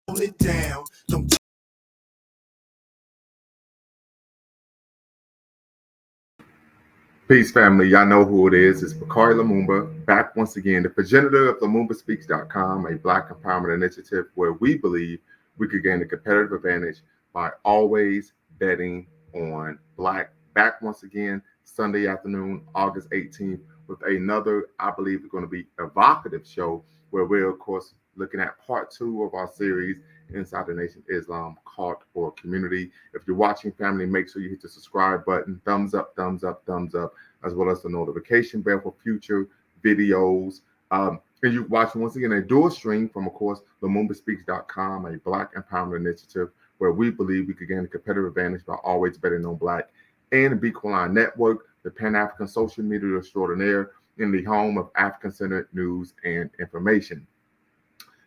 hold it down. Don't Peace, family. Y'all know who it is. It's Bakari Lumumba, back once again, the progenitor of LumumbaSpeaks.com, a Black empowerment initiative where we believe we could gain a competitive advantage by always betting on Black. Back once again, Sunday afternoon, August 18th, with another, I believe, it's going to be evocative show where we're, of course, looking at part 2 of our series inside the Nation Islam Cult or Community. If you're watching, family, make sure you hit the subscribe button, thumbs up, thumbs up, thumbs up, as well as the notification bell for future videos. And you're watching, once again, a dual stream from, of course, LumumbaSpeaks.com, a Black empowerment initiative where we believe we could gain a competitive advantage by always betting on Black, and the Beacon Line Network, the Pan-African social media extraordinaire, in the home of African-centered news and information.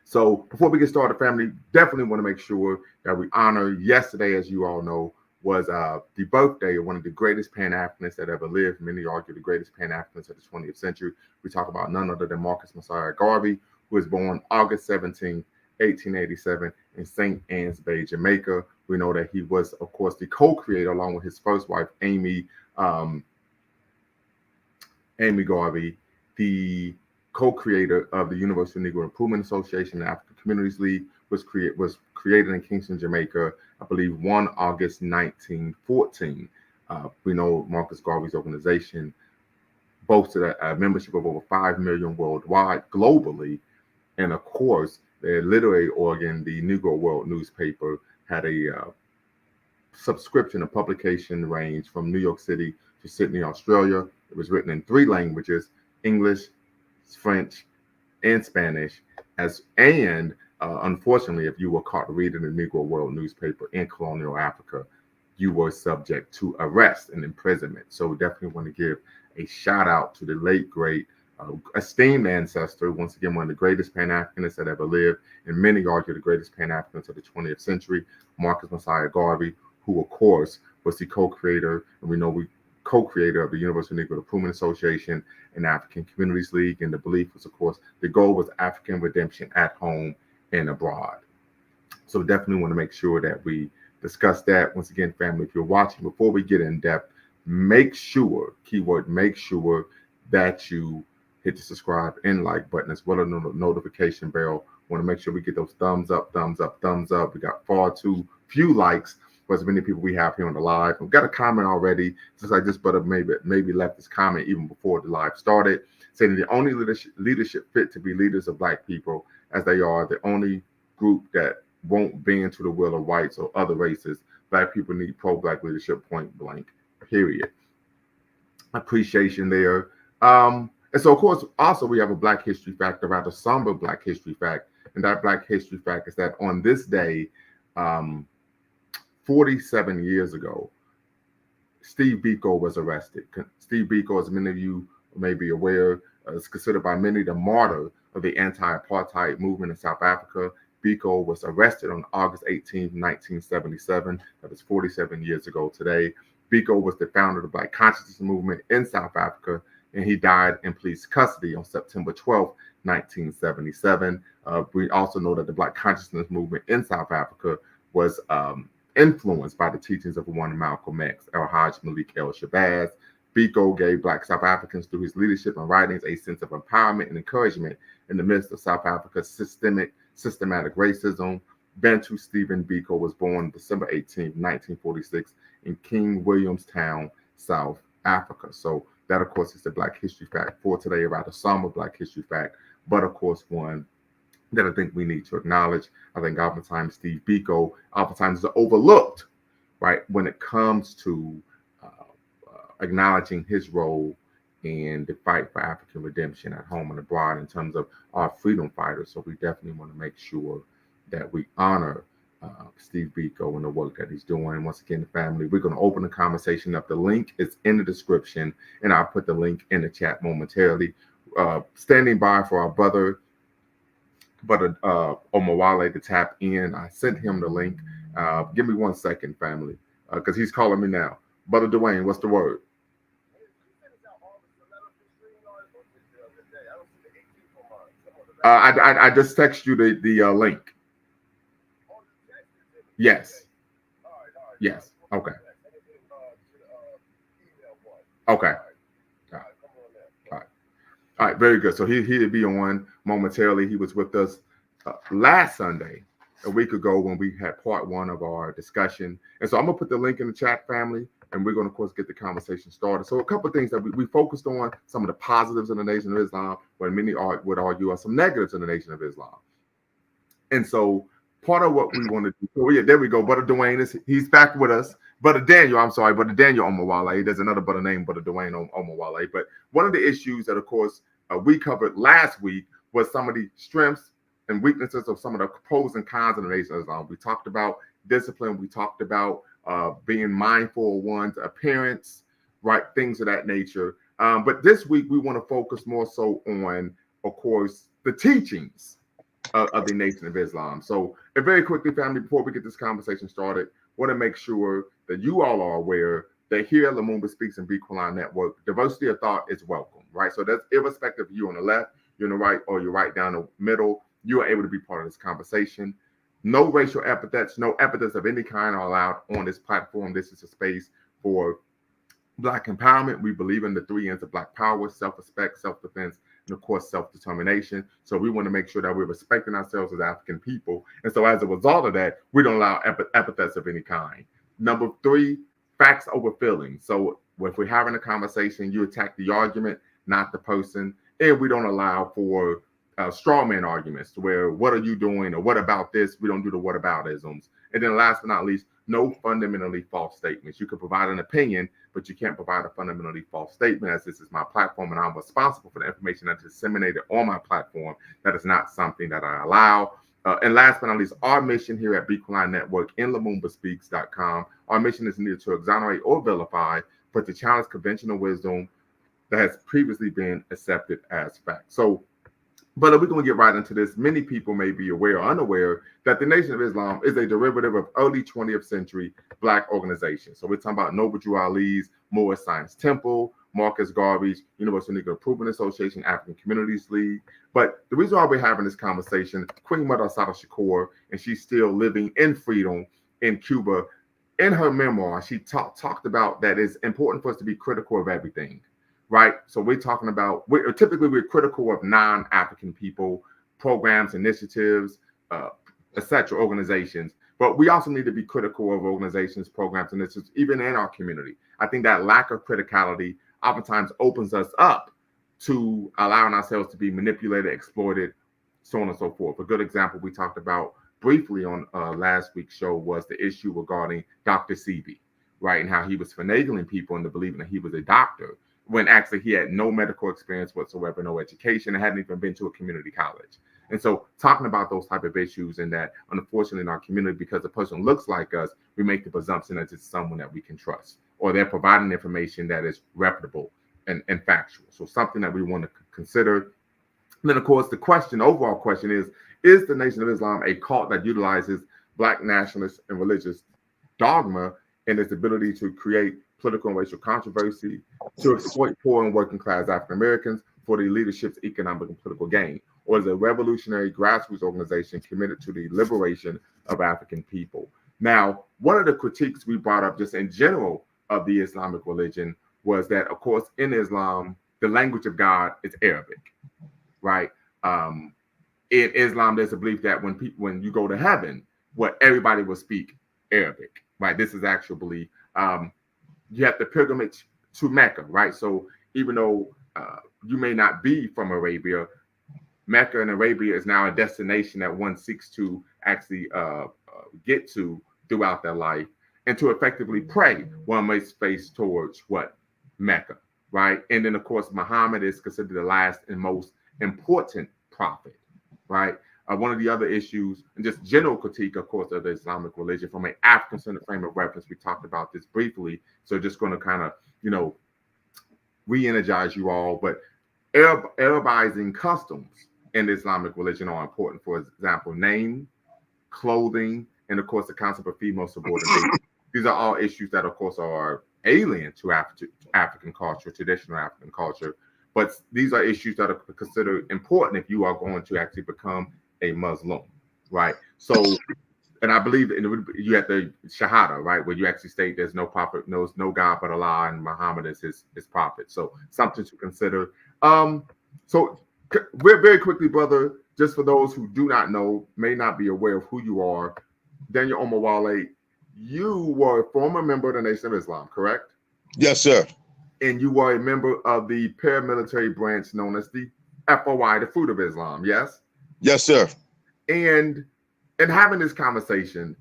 So before we get started, family, definitely want to make sure that we honor yesterday, as you all know, was the birthday of one of the greatest Pan-Africanists that ever lived. Many argue the greatest Pan-Africanist of the 20th century. We talk about none other than Marcus Messiah Garvey, who was born August 17, 1887 in St. Anne's Bay, Jamaica. We know that he was, of course, the co-creator, along with his first wife, Amy Garvey, the co-creator of the Universal Negro Improvement Association, the African Communities League, was created in Kingston, Jamaica, I believe 1 August 1914. We know Marcus Garvey's organization boasted a membership of over 5 million worldwide, globally. And of course, their literary organ, the Negro World newspaper, had a subscription and publication range from New York City to Sydney, Australia. It was written in 3 languages, English, French, and Spanish. Unfortunately, if you were caught reading the Negro World newspaper in colonial Africa, you were subject to arrest and imprisonment. So we definitely want to give a shout out to the late, great, esteemed ancestor, once again, one of the greatest Pan-Africanists that ever lived, and many argue the greatest Pan-Africanist of the 20th century, Marcus Messiah Garvey, who, of course, was the co-creator, and we know co-creator of the Universal Negro Improvement Association and African Communities League. And the belief was, of course, the goal was African redemption at home and abroad. So definitely want to make sure that we discuss that. Once again, family, if you're watching, before we get in depth, make sure, keyword, make sure that you hit the subscribe and like button, as well as the notification bell. Want to make sure we get those thumbs up, thumbs up, thumbs up. We got far too few likes for as many people we have here on the live. We've got a comment already, since I just maybe left this comment even before the live started, saying the only leadership fit to be leaders of Black people, as they are the only group that won't bend to the will of whites or other races. Black people need pro-Black leadership, point blank, period. Appreciation there. And so, of course, also we have a Black history fact, a rather somber Black history fact. And that Black history fact is that on this day, 47 years ago, Steve Biko was arrested. Steve Biko, as many of you may be aware, is considered by many the martyr of the anti-apartheid movement in South Africa. Biko was arrested on August 18, 1977. That was 47 years ago today. Biko was the founder of the Black Consciousness Movement in South Africa, and he died in police custody on September 12, 1977. We also know that the Black Consciousness Movement in South Africa was influenced by the teachings of one Malcolm X, El-Hajj Malik El-Shabazz. Biko gave Black South Africans, through his leadership and writings, a sense of empowerment and encouragement in the midst of South Africa's systematic racism. Bantu Stephen Biko was born December 18, 1946 in King Williamstown, South Africa. So that, of course, is the Black history fact for today, about a somber Black history fact, but of course one that I think we need to acknowledge. I think oftentimes Steve Biko oftentimes is overlooked, right, when it comes to acknowledging his role in the fight for African redemption at home and abroad in terms of our freedom fighters. So we definitely want to make sure that we honor Steve Biko and the work that he's doing. Once again, the family, we're going to open the conversation up. The link is in the description, and I'll put the link in the chat momentarily. Standing by for our brother Omawale to tap in. I sent him the link. Give me 1 second, family, because he's calling me now. Brother Dwayne, what's the word? I just text you the link. Yes. Yes. Okay. Okay. All right. All right. All right. Very good. So he'll be on momentarily. He was with us last Sunday, a week ago, when we had part one of our discussion. And so I'm gonna put the link in the chat, family, and we're gonna of course get the conversation started. So a couple of things that we focused on, some of the positives in the Nation of Islam, what many would argue are some negatives in the Nation of Islam. And so part of what we want to do, so yeah, there we go. Brother Dwayne he's back with us. Brother Daniel, I'm sorry, Brother Daniel Omawale. There's another brother named Brother Dwayne Omawale. But one of the issues that, of course, we covered last week was some of the strengths and weaknesses of some of the pros and cons of the Nation of Islam. We talked about discipline. We talked about being mindful of one's appearance, right? Things of that nature. But this week, we want to focus more so on, of course, the teachings of the Nation of Islam. So, very quickly, family, before we get this conversation started, want to make sure that you all are aware that here at Lumumba Speaks and Bequaline Network, diversity of thought is welcome, right? So that's irrespective of you on the left, you're on the right, or you're right down the middle, you are able to be part of this conversation. No racial epithets, no epithets of any kind are allowed on this platform. This is a space for Black empowerment. We believe in the 3 N's of Black power: self-respect, self-defense, and of course, self-determination. So we want to make sure that we're respecting ourselves as African people. And so as a result of that, we don't allow epithets of any kind. Number 3, facts over feelings. So if we're having a conversation, you attack the argument, not the person. And we don't allow for straw man arguments where, what are you doing, or what about this? We don't do the what about isms. And then last but not least, no fundamentally false statements. You can provide an opinion, but you can't provide a fundamentally false statement, as this is my platform and I'm responsible for the information that's disseminated on my platform. That is not something that I allow. And last but not least, our mission here at Bequaline Network in LumumbaSpeaks.com, our mission is neither to exonerate or vilify, but to challenge conventional wisdom that has previously been accepted as fact. So, but we're going to get right into this. Many people may be aware or unaware that the Nation of Islam is a derivative of early 20th century Black organizations. So we're talking about Noble Drew Ali's Moorish Science Temple, Marcus Garvey's Universal Negro Improvement Association, African Communities League. But the reason why we're having this conversation, Queen Mother Assata Shakur, and she's still living in freedom in Cuba, in her memoir, she talked about that it's important for us to be critical of everything. Right. So we're talking about, we're critical of non-African people, programs, initiatives, etc., organizations. But we also need to be critical of organizations, programs, initiatives, even in our community. I think that lack of criticality oftentimes opens us up to allowing ourselves to be manipulated, exploited, so on and so forth. A good example we talked about briefly on last week's show was the issue regarding Dr. Sebi, right, and how he was finagling people into believing that he was a doctor, when actually he had no medical experience whatsoever, no education, and hadn't even been to a community college. And so talking about those type of issues, and that unfortunately in our community, because the person looks like us, we make the presumption that it's someone that we can trust, or they're providing information that is reputable and factual. So something that we want to consider. And then of course the overall question is the Nation of Islam a cult that utilizes Black nationalist and religious dogma and its ability to create political and racial controversy, to exploit poor and working class African Americans for the leadership's economic and political gain, or is a revolutionary grassroots organization committed to the liberation of African people? Now, one of the critiques we brought up just in general of the Islamic religion was that, of course, in Islam, the language of God is Arabic, right? In Islam, there's a belief that when you go to heaven, everybody will speak Arabic, right? This is actual belief. You have the pilgrimage to Mecca, right? So even though you may not be from Arabia, Mecca and Arabia is now a destination that one seeks to actually get to throughout their life. And to effectively pray, one must face towards Mecca, right? And then, of course, Muhammad is considered the last and most important prophet, right? One of the other issues, and just general critique, of course, of the Islamic religion from an African-centered frame of reference. We talked about this briefly, so just going to kind of, re-energize you all. But Arabizing customs in the Islamic religion are important. For example, name, clothing, and of course, the concept of female subordination. These are all issues that, of course, are alien to African culture, traditional African culture. But these are issues that are considered important if you are going to actually become a Muslim, right? So And I believe you have the Shahada, right, where you actually state there's no prophet, no God but Allah, and Muhammad is his prophet. So something to consider. So we're very quickly, brother, just for those who do not know, may not be aware of who you are, Daniel Omawale, you were a former member of the Nation of Islam, correct? Yes, sir. And you were a member of the paramilitary branch known as the FOI, the Fruit of Islam, yes? Yes, sir. And in having this conversation,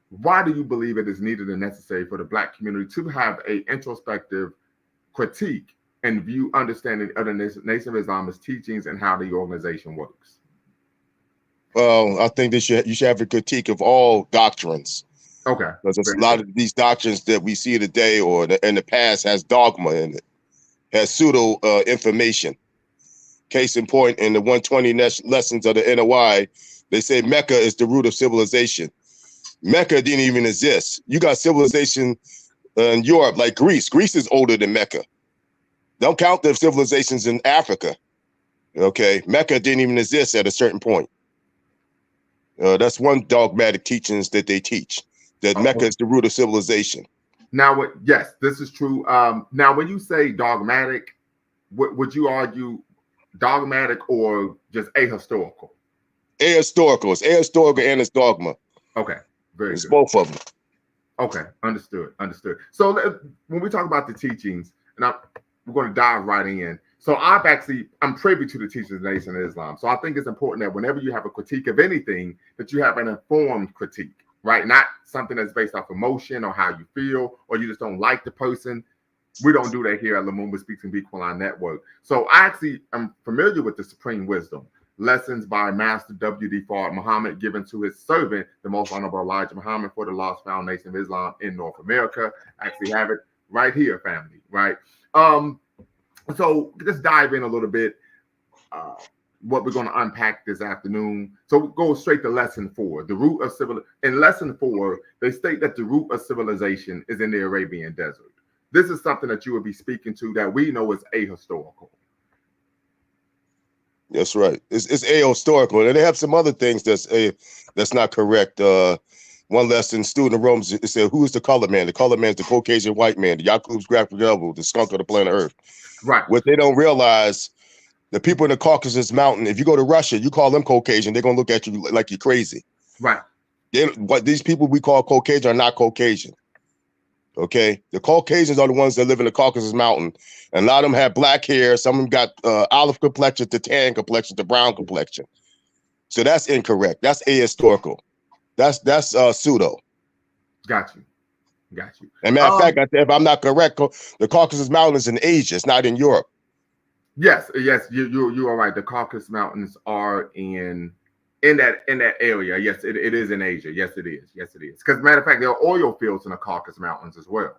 why do you believe it is needed and necessary for the Black community to have a introspective critique and view understanding of the Nation of Islam's teachings and how the organization works? Well, I think you should have a critique of all doctrines. Okay. Because there's a lot of these doctrines that we see today or in the past has dogma in it, has pseudo information. Case in point, in the 120 lessons of the NOI, they say Mecca is the root of civilization. Mecca didn't even exist. You got civilization in Europe, like Greece. Greece is older than Mecca. Don't count the civilizations in Africa. Okay, Mecca didn't even exist at a certain point. That's one dogmatic teachings that they teach, that Mecca is the root of civilization. Now, yes, this is true. Now, when you say dogmatic, would you argue dogmatic or just ahistorical? Ahistorical. It's ahistorical and it's dogma. Okay, very it's good. Both of them. Okay, understood. So when we talk about the teachings, and we're going to dive right in. So I'm privy to the teachings of the Nation of Islam. So I think it's important that whenever you have a critique of anything, that you have an informed critique, right? Not something that's based off emotion or how you feel, or you just don't like the person. We don't do that here at Lumumba Speaks and Be Quran Network. So I actually am familiar with the Supreme Wisdom, lessons by Master W.D. Fard Muhammad given to his servant, the Most Honorable Elijah Muhammad, for the Lost Foundation of Islam in North America. I actually have it right here, family, right? So let's dive in a little bit, what we're going to unpack this afternoon. So we'll go straight to lesson 4, the root of civilization. In lesson 4, they state that the root of civilization is in the Arabian desert. This is something that you will be speaking to that we know is ahistorical. That's right. It's ahistorical, and they have some other things that's not correct. One lesson, student of Rome, it said, "Who is the color man? The color man is the Caucasian white man, the Yakub's graphic devil, the skunk of the planet Earth." Right. What they don't realize, the people in the Caucasus Mountain, if you go to Russia, you call them Caucasian, they're gonna look at you like you're crazy. Right. What these people we call Caucasian are not Caucasian. Okay, the Caucasians are the ones that live in the Caucasus Mountain, and a lot of them have black hair. Some of them got olive complexion to tan complexion to brown complexion. So that's incorrect. That's ahistorical. That's pseudo. Got you. And matter of fact, if I'm not correct, the Caucasus Mountains in Asia. It's not in Europe. Yes, you are right. The Caucasus Mountains are in that area. Yes, it is in Asia. Yes, it is. Because matter of fact, there are oil fields in the Caucasus Mountains as well.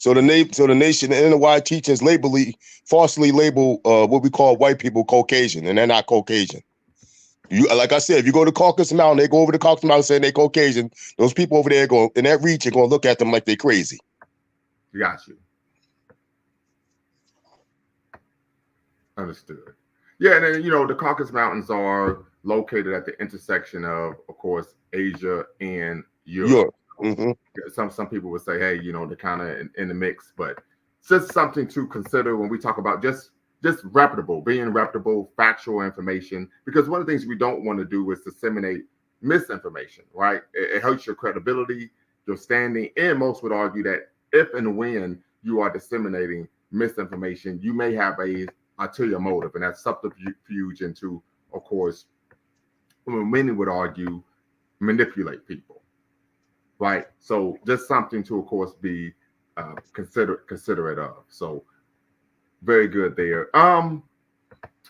So the nation, the NOI teachings falsely label what we call white people Caucasian, and they're not Caucasian. Like I said, if you go to Caucasus Mountain, they go over to Caucasus Mountain saying they're Caucasian. Those people over there in that region going to look at them like they're crazy. Got you. Understood. Yeah, and then, the Caucasus Mountains are located at the intersection of course, Asia and Europe. Mm-hmm. Some people would say, hey, they're kind of in the mix, but it's just something to consider when we talk about just being reputable, factual information, because one of the things we don't want to do is disseminate misinformation, right? It hurts your credibility, your standing, and most would argue that if and when you are disseminating misinformation, you may have a ulterior motive, and that's subterfuge into, of course, many would argue, manipulate people, right? So just something to, of course, be considerate of. So very good there.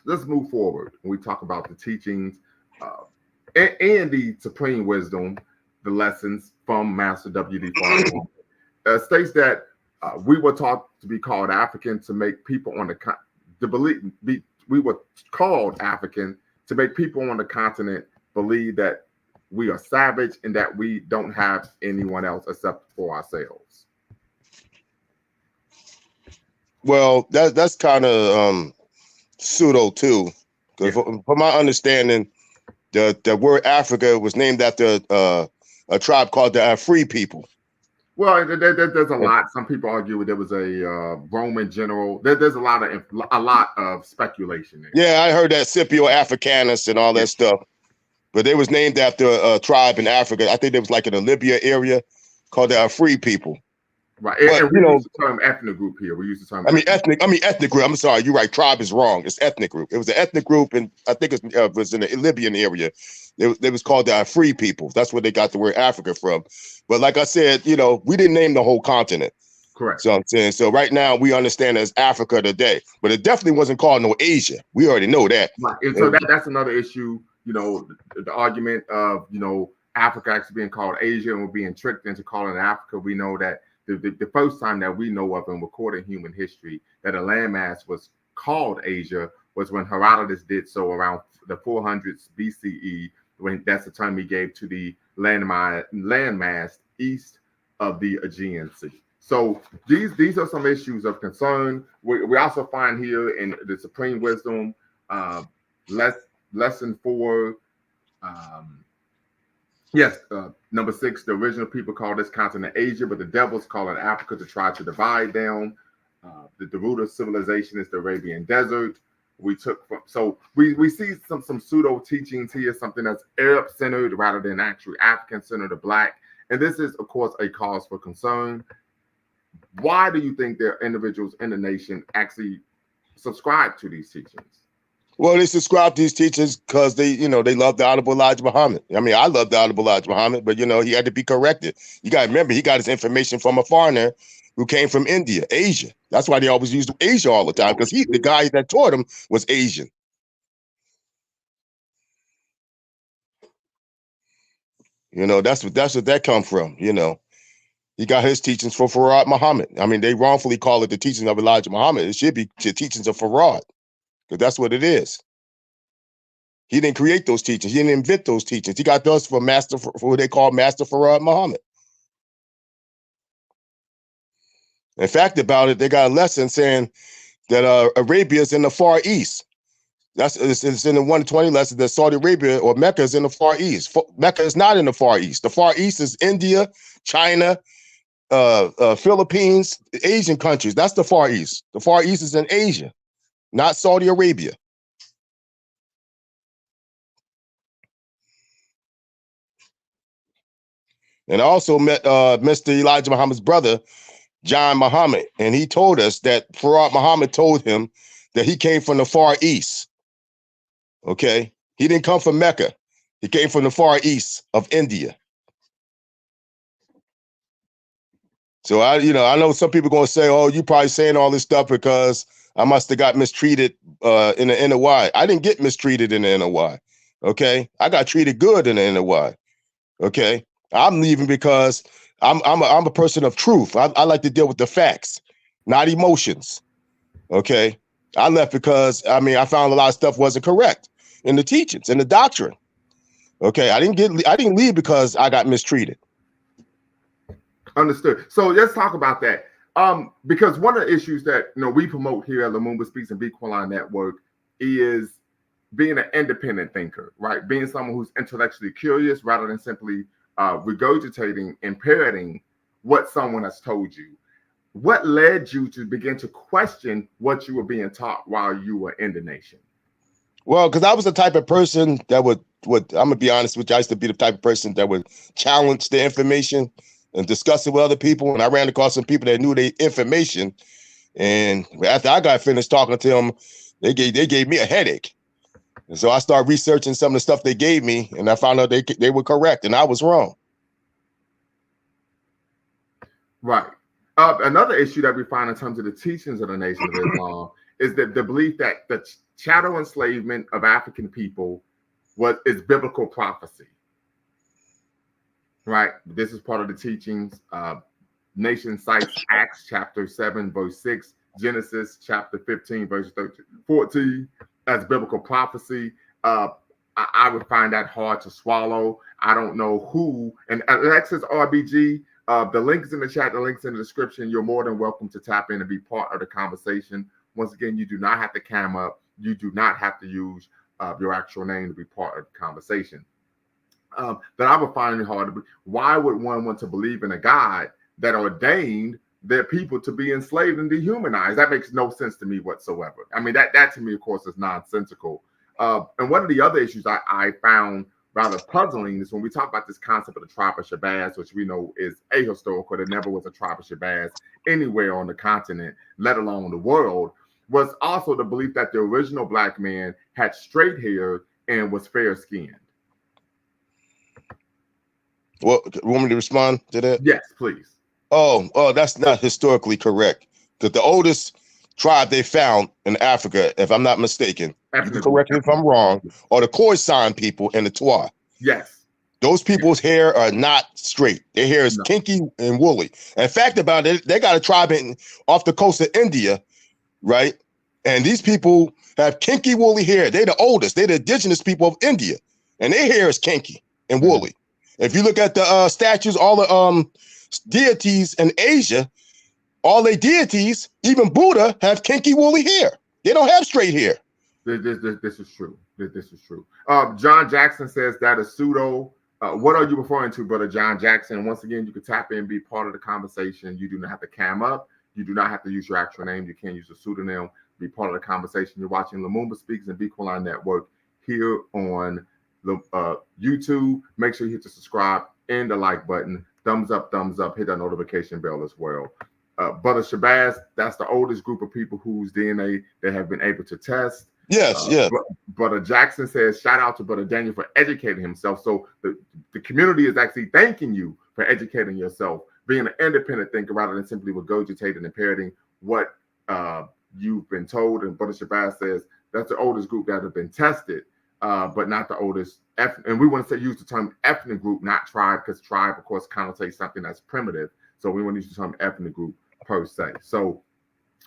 Let's move forward. When we talk about the teachings and the supreme wisdom, the lessons from Master W.D. Fard states that we were taught to be called African to make people on we were called African to make people on the continent believe that we are savage and that we don't have anyone else except for ourselves. Well, that's kind of pseudo too, because from my understanding, the word Africa was named after a tribe called the Free People. Well, there's a lot. Some people argue there was a Roman general. There's a lot of speculation there. Yeah, I heard that Scipio Africanus and all that stuff. But they was named after a tribe in Africa. I think it was like in the Libya area called the Free People. Right, and we use the term ethnic group here. We use the term. Ethnic group. I'm sorry, you're right. Tribe is wrong. It's ethnic group. It was an ethnic group, and I think it was in the Libyan area. It was called the Free People. That's where they got the word Africa from. But like I said, we didn't name the whole continent. Correct. So I'm saying, so right now we understand as Africa today, but it definitely wasn't called no Asia. We already know that. Right. And so that's another issue. The argument of Africa actually being called Asia and we're being tricked into calling it Africa. We know that the first time that we know of in recorded human history that a landmass was called Asia was when Herodotus did so around the 400s BCE, when that's the term he gave to the landmass east of the Aegean Sea. So these are some issues of concern. We also find here in the Supreme Wisdom, lesson 4, number 6, the original people call this continent Asia, but the devils call it Africa to try to divide them. The root of civilization is the Arabian Desert. We see some pseudo teachings here, something that's Arab centered rather than actually African centered or Black. And this is, of course, a cause for concern. Why do you think there are individuals in the nation actually subscribe to these teachings? Well, they subscribe to these teachings because they love the Honorable Elijah Muhammad. I mean, I love the Honorable Elijah Muhammad, but he had to be corrected. You got to remember, he got his information from a foreigner who came from India, Asia. That's why they always used Asia all the time, because the guy that taught him was Asian. That's what that come from. He got his teachings from Farad Muhammad. I mean, they wrongfully call it the teachings of Elijah Muhammad. It should be the teachings of Farad, because that's what it is. He didn't create those teachings. He didn't invent those teachings. He got those from what they call Master Farad Muhammad. In fact, about it, they got a lesson saying that Arabia is in the Far East. It's in the 120 lesson that Saudi Arabia or Mecca is in the Far East. Mecca is not in the Far East. The Far East is India, China, Philippines, Asian countries. That's the Far East. The Far East is in Asia, not Saudi Arabia. And I also met Mr. Elijah Muhammad's brother, John Muhammad, and he told us that Farad Muhammad told him that he came from the Far East. Okay? He didn't come from Mecca. He came from the Far East of India. So I know some people are going to say, oh, you probably saying all this stuff because I must have got mistreated in the NOI. I didn't get mistreated in the NOI. Okay? I got treated good in the NOI. Okay? I'm leaving because I'm a person of truth. I like to deal with the facts, not emotions. Okay? I left because I found a lot of stuff wasn't correct in the teachings and the doctrine. Okay? I didn't leave because I got mistreated. Understood. So let's talk about that. Because one of the issues that we promote here at Lumumba Speaks and Be Qualon Network is being an independent thinker, right? Being someone who's intellectually curious rather than simply regurgitating and parroting what someone has told you. What led you to begin to question what you were being taught while you were in the nation? Well, because I was the type of person that would I'm gonna be honest with you, I used to be the type of person that would challenge the information and discuss it with other people. And I ran across some people that knew the information. And after I got finished talking to them, they gave me a headache. And so I started researching some of the stuff they gave me, and I found out they were correct, and I was wrong. Right. Another issue that we find in terms of the teachings of the Nation of Islam is that the belief that the chattel enslavement of African people is biblical prophecy. Right. This is part of the teachings. Nation cites Acts chapter 7, verse 6, Genesis chapter 15, verse 14 as biblical prophecy. I would find that hard to swallow. I don't know who. And Alexis RBG, the link is in the chat, the link's in the description. You're more than welcome to tap in and be part of the conversation. Once again, you do not have to cam up. You do not have to use your actual name to be part of the conversation. That I would find it hard to. Why would one want to believe in a God that ordained their people to be enslaved and dehumanized? That makes no sense to me whatsoever. I mean, that to me, of course, is nonsensical. And one of the other issues I found rather puzzling is when we talk about this concept of the tribe of Shabazz, which we know is ahistorical. There never was a tribe of Shabazz anywhere on the continent, let alone the world, was also the belief that the original black man had straight hair and was fair-skinned. Well, you want me to respond to that? Yes, please. Oh, that's not historically correct. Because the oldest tribe they found in Africa, if I'm not mistaken, you can correct me if I'm wrong, are the Khoisan people and the Twa. Yes. Those people's hair are not straight. Their hair is kinky and woolly. And fact about it, they got a tribe off the coast of India, right? And these people have kinky, woolly hair. They're the oldest. They're the indigenous people of India. And their hair is kinky and woolly. If you look at the statues, all the deities in Asia, all their deities, even Buddha, have kinky, woolly hair. They don't have straight hair. This is true. This is true. John Jackson says that is pseudo. What are you referring to, Brother John Jackson? Once again, you can tap in and be part of the conversation. You do not have to cam up. You do not have to use your actual name. You can't use a pseudonym. Be part of the conversation. You're watching Lumumba Speaks and Bequaline Network here on YouTube. Make sure you hit the subscribe and the like button. Thumbs up, hit that notification bell as well. Brother Shabazz, that's the oldest group of people whose DNA they have been able to test. Yes. Brother Jackson says, shout out to Brother Daniel for educating himself. So the community is actually thanking you for educating yourself, being an independent thinker rather than simply regurgitating and parroting what you've been told. And Brother Shabazz says that's the oldest group that have been tested, but not the oldest. And we want to use the term ethnic group, not tribe, because tribe, of course, connotates something that's primitive. So we want to use the term ethnic group per se. So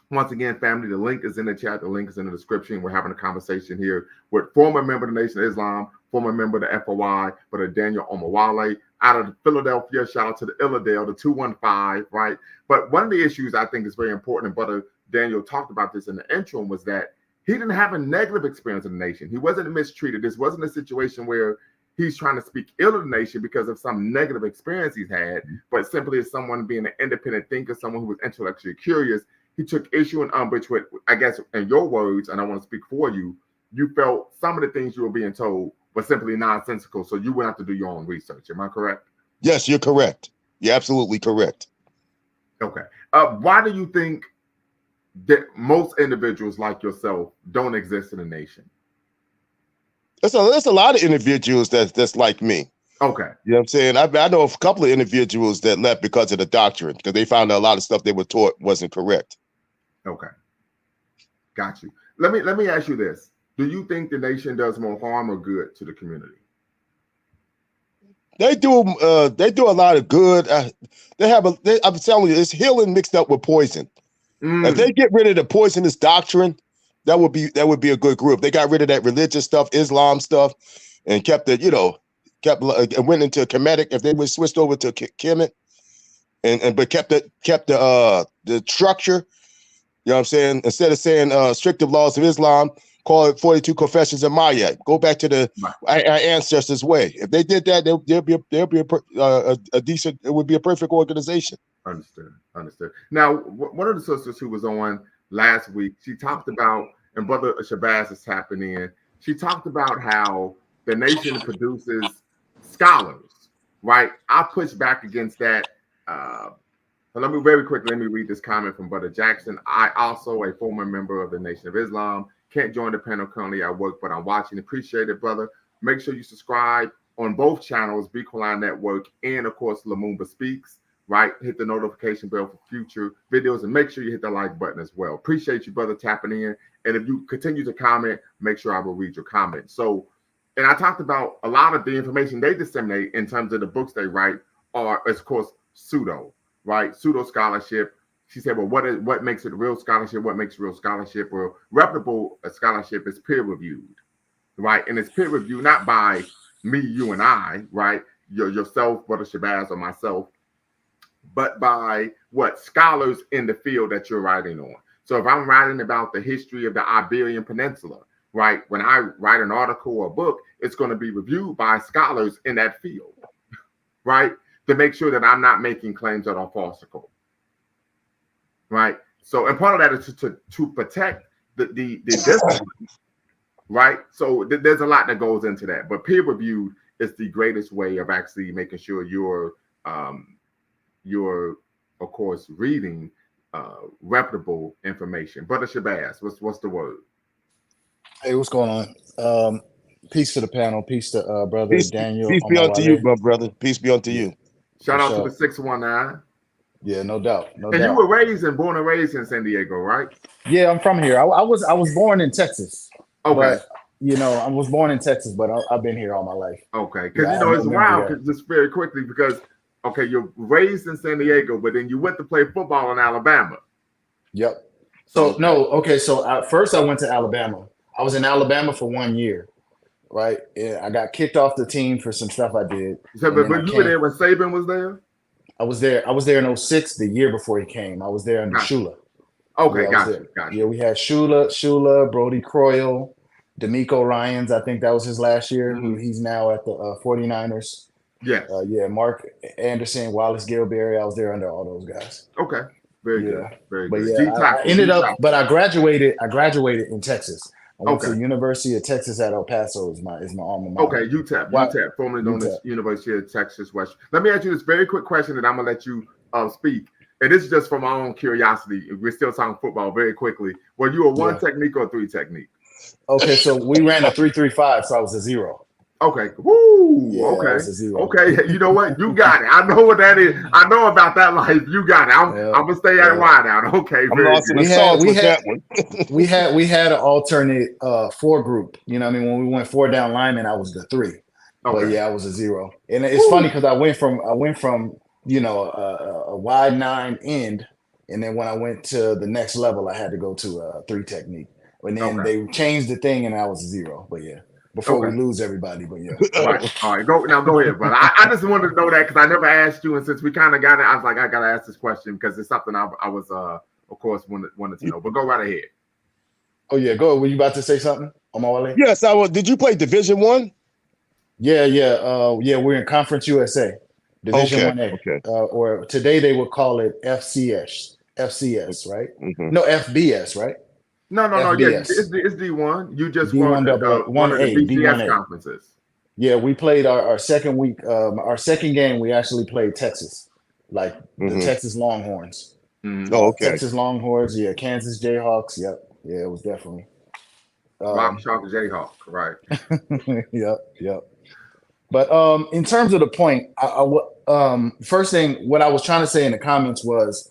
once again, family, the link is in the chat. The link is in the description. We're having a conversation here with former member of the Nation of Islam, former member of the FOI, Brother Daniel Omawale out of Philadelphia. Shout out to the Illadale, the 215, right? But one of the issues I think is very important, and Brother Daniel talked about this in the intro, was that he didn't have a negative experience in the nation. He wasn't mistreated. This wasn't a situation where he's trying to speak ill of the nation because of some negative experience he's had, but simply as someone being an independent thinker, someone who was intellectually curious. He took issue and umbrage with, I guess, in your words, and I want to speak for you, you felt some of the things you were being told were simply nonsensical, so you would have to do your own research. Am I correct? Yes, you're correct. You're absolutely correct. Okay. Why do you think that most individuals like yourself don't exist in the nation? There's a lot of individuals that's like me. Okay. You know what I'm saying? I know a couple of individuals that left because of the doctrine, because they found out a lot of stuff they were taught wasn't correct. Okay. Got you. Let me ask you this. Do you think the nation does more harm or good to the community? They do a lot of good. I'm telling you, it's healing mixed up with poison. If they get rid of the poisonous doctrine, that would be a good group. They got rid of that religious stuff, Islam stuff, and kept went into Kemetic. If they were switched over to Kemet, but kept the structure. You know what I'm saying? Instead of saying strictive laws of Islam, call it 42 Confessions of Maya. Go back to our ancestors' way. If they did that, there'll be a decent. It would be a perfect organization. Understood. Now, one of the sisters who was on last week, she talked about, and Brother Shabazz is tapping in. She talked about how the nation produces scholars, right? I push back against that. Let me read this comment from Brother Jackson. I also a former member of the Nation of Islam. Can't join the panel currently at work, but I'm watching. Appreciate it, brother. Make sure you subscribe on both channels, Bequaline Network and, of course, Lumumba Speaks, right? Hit the notification bell for future videos and make sure you hit the like button as well. Appreciate you, brother, tapping in. And if you continue to comment, make sure I will read your comment. So, and I talked about a lot of the information they disseminate in terms of the books they write are, of course, pseudo, right? Pseudo scholarship. She said, well, what makes it real scholarship? What makes real scholarship? Well, reputable scholarship is peer reviewed, right? And it's peer reviewed not by me, you, and I, right? Yourself, Brother Shabazz, or myself, but by what? Scholars in the field that you're writing on. So if I'm writing about the history of the Iberian Peninsula, right? When I write an article or a book, it's going to be reviewed by scholars in that field, right? To make sure that I'm not making claims that are farcical, right? So, and part of that is to protect the discipline, right? So there's a lot that goes into that, but peer reviewed is the greatest way of actually making sure you're of course reading reputable information. Brother Shabazz, what's the word? Hey, what's going on? Peace to the panel. Peace to brother Peace, Daniel peace be unto you, Omawale. my brother. Peace be unto Yeah, you. Shout for out to sure. the 619. Yeah, no doubt, no And you doubt. were born and raised in San Diego, right? Yeah, I'm from here. I was born in Texas, Okay. but I was born in Texas, but I've been here all my life. Okay, because Yeah, you I know have it's no memory wild. there. Just very quickly, because okay, you're raised in San Diego, but then you went to play football in Alabama. Yep. So Okay. no, okay. So first I went to Alabama. I was in Alabama for 1 year, right? Yeah, I got kicked off the team for some stuff I did, So, and but then I you were came. there when Saban was there. I was there. I was there in '06, the year before he came. I was there under Gotcha. Shula. Okay, Yeah, I was gotcha, there. gotcha. Yeah, we had Shula, Brody Croyle, D'Amico Ryans. I think that was his last year. Mhm. He's now at the 49ers. Yes. Yeah, Mark Anderson, Wallace Gilberry. I was there under all those guys. Okay. Very good. Yeah, Very but good. yeah, D I tackle. ended D up, tackle. but I graduated. I graduated in Texas. I went Okay. to University of Texas at El Paso. Is my alma mater. Okay. UTEP. Wow, UTEP, formerly known as UTEP. University of Texas West. Let me ask you this very quick question, and I'm gonna let you speak. And this is just from my own curiosity. We're still talking football very quickly. Were you a one Yeah. technique or three technique? Okay, so we ran a 3-3-5, so I was a 0. Okay. Woo. Yeah, I Okay. was a 0. Okay. You know what? You got it. I know what that is. I know about that life. You got it. I'm Yeah, gonna stay yeah. at wide out. Okay. I'm Very lost in good. the We had sauce we with had that one. we had an alternate 4 group. You know what I mean? When we went 4 down linemen, I was the 3. But Okay. yeah, I was a 0. And it's funny because I went from a wide 9 end, and then when I went to the next level, I had to go to a 3 technique. And then Okay. they changed the thing, and I was a 0. But yeah, before we Okay. lose everybody. But yeah, Right. All right. Go ahead, brother. I just wanted to know that because I never asked you, and since we kind of got it, I was like, I gotta ask this question because it's something I was of course wanted to know. But go right ahead. oh yeah, go. Were you about to say something, Omawale? Yes, I was. Did you play Division One? Yeah. We're in Conference USA, Division Okay. 1A, Okay. or today they would call it FCS, right? Mhm. No, FBS, right? No. Yeah, FBS, it's D1. You just won D1 double one of the 1A, BCS D1A. conferences. Yeah, we played our second week. Our second game, we actually played Texas, like the Mhm. Texas Longhorns. Mm-hmm. Oh, okay. Texas Longhorns, yeah, Kansas Jayhawks. Yep, yeah, it was definitely. Rock Chalk Jayhawk, right? Yep. But in terms of the point, first thing what I was trying to say in the comments was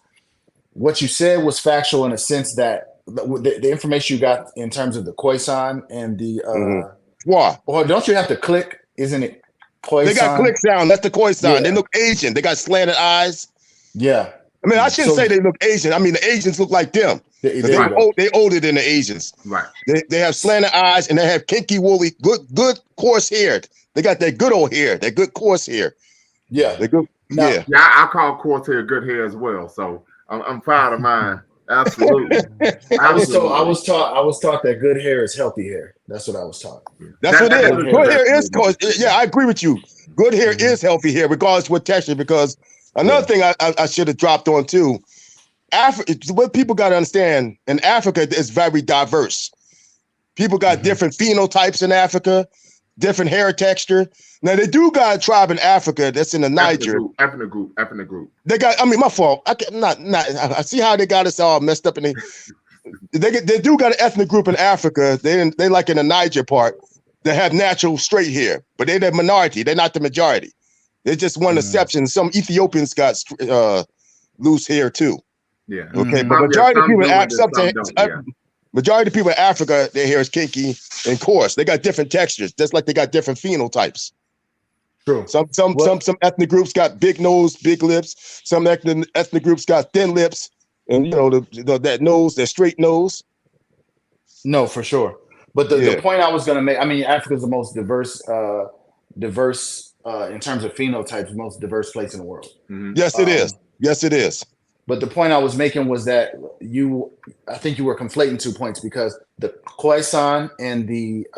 what you said was factual in a sense that the information you got in terms of the Khoisan and the Mhm. Why? or don't you have to click? Isn't it They got Khoisan? click sound. That's the koi sound. They Yeah, look Asian. They got slanted eyes. yeah. I mean, I shouldn't So say they look Asian. I mean, the Asians look like them. there you They Right. go. they older than the Asians. Right. They have slanted eyes and they have kinky woolly, good coarse hair. They got that good old hair, that good coarse hair. Yeah. They good. Now, Yeah. Yeah, I call Corsair good hair as well. So I'm proud of mine. Absolutely. I was Absolutely. taught that good hair is healthy hair. That's what I was taught. That's what it is. Good Good hair. hair is coarse. Yeah, I agree with you. Good hair Mhm. is healthy hair, regardless what texture. Because another thing I should have dropped on too. What people got to understand in Africa is very diverse. People got Mhm. different phenotypes in Africa, different hair texture. Now they do got a tribe in Africa that's in the Niger. Ethnic group. They got. I mean, my fault. I see how they got us all messed up. They do got an ethnic group in Africa. They like in the Niger part. They have natural straight hair, but they're the minority. They're not the majority. They're just one exception. Some Ethiopians got loose hair too. Yeah. Okay, Mhm. but majority of people Yeah. majority of people in Africa, their hair is kinky and coarse. They got different textures, just like they got different phenotypes. True. Some What? ethnic groups got big nose, big lips. Some ethnic groups got thin lips, and that nose, that straight nose. No, for sure. But the point I was going to make, I mean, Africa is the most diverse in terms of phenotypes, most diverse place in the world. Mhm. Yes, it is. Yes, it is. But the point I was making was that I think you were conflating 2 points, because the Khoisan and the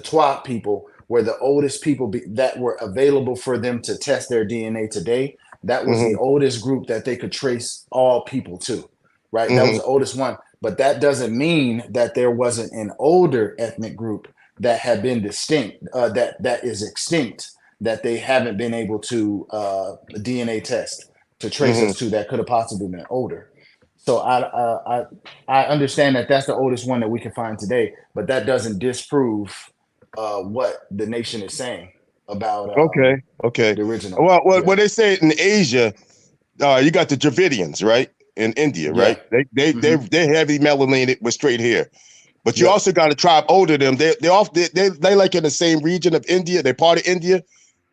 Twa people were the oldest people that were available for them to test their DNA today. That was the oldest group that they could trace all people to, right? That was the oldest one. But that doesn't mean that there wasn't an older ethnic group that had been distinct, that is extinct, that they haven't been able to DNA test to trace us to, that could have possibly been older. So I understand that that's the oldest one that we can find today, but that doesn't disprove what the nation is saying about Okay. the original. Well, what they say in Asia, you got the Dravidians, right? In India, right? They're heavy melanated with straight hair. But you also got a tribe older than them. They like in the same region of India. They're part of India.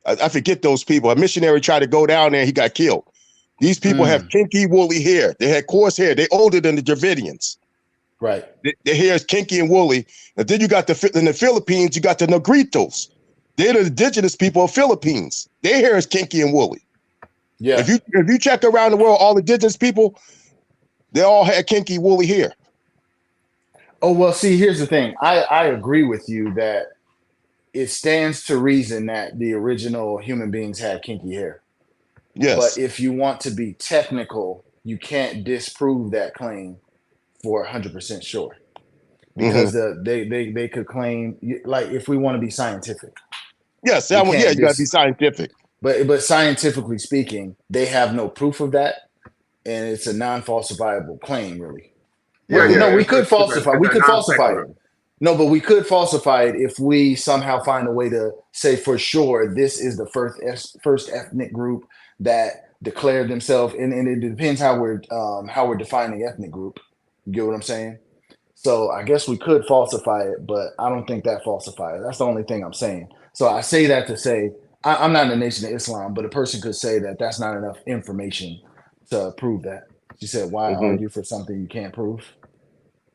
I forget those people. A missionary tried to go down there and he got killed. These people have kinky, woolly hair. They had coarse hair. They're older than the Dravidians. Right. Their hair is kinky and woolly. And then you got in the Philippines, you got the Negritos. They're the indigenous people of Philippines. Their hair is kinky and woolly. Yeah. If you check around the world, all indigenous people, they all had kinky, woolly hair. Oh, well, see, here's the thing. I agree with you that it stands to reason that the original human beings had kinky hair. Yes. But if you want to be technical, you can't disprove that claim for 100% sure. Because they could claim, like, if we want to be scientific. Yes, you got to be scientific. But scientifically speaking, they have no proof of that, and it's a non-falsifiable claim, really. No, we could falsify. We could falsify it. No, but we could falsify it if we somehow find a way to say for sure this is the first ethnic group that declared themselves, and it depends how we're defining ethnic group. You get what I'm saying? So I guess we could falsify it, but I don't think that falsifies it. That's the only thing I'm saying. So I say that to say I'm not in the Nation of Islam, but a person could say that that's not enough information to prove that. She said, "Why argue for something you can't prove?"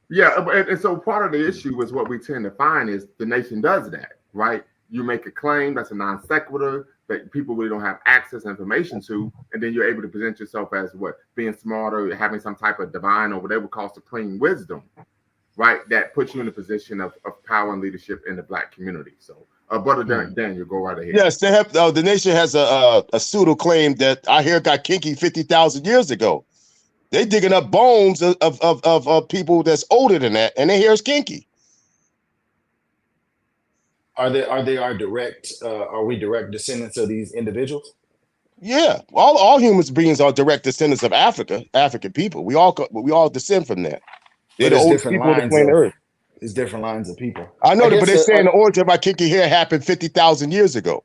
Yeah, and so part of the issue is what we tend to find is the nation does that, right? You make a claim that's a non sequitur that people really don't have access to information to, and then you're able to present yourself as what? Being smarter, having some type of divine or what they would call supreme wisdom, right? That puts you in a position of power and leadership in the Black community. So, Brother Daniel, go right ahead. Yes, they have. The nation has a pseudo claim that our hair got kinky 50,000 years ago. They digging up bones of people that's older than that, and their hair is kinky. Are we direct descendants of these individuals? Yeah, all human beings are direct descendants of African people. We all descend from that. They're the oldest people on the planet Earth. There's different lines of people. I know that, but they're saying the origin of our kinky hair happened 50,000 years ago.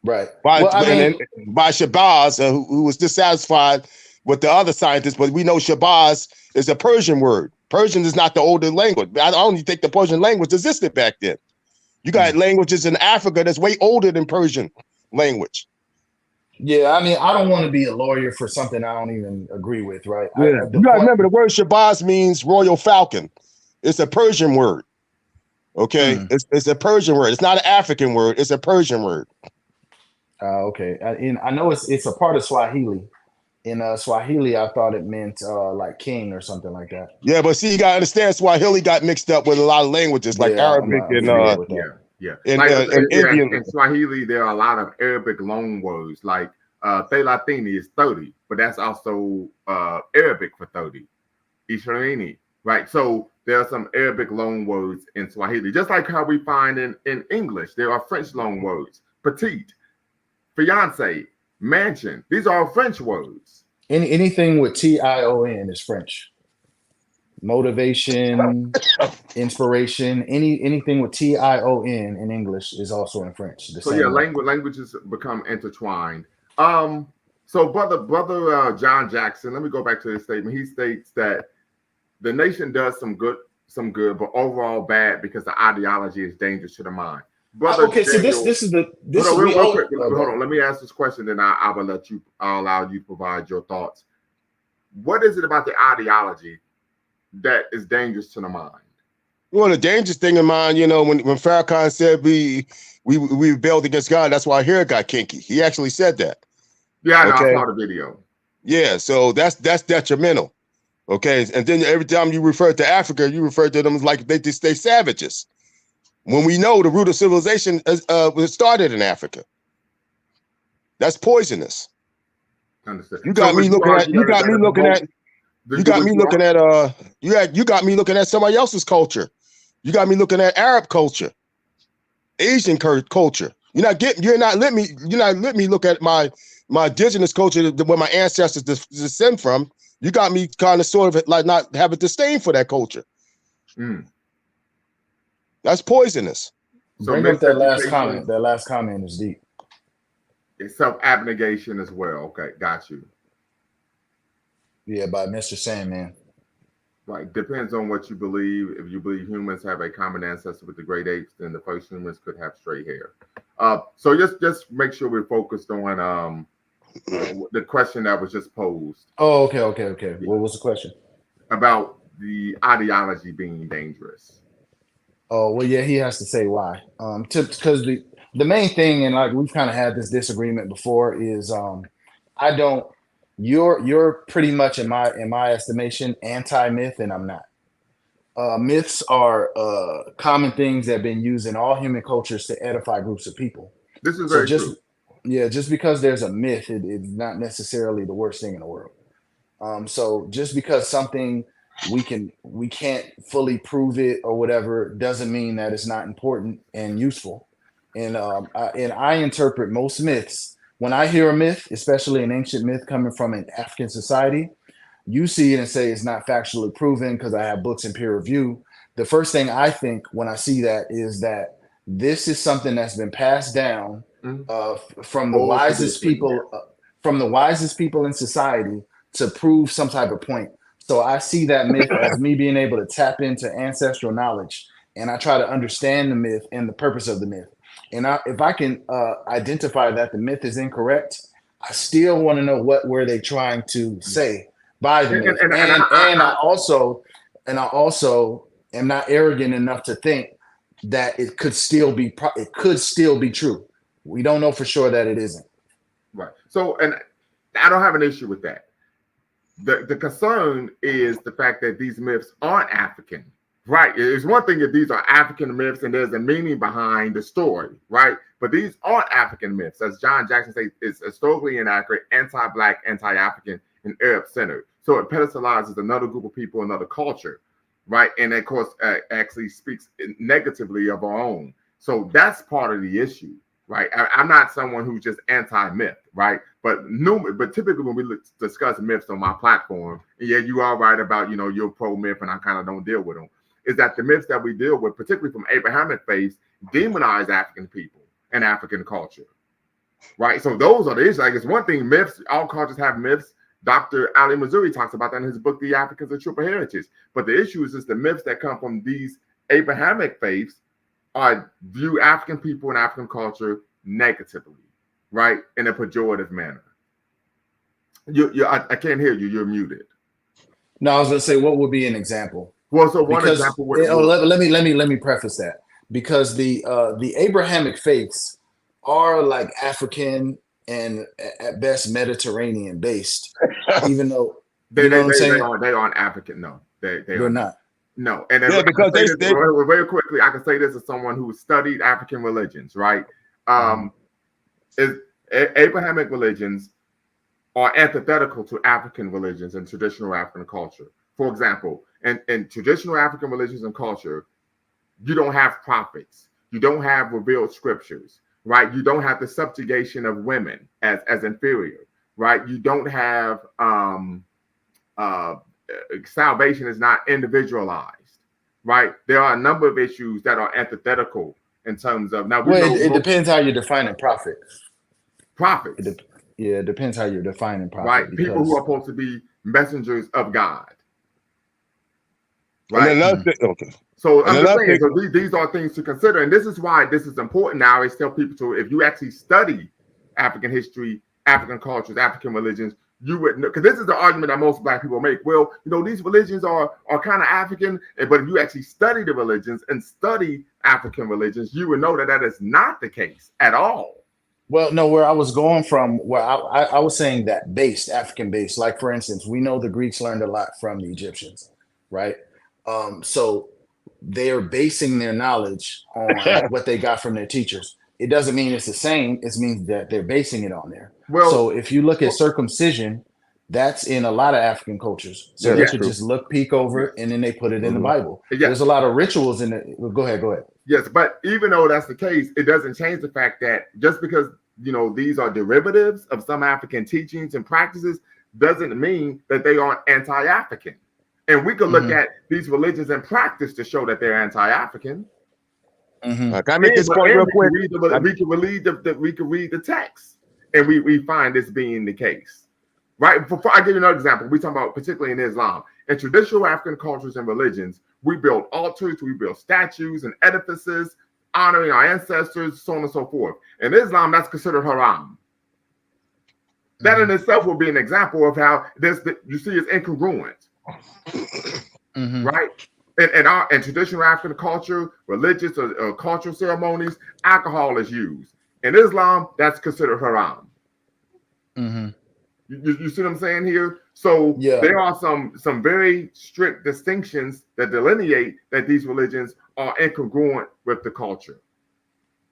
Right. By Shabazz, who was dissatisfied with the other scientists, but we know Shabazz is a Persian word. Persian is not the older language. I don't even think the Persian language existed back then. You got languages in Africa that's way older than Persian language. Yeah, I mean, I don't want to be a lawyer for something I don't even agree with, right? Yeah. You got to remember the word Shabazz means royal falcon. It's a Persian word. Okay, it's a Persian word. It's not an African word. It's a Persian word. Okay, and I know it's a part of Swahili. In Swahili, I thought it meant like king or something like that. Yeah, but see, you gotta understand, Swahili got mixed up with a lot of languages like Arabic and Indian. In Swahili, there are a lot of Arabic loan words like Thelatini is 30, but that's also Arabic for 30. Ishirini, right? So there are some Arabic loan words in Swahili, just like how we find in English. There are French loan words, petite, fiance, mansion. These are all French words. Anything with TION is French. Motivation, inspiration, anything with TION in English is also in French. So yeah, languages become intertwined. So brother John Jackson, let me go back to his statement. He states that the nation does some good, but overall bad because the ideology is dangerous to the mind. Brother okay, Daniel, so this is the hold on. Let me ask this question, then I'll allow you to provide your thoughts. What is it about the ideology that is dangerous to the mind? Well, the dangerous thing in mind, when Farrakhan said we rebelled against God, that's why our hair got kinky. He actually said that. Yeah, I know. I saw the video. Yeah, so that's detrimental. Okay, and then every time you refer to Africa, you refer to them like they savages. When we know the root of civilization was started in Africa, that's poisonous. Understood. You So got me would you looking at. argue You that got me that looking at. do You you got would me you looking at. You got me looking at somebody else's culture. You got me looking at Arab culture, Asian culture. You're not letting me look at my indigenous culture, where my ancestors descend from. You got me kind of sort of like not have a disdain for that culture. Mm. That's poisonous. So Bring up that last miseducation comment. That last comment is deep. is self-abnegation as well. Okay, got you. Yeah, by Mr. Sandman. Right, depends on what you believe. If you believe humans have a common ancestor with the great apes, then the first humans could have straight hair. So just make sure we're focused on the question that was just posed. Oh, okay. What was the question? About the ideology being dangerous. Oh, well, yeah, he has to say why. Because the main thing, and like we've kind of had this disagreement before, is I don't. You're pretty much in my estimation anti-myth, and I'm not. Myths are common things that have been used in all human cultures to edify groups of people. This is So very true. just because there's a myth, it's not necessarily the worst thing in the world. So just because something we can't fully prove it or whatever doesn't mean that it's not important and useful. And I interpret most myths. When I hear a myth, especially an ancient myth coming from an African society, you see it and say it's not factually proven because I have books in peer review. The first thing I think when I see that is that this is something that's been passed down from the Oral wisest tradition, yeah. people in society to prove some type of point. So I see that myth as me being able to tap into ancestral knowledge, and I try to understand the myth and the purpose of the myth. And if I can identify that the myth is incorrect, I still want to know what were they trying to say by the myth. And I also am not arrogant enough to think that it could still be true. We don't know for sure that it isn't. Right. So, and I don't have an issue with that. The concern is the fact that these myths aren't African. Right. It's one thing if these are African myths and there's a meaning behind the story, right? But these aren't African myths. As John Jackson says, it's historically inaccurate, anti-Black, anti-African, and Arab-centered. So it pedestalizes another group of people, another culture, right? And of course, actually speaks negatively of our own. So that's part of the issue, right? I'm not someone who's just anti-myth, right? But typically when we discuss myths on my platform, and yeah, you are right about, you're pro-myth and I kind of don't deal with them, is that the myths that we deal with, particularly from Abrahamic faiths, demonize African people and African culture, right? So those are the issues. Like, it's one thing, myths, all cultures have myths. Dr. Ali Missouri talks about that in his book, The Africans of Triple Heritage. But the issue is just the myths that come from these Abrahamic faiths view African people and African culture negatively, right? In a pejorative manner. I can't hear you. You're muted. No, I was going to say, what would be an example? Well, so one example. Let me preface that, because the Abrahamic faiths are like African and at best Mediterranean based, even though they aren't African. No, they're not. No, and yeah, because they very quickly, I can say this as someone who studied African religions, right? Abrahamic religions are antithetical to African religions and traditional African culture. For example, in traditional African religions and culture, you don't have prophets, you don't have revealed scriptures, right? You don't have the subjugation of women as inferior, right? You don't have salvation is not individualized, right? There are a number of issues that are antithetical in terms of now. It depends how you're defining prophet. Prophets. It depends how you're defining prophet. Right, because people who are supposed to be messengers of God. Right. And another thing, okay. So I'm just saying, so these are things to consider, and this is why this is important. Now, I tell people to, if you actually study African history, African cultures, African religions, you would know, because this is the argument that most Black people make. Well, these religions are kind of African, but if you actually study the religions and study African religions, you would know that is not the case at all. Well, no, where I was going from, where I was saying that based, African based, like for instance, we know the Greeks learned a lot from the Egyptians, right? So they are basing their knowledge on what they got from their teachers. It doesn't mean it's the same. It means that they're basing it on there. Well, So if you look at circumcision, that's in a lot of African cultures. So Yeah, they that's yes, could true. just look, peek over yes, it, and then they put it in the Mhm. Bible. yes, There's a lot of rituals in it. Well, go ahead, go ahead. yes. But even though that's the case, it doesn't change the fact that just because these are derivatives of some African teachings and practices doesn't mean that they aren't anti-African. And we could look Mm-hmm. at these religions and practice to show that they're anti-African. Mm-hmm. Can I make this point real And quick? we can read the text, and we find this being the case. Right? Before I give you another example, we talk about particularly in Islam. In traditional African cultures and religions, we build altars, we build statues and edifices, honoring our ancestors, so on and so forth. In Islam, that's considered haram. That in itself will be an example of how you see it's incongruent, Mm-hmm. right? In traditional African culture, religious or cultural ceremonies, alcohol is used. In Islam, that's considered haram. Mm-hmm. You see what I'm saying here? So Yeah. there are some very strict distinctions that delineate that these religions are incongruent with the culture.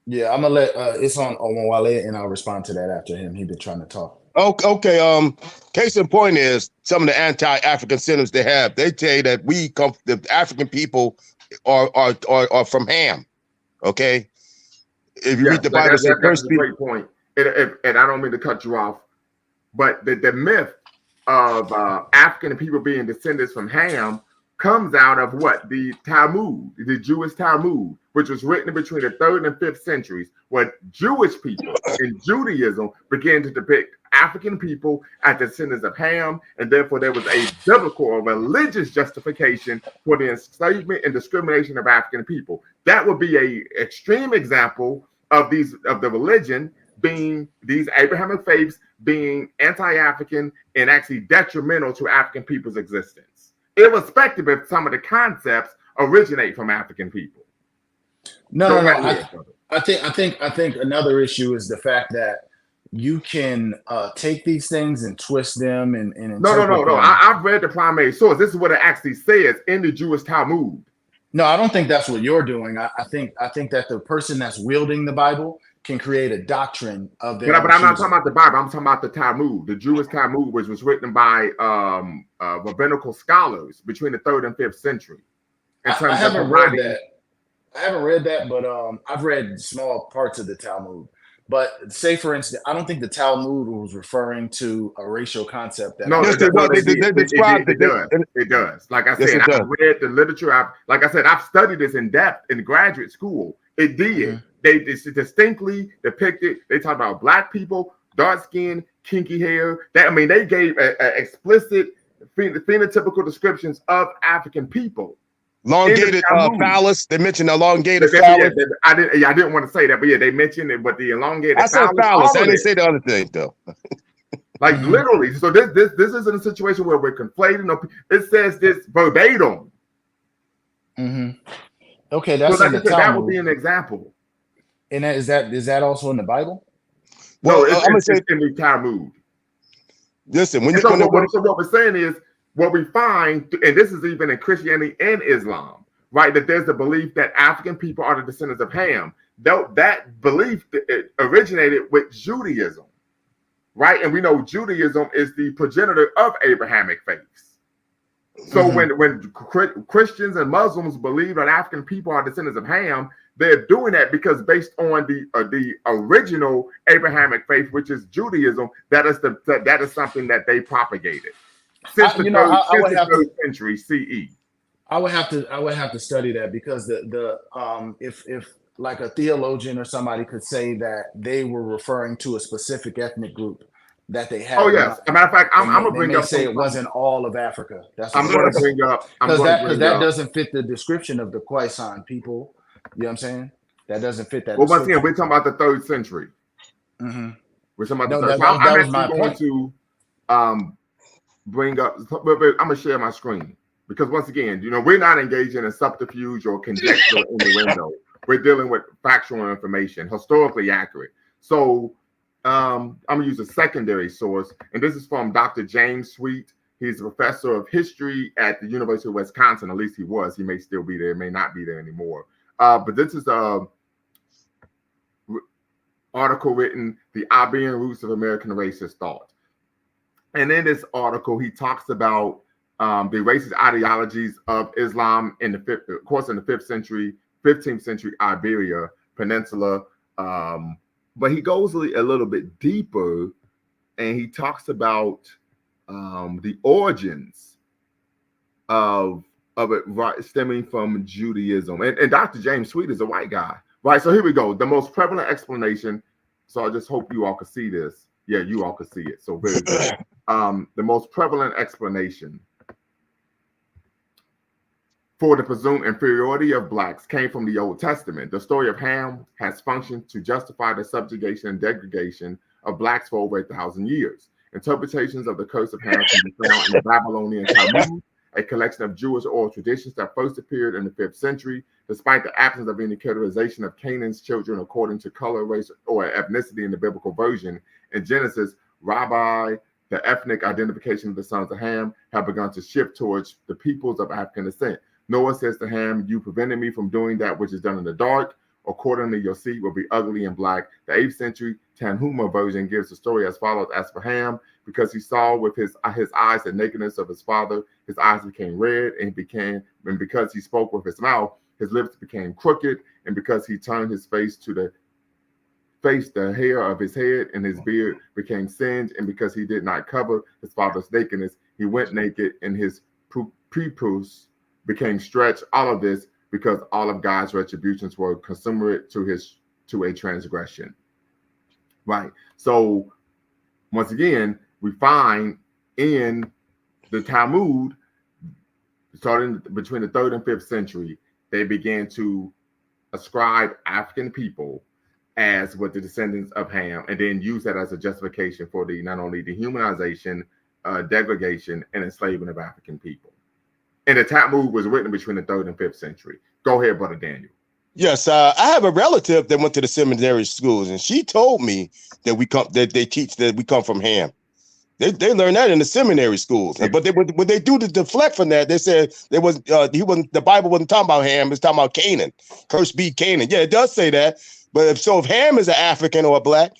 Yeah, I'm gonna let it's on Wale, and I'll respond to that after him. He been trying to talk. Okay. Case in point is some of the anti-African sentiments they have. They say that the African people are from Ham. Okay. If you read the Bible, say That's first a people. great point. And I don't mean to cut you off, but the myth of African people being descendants from Ham comes out of what? The Talmud, the Jewish Talmud, which was written between the 3rd and 5th centuries, where Jewish people in Judaism began to depict African people as descendants of Ham, and therefore there was a biblical or religious justification for the enslavement and discrimination of African people. That would be an extreme example of the religion being these Abrahamic faiths being anti-African and actually detrimental to African people's existence, irrespective if some of the concepts originate from African people. No. I think another issue is the fact that you can take these things and twist them and interpret No. them. I've read the primary source. This is what it actually says in the Jewish Talmud. No, I don't think that's what you're doing. I think that the person that's wielding the Bible can create a doctrine of their own But I'm not choosing. talking about the Bible. I'm talking about the Talmud, the Jewish Talmud, which was written by rabbinical scholars between the 3rd and 5th century. I haven't read that. I haven't read that, but I've read small parts of the Talmud. But say, for instance, I don't think the Talmud was referring to a racial concept. That No, Yes, they described it does. It does. Like I said, I've read the literature. I've studied this in depth in graduate school. It did. Mm-hmm. They distinctly depicted. They talked about black people, dark skin, kinky hair. They gave explicit phenotypical descriptions of African people. Elongated phallus. They mentioned elongated phallus. I didn't want to say that, but yeah, they mentioned it. But the elongated I said phallus. I didn't say the other thing though. Like literally. So this isn't a situation where we're conflating. It says this verbatim. Mm-hmm. Okay, that's so in the that Talmud. would be an example. And is that also in the Bible? Well, it's in the Talmud. Listen, so what we're saying is what we find, and this is even in Christianity and Islam, right? That there's the belief that African people are the descendants of Ham. That belief originated with Judaism, right? And we know Judaism is the progenitor of Abrahamic faiths. So when Christians and Muslims believe that African people are descendants of Ham, they're doing that because based on the original Abrahamic faith, which is Judaism, that is something that they propagated since the 3rd century CE. I would have to study that because if like a theologian or somebody could say that they were referring to a specific ethnic group that they had. Oh yes, as a matter of fact, I'm gonna bring up. Say it wasn't all of Africa. That's I'm going to bring up because that doesn't fit the description of the Khoisan people. You know what I'm saying? That doesn't fit that. Well, once again, we're talking about the 3rd century. Mm-hmm. We're talking about the 3rd. I'm actually going to bring up. I'm gonna share my screen because once again, we're not engaging in subterfuge or conjecture in the window. We're dealing with factual information, historically accurate. So I'm gonna use a secondary source, and this is from Dr. James Sweet. He's a professor of history at the University of Wisconsin. At least he was. He may still be there, may not be there anymore. But this is a article written, "The Aberrant Roots of American Racist Thought." And in this article, he talks about the racist ideologies of Islam in the fifth, of course, in the 15th century Iberia Peninsula. But he goes a little bit deeper, and he talks about the origins of it, right, stemming from Judaism. And Dr. James Sweet is a white guy, right? So here we go. The most prevalent explanation. So I just hope you all can see this. Yeah, you all can see it. So very good. The most prevalent explanation for the presumed inferiority of blacks came from the Old Testament. The story of Ham has functioned to justify the subjugation and degradation of blacks for over 1,000 years. Interpretations of the curse of Ham can be found in the Babylonian Talmud, a collection of Jewish oral traditions that first appeared in the 5th century. Despite the absence of any categorization of Canaan's children according to color, race, or ethnicity in the biblical version, in Genesis, the ethnic identification of the sons of Ham have begun to shift towards the peoples of African descent. Noah says to Ham, "You prevented me from doing that which is done in the dark. Accordingly, your seed will be ugly and black." The 8th century Tanhuma version gives the story as follows: "As for Ham, because he saw with his eyes the nakedness of his father, his eyes became red, and because he spoke with his mouth, his lips became crooked, and because he turned his face to the hair of his head and his beard became singed, and because he did not cover his father's nakedness, he went naked, and his prepuce became stretched." All of this because all of God's retributions were consummate to a transgression. Right. So once again, we find in the Talmud, starting between the 3rd and 5th century, they began to ascribe African people as what the descendants of Ham, and then use that as a justification for the not only dehumanization, degradation, and enslavement of African people. And the Talmud was written between the 3rd and 5th century. Go ahead, Brother Daniel. Yes, I have a relative that went to the seminary schools, and she told me that they teach that we come from Ham. They learned that in the seminary schools, but when they do to deflect from that, they said the Bible wasn't talking about Ham; it's talking about Canaan. Cursed be Canaan. Yeah, it does say that, but if Ham is an African or a black,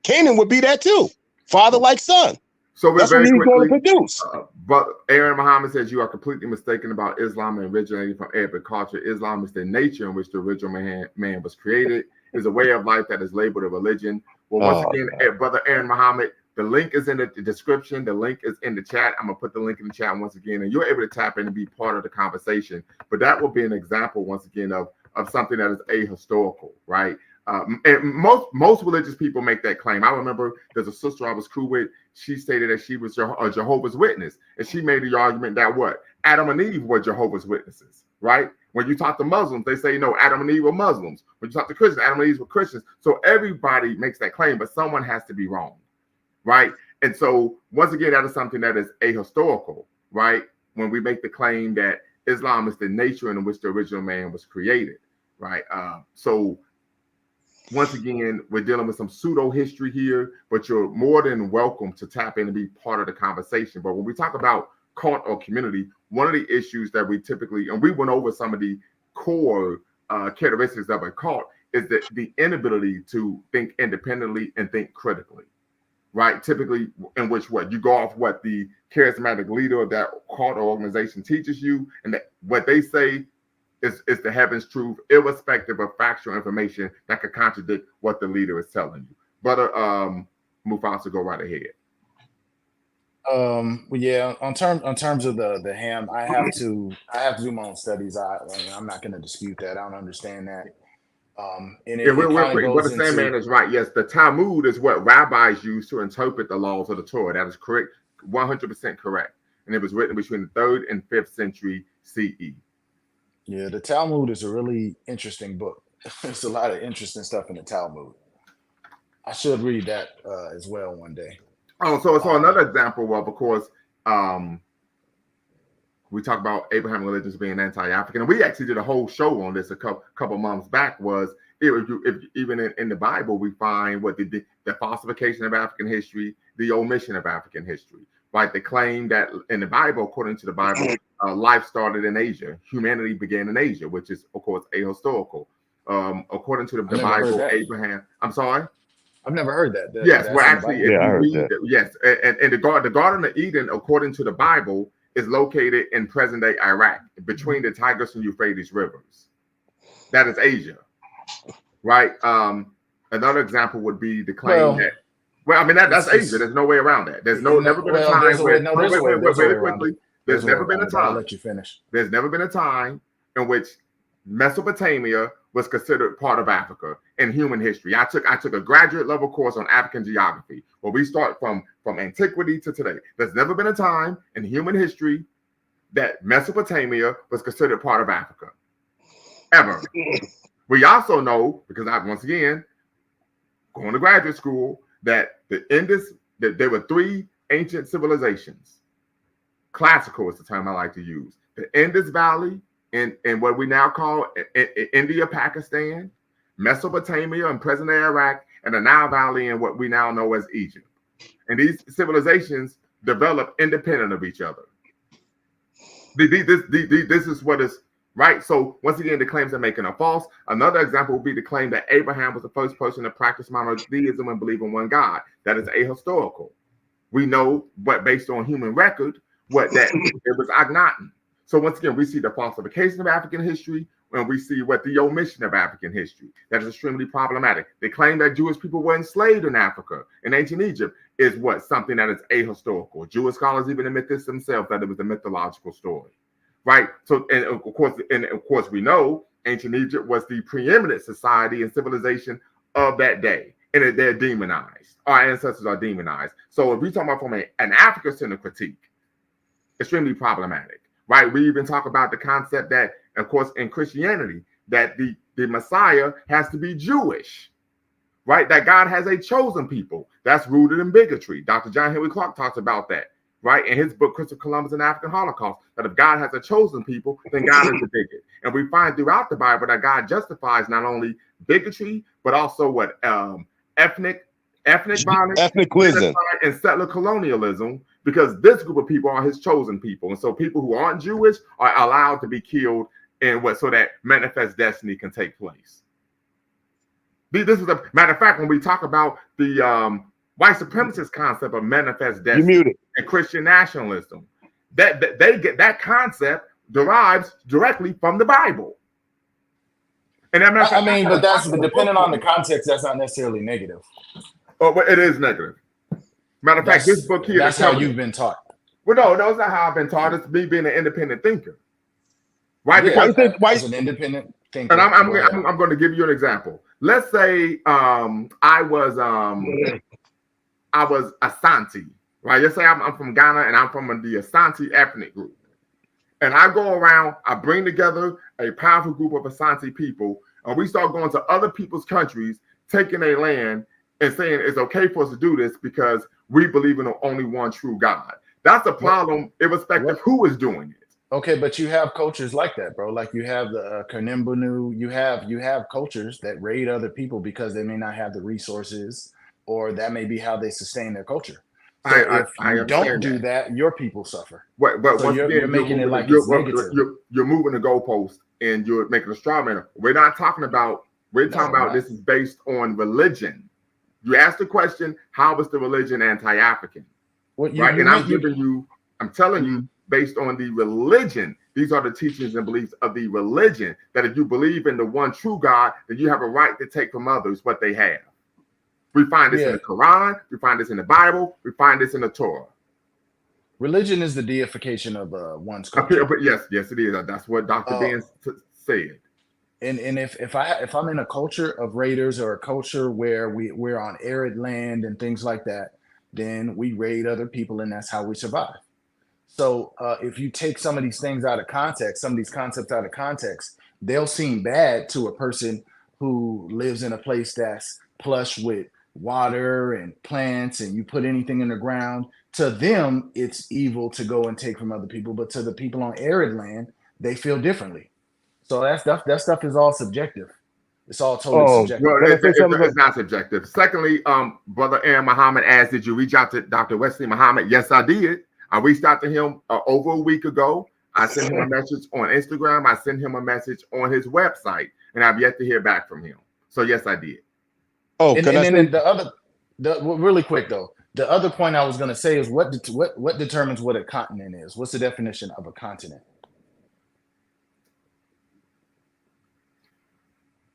Canaan would be that too. Father like son. So that's what he's going to produce. But Aaron Muhammad says you are completely mistaken about Islam and originating from Arabic culture. Islam is the nature in which the original man was created. It's a way of life that is labeled a religion. Well, once again, Brother Aaron Muhammad, the link is in the description. The link is in the chat. I'm going to put the link in the chat once again, and you're able to tap in and be part of the conversation. But that will be an example, once again, of something that is ahistorical, right? And most religious people make that claim. I remember there's a sister I was cool with. She stated that she was a Jehovah's Witness, and she made the argument that Adam and Eve were Jehovah's Witnesses, right? When you talk to Muslims, they say no, Adam and Eve were Muslims. When you talk to Christians, Adam and Eve were Christians. So everybody makes that claim, but someone has to be wrong, right? And so once again, that is something that is ahistorical, right? When we make the claim that Islam is the nature in which the original man was created, right? So once again, we're dealing with some pseudo history here, but you're more than welcome to tap in and be part of the conversation. But when we talk about cult or community, one of the issues that we typically, and we went over some of the core characteristics of a cult, is that the inability to think independently and think critically, right? Typically, in which you go off what the charismatic leader of that cult or organization teaches you, and that what they say is the heaven's truth, irrespective of factual information that could contradict what the leader is telling you. Brother Mufasa, go right ahead. Yeah, on terms of the Ham, I have to do my own studies. I'm not going to dispute that. I don't understand that. And real quick, what the same man is right. Yes, the Talmud is what rabbis use to interpret the laws of the Torah. That is correct, 100% correct. And it was written between the 3rd and 5th century CE. Yeah, the Talmud is a really interesting book. There's a lot of interesting stuff in the Talmud. I should read that as well one day. Oh, so another example of course, we talk about Abraham religions being anti-African, and we actually did a whole show on this a couple months back. Was if even in the Bible we find what the falsification of African history, the omission of African history, right? The claim that in the Bible, according to the Bible, life started in Asia, humanity began in Asia, which is of course ahistorical. According to the Bible, Abraham. I'm sorry. I've never heard that. Yes, well, actually, if I you heard read, that. yes, and the Garden of Eden, according to the Bible, is located in present-day Iraq, between the Tigris and Euphrates rivers. That is Asia, right? Another example would be the claim that. Well, I mean that's Asia. There's no way around that. There's never been a time. There's never been a time. I'll let you finish. There's never been a time in which Mesopotamia was considered part of Africa in human history. I took a graduate level course on African geography, where we start from antiquity to today. There's never been a time in human history that Mesopotamia was considered part of Africa, ever. We also know, because I once again going to graduate school, that that there were three ancient civilizations. Classical is the term I like to use. The Indus Valley in what we now call India, Pakistan, Mesopotamia and present-day Iraq, and the Nile Valley in what we now know as Egypt. And these civilizations developed independent of each other. This is what is right. So once again, the claims they're making are false. Another example would be the claim that Abraham was the first person to practice monotheism and believe in one God. That is ahistorical. We know, but based on human record, it was Akhenaten. So once again, we see the falsification of African history, and we see the omission of African history. That is extremely problematic. They claim that Jewish people were enslaved in Africa, in ancient Egypt, is something that is ahistorical. Jewish scholars even admit this themselves, that it was a mythological story, right? So, and of course, we know ancient Egypt was the preeminent society and civilization of that day, and they're demonized. Our ancestors are demonized. So if we talk about from an African-centered critique, extremely problematic. Right, we even talk about the concept that, of course, in Christianity, that the Messiah has to be Jewish, right? That God has a chosen people. That's rooted in bigotry. Dr. John Henry Clark talks about that, right? In his book, Christopher Columbus and the African Holocaust, that if God has a chosen people, then God is a bigot. And we find throughout the Bible that God justifies not only bigotry, but also ethnic violence, ethnic cleansing, and settler colonialism, because this group of people are his chosen people. And so people who aren't Jewish are allowed to be killed so that manifest destiny can take place. This is a matter of fact, when we talk about the white supremacist concept of manifest destiny and Christian nationalism, that concept derives directly from the Bible. And but that's depending on the context, that's not necessarily negative. Oh, but it is negative. Matter of fact, this book here. That's how you've been taught. Well, no, it's not how I've been taught. It's me being an independent thinker, right? Yeah, because an independent thinker. And I'm going to give you an example. Let's say I was Asante, right? Let's say I'm from Ghana and I'm from the Asante ethnic group, and I go around. I bring together a powerful group of Asante people, and we start going to other people's countries, taking their land, and saying it's okay for us to do this because we believe in only one true God. That's a problem, irrespective of who is doing it. Okay, but you have cultures like that, bro. Like you have the Kanimbunu. You have cultures that raid other people because they may not have the resources, or that may be how they sustain their culture. So if you don't do that, your people suffer. But so you're making it like it's negative. You're moving the goalpost and you're making a straw man. We're talking about this is based on religion. You asked the question, how is the religion anti-African? Right? And I'm telling you, based on the religion, these are the teachings and beliefs of the religion, that if you believe in the one true God, then you have a right to take from others what they have. We find this in the Quran, we find this in the Bible, we find this in the Torah. Religion is the deification of one's culture. But yes, it is. That's what Dr. Ben said. And if I'm in a culture of raiders, or a culture where we're on arid land and things like that, then we raid other people, and that's how we survive. So if you take some of these things out of context, some of these concepts out of context, they'll seem bad to a person who lives in a place that's plush with water and plants, and you put anything in the ground, to them, it's evil to go and take from other people, but to the people on arid land, they feel differently. So that stuff is all subjective. It's all totally Oh, subjective. Well, can I say something? it's not subjective. Secondly, Brother Aaron Muhammad asked, did you reach out to Dr. Wesley Muhammad? Yes, I did. I reached out to him over a week ago. I sent him a message on Instagram. I sent him a message on his website, and I've yet to hear back from him. So yes, I did. Oh, And can I then say? really quick though, the other point I was going to say is what determines what a continent is. What's the definition of a continent?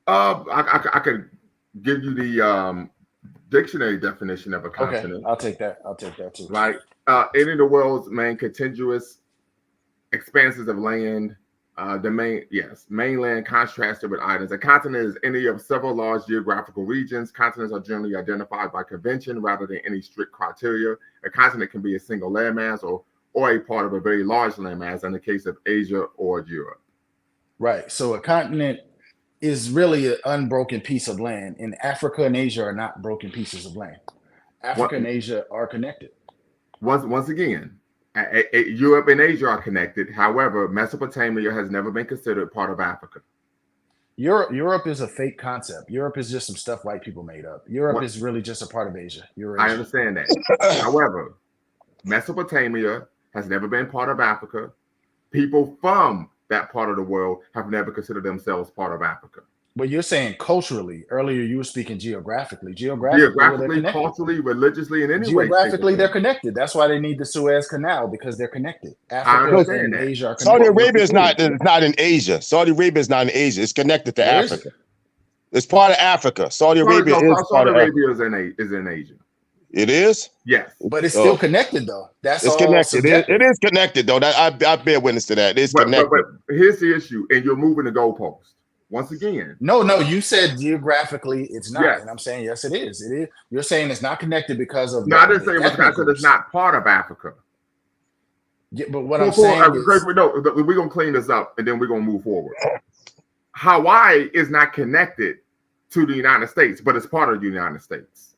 I could give you the dictionary definition of a Okay, continent. I'll take that too. Right. Any of the world's main contiguous expanses of land, mainland contrasted with islands. A continent is any of several large geographical regions. Continents are generally identified by convention rather than any strict criteria. A continent can be a single landmass or a part of a very large landmass in the case of Asia or Europe. Right. So a continent is really an unbroken piece of land, and Africa and Asia are not broken pieces of land. Africa and Asia are connected. Once again, Europe and Asia are connected. However, Mesopotamia has never been considered part of Africa. Europe is a fake concept. Europe is just some stuff white people made up. Europe is really just a part of Asia. I understand that. However, Mesopotamia has never been part of Africa. People from that part of the world have never considered themselves part of Africa. But you're saying culturally. Earlier, you were speaking geographically. Geographically, culturally, religiously, in any way. Geographically, they're connected. That's why they need the Suez Canal, because they're connected. I Africa understand and that. Asia are connected. Saudi Arabia is not in Asia. Saudi Arabia is not in Asia. It's connected to Where is Africa. It's part of Africa. Saudi Arabia is part of Arabia is in Asia. It is? Yes. But it's still connected, though. That's It's all connected. subjective. It is connected, though. I bear witness to that. It's connected. But here's the issue, and you're moving the goalpost. Once again. No, you said geographically it's not. Yes. And I'm saying, yes, it is. It is. You're saying it's not connected because of. No, I didn't say it was. I said it's not part of Africa. Yeah, but what I'm saying is. We're going to clean this up, and then we're going to move forward. Hawaii is not connected to the United States, but it's part of the United States.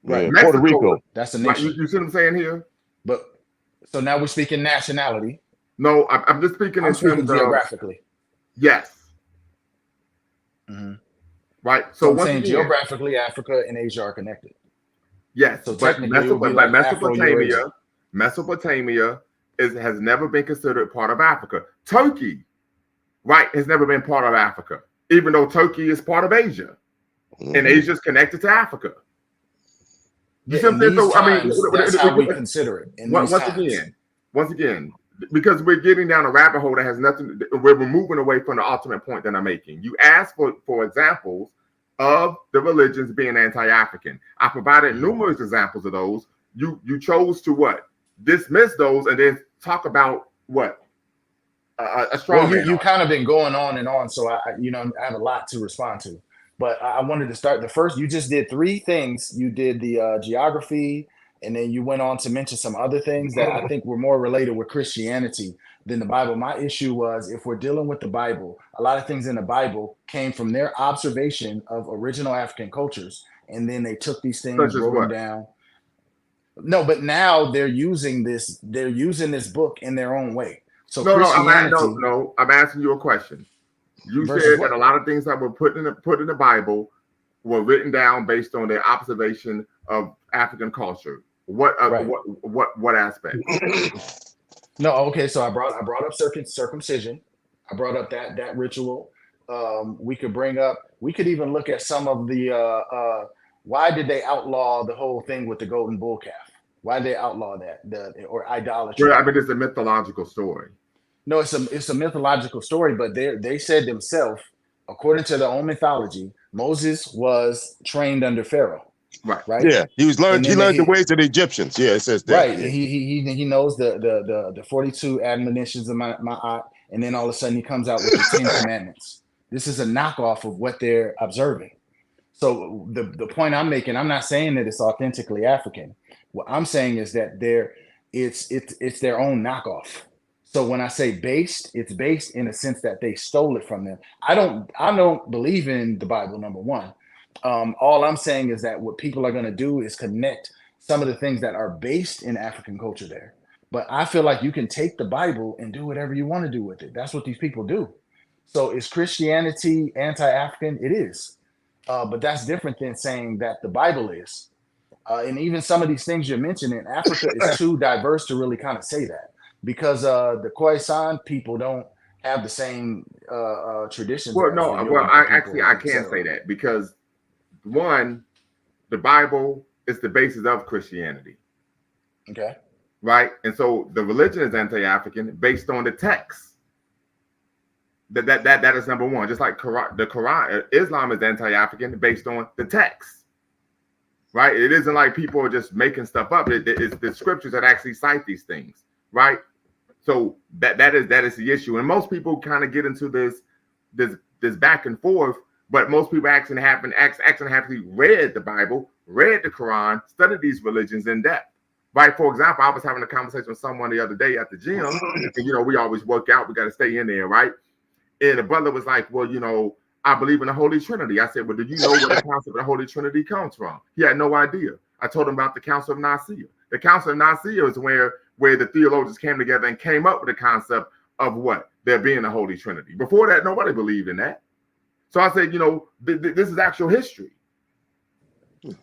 Right. Mexico, Puerto Rico. That's a nation. You see what I'm saying here? But so now we're speaking nationality. No, I'm just speaking in terms of geographically. Yes. Mm-hmm. Right. So I'm saying geographically, Africa and Asia are connected. Yes. So but Mesopotamia has never been considered part of Africa. Turkey, right, has never been part of Africa, even though Turkey is part of Asia, and Asia is connected to Africa. That's how we consider it. Once again, because we're getting down a rabbit hole that has nothing. We're moving away from the ultimate point that I'm making. You asked for examples of the religions being anti-African. I provided numerous examples of those. You chose to what? Dismiss those and then talk about what? A strong. Well, you kind of been going on and on, so I have a lot to respond to. But I wanted to start the first. You just did three things. You did the geography, and then you went on to mention some other things that I think were more related with Christianity than the Bible. My issue was, if we're dealing with the Bible, a lot of things in the Bible came from their observation of original African cultures, and then they took these things, wrote them down. No, but now they're using this book in their own way. So I'm asking you a question. You said that a lot of things that were put in the Bible were written down based on their observation of African culture. What aspect? No, okay. So I brought up circumcision. I brought up that ritual. We could even look at some of the why did they outlaw the whole thing with the golden bull calf? Why did they outlaw that or idolatry? Well, I mean, it's a mythological story. No, it's a mythological story, but they said themselves, according to their own mythology, Moses was trained under Pharaoh. Right. Yeah, he learned the ways of the Egyptians. Yeah, it says that. Right. Yeah. He knows the 42 admonitions of my and then all of a sudden he comes out with the 10 commandments. This is a knockoff of what they're observing. So the point I'm making, I'm not saying that it's authentically African. What I'm saying is that it's their own knockoff. So when I say based, it's based in a sense that they stole it from them. I don't believe in the Bible, number one. All I'm saying is that what people are going to do is connect some of the things that are based in African culture there. But I feel like you can take the Bible and do whatever you want to do with it. That's what these people do. So is Christianity anti-African? It is. But that's different than saying that the Bible is. And even some of these things you're mentioning, Africa is too diverse to really kind of say that, because the Khoisan people don't have the same traditions Well, as no, the well, Yoruba I people, can't say etc. that because one, the Bible is the basis of Christianity, Okay. right? And so the religion is anti-African based on the text. That is number one. Just like the Quran, Islam is anti-African based on the text, right? It isn't like people are just making stuff up. It's the scriptures that actually cite these things, right? So that is the issue. And most people kind of get into this back and forth, but most people actually haven't read the Bible, read the Quran, studied these religions in depth. Right. For example, I was having a conversation with someone the other day at the gym, and we always work out, we got to stay in there, right? And the brother was like, well, I believe in the Holy Trinity. I said, well, do you know where the concept of the Holy Trinity comes from? He had no idea. I told him about the Council of Nicaea. The Council of Nicaea is where the theologians came together and came up with the concept of what? There being a Holy Trinity. Before that, nobody believed in that. So I said, this is actual history.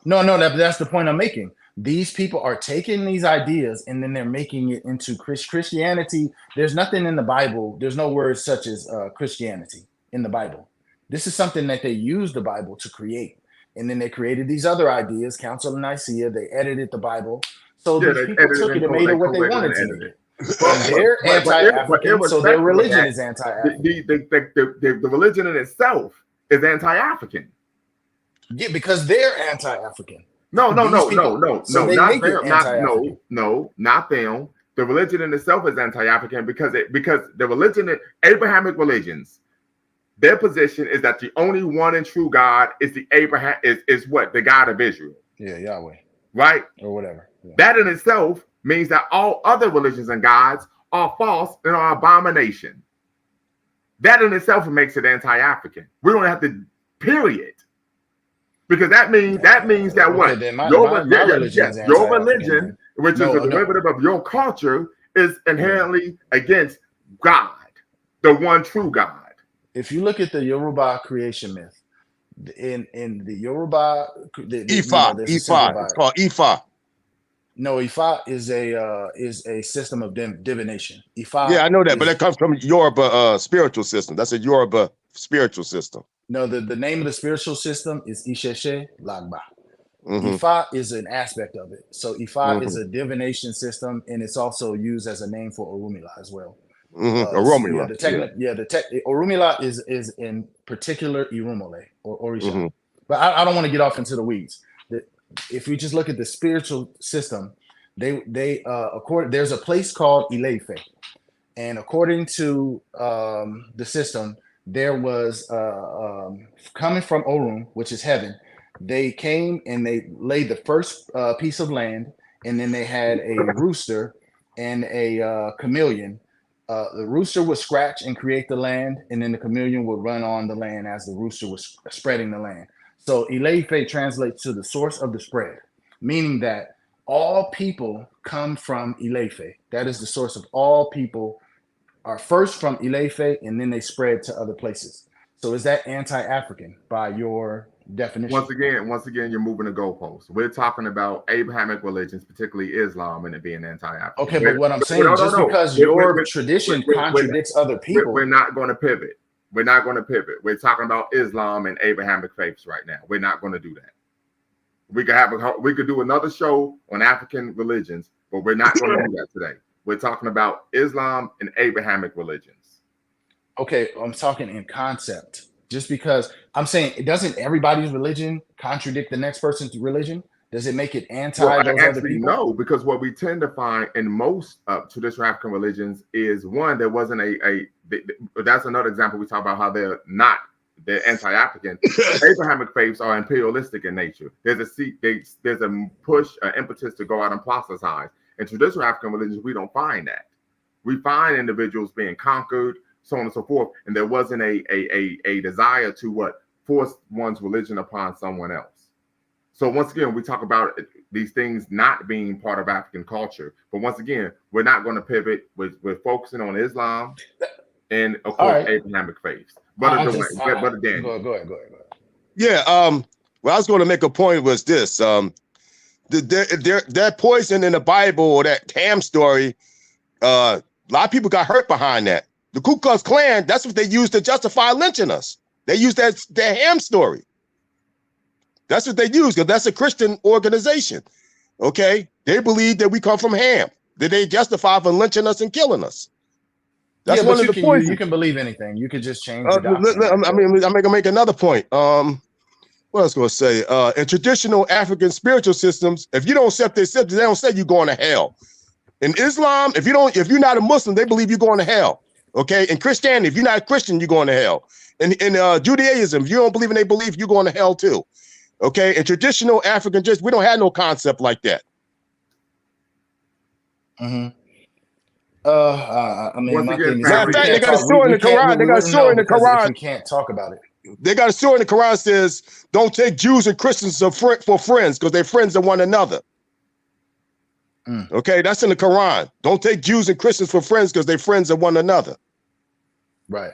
No, that's the point I'm making. These people are taking these ideas and then they're making it into Christianity. There's nothing in the Bible. There's no words such as Christianity in the Bible. This is something that they used the Bible to create. And then they created these other ideas, Council of Nicaea. They edited the Bible. So these people took it and made it what they wanted to make it. And they're anti-African, so their religion is anti-African. The religion in itself is anti-African. Yeah, because they're anti-African. No, not them. The religion in itself is anti-African because the religion, Abrahamic religions, their position is that the only one and true God is the God of Israel. Yeah, Yahweh. Right? Or whatever. Yeah. That in itself means that all other religions and gods are false and are abomination. That in itself makes it anti-African. We don't have to, period. Because that means that what? Your religion, which is a derivative of your culture, is inherently against God, the one true God. If you look at the Yoruba creation myth, in the Yoruba, Ifa. It's called Ifa. No, Ifa is a system of divination. Ifa. Yeah, I know that, but that comes from Yoruba spiritual system. That's a Yoruba spiritual system. No, the name of the spiritual system is Isheshe Lagba. Ifa is an aspect of it. So Ifa is a divination system, and it's also used as a name for Orumila as well. Orumila. Orumila is in particular Irumole or Orisha. But I don't want to get off into the weeds. If we just look at the spiritual system, there's a place called Ileife, and according to the system, there was coming from Orun, which is heaven. They came and they laid the first piece of land, and then they had a rooster and a chameleon. The rooster would scratch and create the land, and then the chameleon would run on the land as the rooster was spreading the land. So Ileife translates to the source of the spread, meaning that all people come from Ileife. That is the source of all people are first from Ileife, and then they spread to other places. So is that anti-African by your definition? Once again, you're moving the goalposts. We're talking about Abrahamic religions, particularly Islam, and it being anti-African. Okay, but what I'm saying, because your tradition contradicts other people. We're not going to pivot. We're not going to pivot. We're talking about Islam and Abrahamic faiths right now. We're not going to do that. We could do another show on African religions, but we're not going to do that today. We're talking about Islam and Abrahamic religions. Okay, I'm talking in concept. Just because I'm saying, doesn't everybody's religion contradict the next person's religion? Does it make it anti those other people? No, because what we tend to find in most traditional African religions is one, there wasn't that's another example. We talk about how they're anti-African. Abrahamic faiths are imperialistic in nature. There's a push, an impetus to go out and proselytize. In traditional African religions, we don't find that. We find individuals being conquered, so on and so forth, and there wasn't a desire to force one's religion upon someone else. So once again, we talk about these things not being part of African culture. But once again, we're not going to pivot. We're focusing on Islam and, of course, right. Abrahamic faiths. Brother Daniel. Go ahead. Yeah. What I was going to make a point was this. That poison in the Bible or that Ham story, a lot of people got hurt behind that. The Ku Klux Klan, that's what they used to justify lynching us. They used that Ham story. That's what they use, because that's a Christian organization. Okay, they believe that we come from Ham. That they justify for lynching us and killing us. That's one of the points. You can believe anything. You can just change the doctrine. I'm gonna make another point. What else gonna say? In traditional African spiritual systems, if you don't accept their systems, they don't say you're going to hell. In Islam, if you're not a Muslim, they believe you're going to hell. Okay. In Christianity, if you're not a Christian, you're going to hell. In Judaism, if you don't believe in their belief, you're going to hell too. Okay, in traditional African, we don't have no concept like that. Mm-hmm. I mean, my thing is, matter of fact, they got a story in the Quran. They got a story in the Quran. We can't talk about it. They got a story in the Quran says, "Don't take Jews and Christians for friends, because they're friends of one another." Okay, that's in the Quran. Don't take Jews and Christians for friends, because they're friends of one another. Right.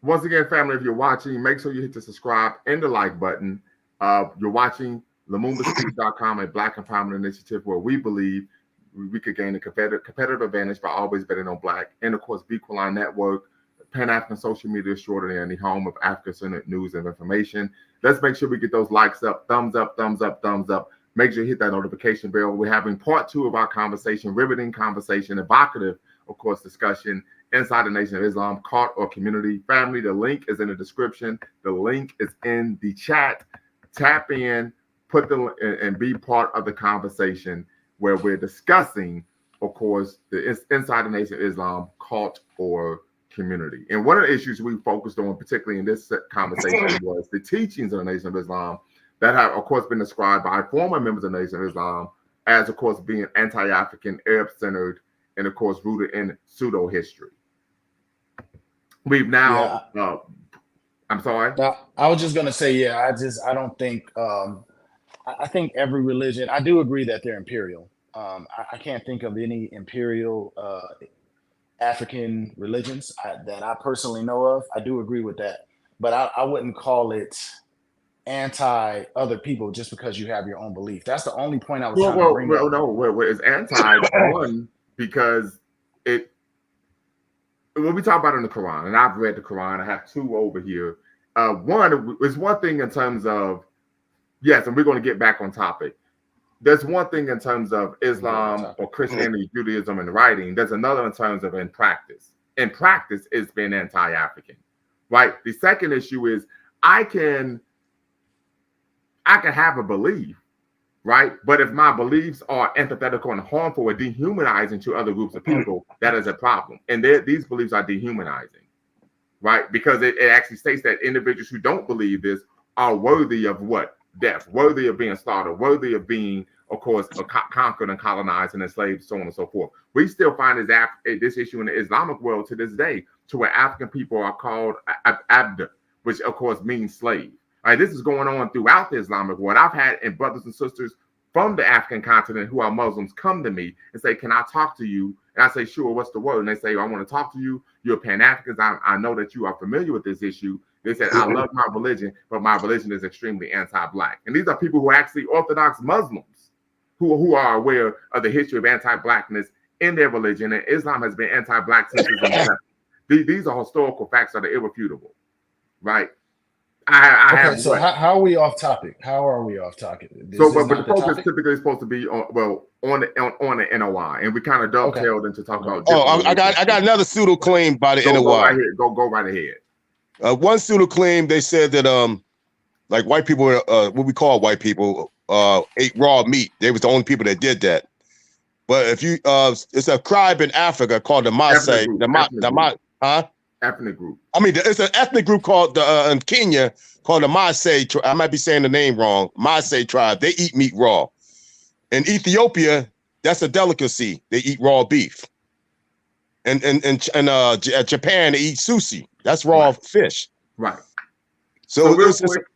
Once again, family, if you're watching, make sure you hit the subscribe and the like button. You're watching LumumbaSpeaks.com, a Black Empowerment Initiative where we believe we could gain a competitive advantage by always betting on Black. And of course, Bequaline Network, Pan-African social media extraordinary, the home of African-centered news and information. Let's make sure we get those likes up, thumbs up, thumbs up, thumbs up. Make sure you hit that notification bell. We're having part 2 of our conversation, riveting conversation, evocative, of course, discussion inside the Nation of Islam, cult or community. Family, the link is in the description. The link is in the chat. Tap in, and be part of the conversation where we're discussing, of course, the inside the Nation of Islam, cult or community. And one of the issues we focused on, particularly in this conversation, was the teachings of the Nation of Islam that have, of course, been described by former members of the Nation of Islam as, of course, being anti-African, Arab-centered, and, of course, rooted in pseudo-history. We've now... I'm sorry. I was just gonna say, I don't think. I think every religion. I do agree that they're imperial. I can't think of any imperial African religions that I personally know of. I do agree with that, but I wouldn't call it anti other people just because you have your own belief. That's the only point I was trying to bring up. No, it's anti one because it. When we talk about it in the Quran, and I've read the Quran, I have 2 over here. One is one thing in terms of, yes, and we're going to get back on topic. There's one thing in terms of Islam or Christianity, Judaism, and writing. There's another in terms of in practice. In practice, it's been anti-African, right? The second issue is I can have a belief, right? But if my beliefs are antithetical and harmful or dehumanizing to other groups of people, that is a problem. And these beliefs are dehumanizing, right? Because it actually states that individuals who don't believe this are worthy of what? Death, worthy of being slaughtered, worthy of being, of course, conquered and colonized and enslaved, so on and so forth. We still find this issue in the Islamic world to this day, to where African people are called abd, which of course means slave. All right, this is going on throughout the Islamic world. I've had brothers and sisters from the African continent who are Muslims come to me and say, "Can I talk to you?" And I say, "Sure, what's the word?" And they say, "I want to talk to you. You're Pan-Africans. I know that you are familiar with this issue." They said, "I love my religion, but my religion is extremely anti-Black." And these are people who are actually Orthodox Muslims who are aware of the history of anti-Blackness in their religion. And Islam has been anti-Black since its inception. These are historical facts that are irrefutable, right? So how are we off topic? How are we off topic? But the focus typically is supposed to be on the NOI, and we kind of dovetailed into talk about. I got another pseudo claim by the NOI. Go right here. Go right ahead. One pseudo claim, they said that like white people, what we call white people, ate raw meat. They was the only people that did that. But if you it's a tribe in Africa called the Maasai. Ethnic group. I mean, it's an ethnic group called in Kenya called the Maasai. I might be saying the name wrong. Maasai tribe. They eat meat raw. In Ethiopia, that's a delicacy. They eat raw beef. And Japan, they eat sushi. That's raw fish. Right. So real it's quick,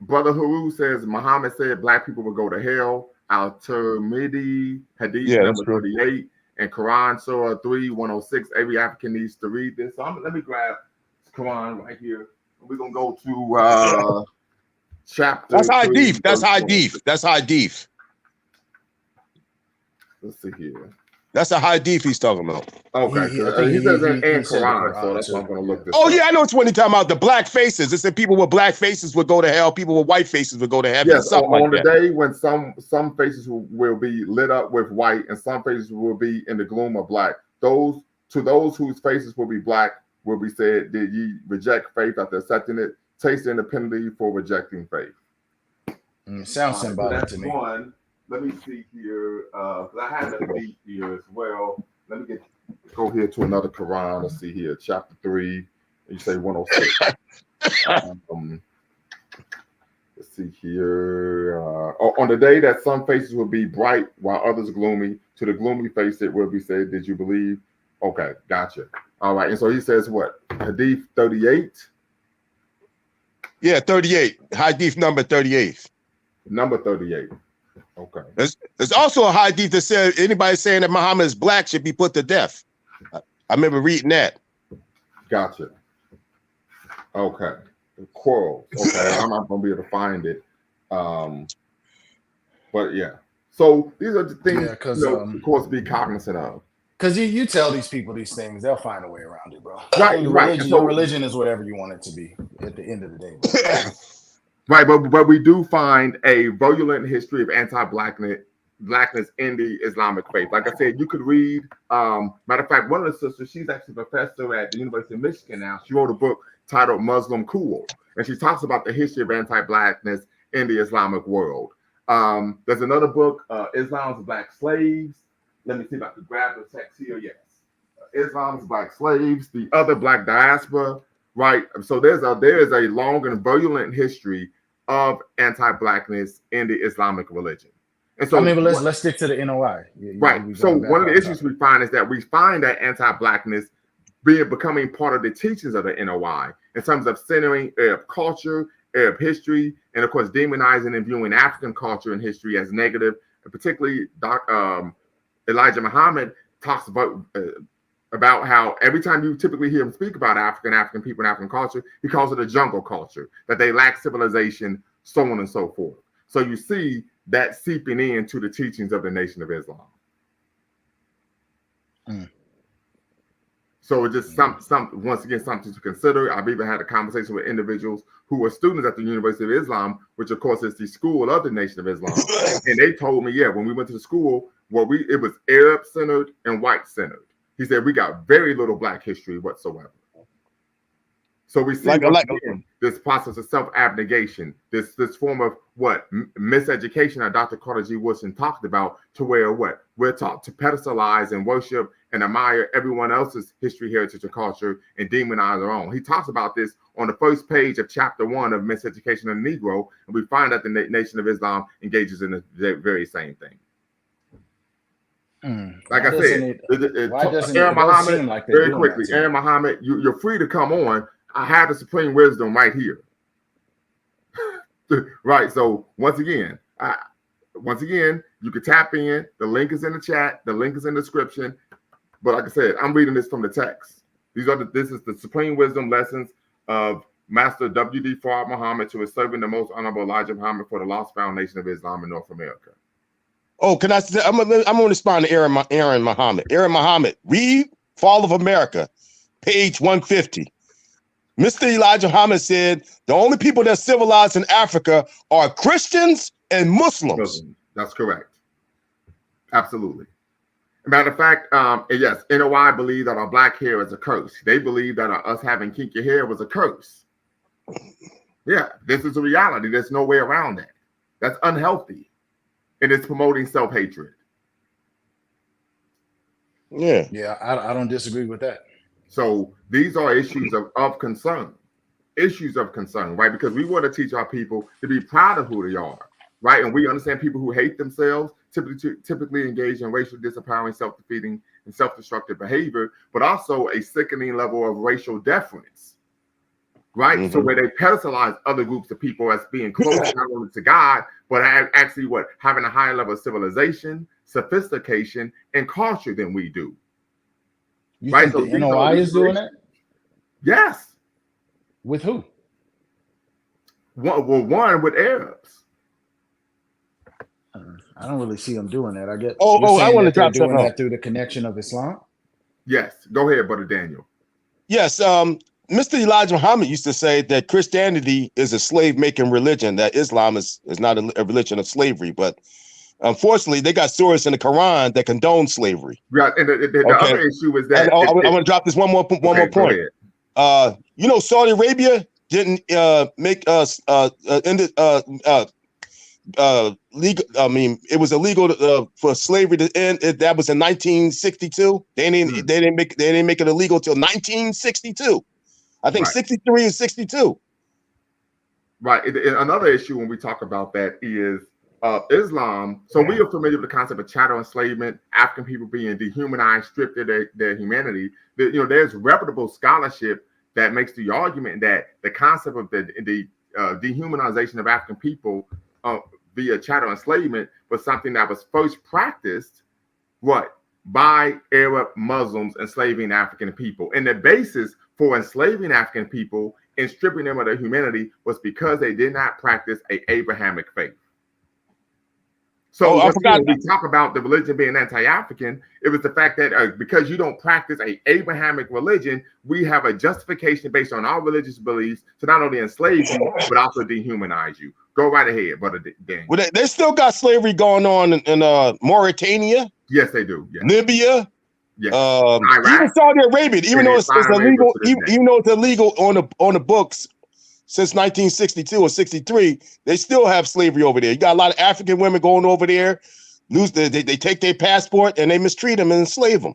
Brother Haru says Muhammad said black people would go to hell. Al-Tirmidhi, Hadith number 38, and Quran Surah 3:106. Every African needs to read this. So let me grab Quran right here. We're gonna go to chapter. That's hadith. That's hadith. That's hadith. Let's see here. That's a hadith he's talking about. Okay, he says in Quran, so that's why I'm going to look this up. Yeah, I know it's when he's talking about the black faces. It said people with black faces would go to hell, people with white faces would go to heaven. Yes, on the day when some faces will be lit up with white and some faces will be in the gloom of black. To those whose faces will be black will be said, did ye reject faith after accepting it? Taste the penalty for rejecting faith. Sounds symbolic to me. One. Let me see here, because I have that beat here as well. Let me go here to another Quran. Let's see here, chapter 3. You say 106. Let's see here. On the day that some faces will be bright while others gloomy, to the gloomy face it will be said, did you believe? Okay, gotcha. All right, and so he says what? Hadith 38? Yeah, 38. Hadith number 38. Number 38. Okay. There's also a hadith that said anybody saying that Muhammad is black should be put to death. I remember reading that. Gotcha. Okay. The quarrels. Okay, I'm not gonna be able to find it. But yeah. So these are the things of course, be cognizant of. Because you tell these people these things, they'll find a way around it, bro. Right. Your religion is whatever you want it to be at the end of the day. Right, but we do find a virulent history of anti-blackness in the Islamic faith. Like I said, you could read. Matter of fact, one of the sisters, she's actually a professor at the University of Michigan now. She wrote a book titled "Muslim Cool," and she talks about the history of anti-blackness in the Islamic world. There's another book, "Islam's Black Slaves." Let me see if I can grab the text here. Yes, Islam's Black Slaves, the other Black diaspora. Right, so there is a long and virulent history of anti-blackness in the Islamic religion. And so let's stick to the NOI. Right. So one of the issues we find is that we find that anti-blackness becoming part of the teachings of the NOI in terms of centering Arab culture, Arab history, and of course demonizing and viewing African culture and history as negative. And particularly Elijah Muhammad talks about how every time you typically hear him speak about African people and African culture, he calls it a jungle culture, that they lack civilization, so on and so forth. So you see that seeping into the teachings of the Nation of Islam. So it's just once again, something to consider. I've even had a conversation with individuals who were students at the University of Islam, which of course is the school of the Nation of Islam. And they told me, when we went to the school, it was Arab-centered and white-centered. He said, we got very little Black history whatsoever. So we see this process of self-abnegation, this form of miseducation that Dr. Carter G. Woodson talked about, to where we're taught to pedestalize and worship and admire everyone else's history, heritage, and culture and demonize our own. He talks about this on the first page of chapter 1 of Miseducation of the Negro, and we find that the Nation of Islam engages in the very same thing. Like I said, Aaron Muhammad, very quickly, Aaron Muhammad, you're free to come on. I have the supreme wisdom right here. Right. So once again, you can tap in. The link is in the chat. The link is in the description. But like I said, I'm reading this from the text. This is the supreme wisdom lessons of Master W.D. Farad Muhammad to his servant, the most honorable Elijah Muhammad, for the lost foundation of Islam in North America. Oh, can I say, I'm going to respond to Aaron Muhammad. Aaron Muhammad, read Fall of America, page 150. Mr. Elijah Muhammad said, the only people that are civilized in Africa are Christians and Muslims. That's correct. Absolutely. Matter of fact, yes, NOI believe that our Black hair is a curse. They believe that us having kinky hair was a curse. Yeah, this is a reality. There's no way around that. That's unhealthy. And it's promoting self-hatred. Yeah, I don't disagree with that. So these are issues of concern. Issues of concern, right? Because we want to teach our people to be proud of who they are, right? And we understand people who hate themselves typically engage in racial disempowering, self-defeating, and self-destructive behavior, but also a sickening level of racial deference, right? Mm-hmm. So where they pedestalize other groups of people as being close not only to God, but actually what having a higher level of civilization, sophistication, and culture than we do. You Right? think So the NOI is doing that? Yes. With who? One with Arabs. I don't really see them doing that. I get. I want to drop doing something that through the connection of Islam. Yes. Go ahead, Brother Daniel. Yes. Mr. Elijah Muhammad used to say that Christianity is a slave-making religion, that Islam is not a religion of slavery. But unfortunately, they got surahs in the Quran that condone slavery. Yeah, and the other issue is that I want to drop this one more point. Saudi Arabia didn't make us legal. I mean, it was illegal for slavery to end. That was in 1962. They didn't make it illegal till 1962. I think 63 and 62. Right. Another issue when we talk about that is Islam. So we are familiar with the concept of chattel enslavement, African people being dehumanized, stripped of their humanity. There's reputable scholarship that makes the argument that the concept of the dehumanization of African people via chattel enslavement was something that was first practiced by Arab Muslims enslaving African people. And the basis for enslaving African people and stripping them of their humanity was because they did not practice an Abrahamic faith. So when we talk about the religion being anti-African, it was the fact that because you don't practice an Abrahamic religion, we have a justification based on our religious beliefs to not only enslave you, but also dehumanize you. Go right ahead, Brother Dan. Well, they still got slavery going on in Mauritania. Yes, they do. Yes. Libya. Yes. Even Saudi Arabia, even though it's illegal, even though it's illegal on the books since 1962 or 63, they still have slavery over there. You got a lot of African women going over there, they take their passport and they mistreat them and enslave them.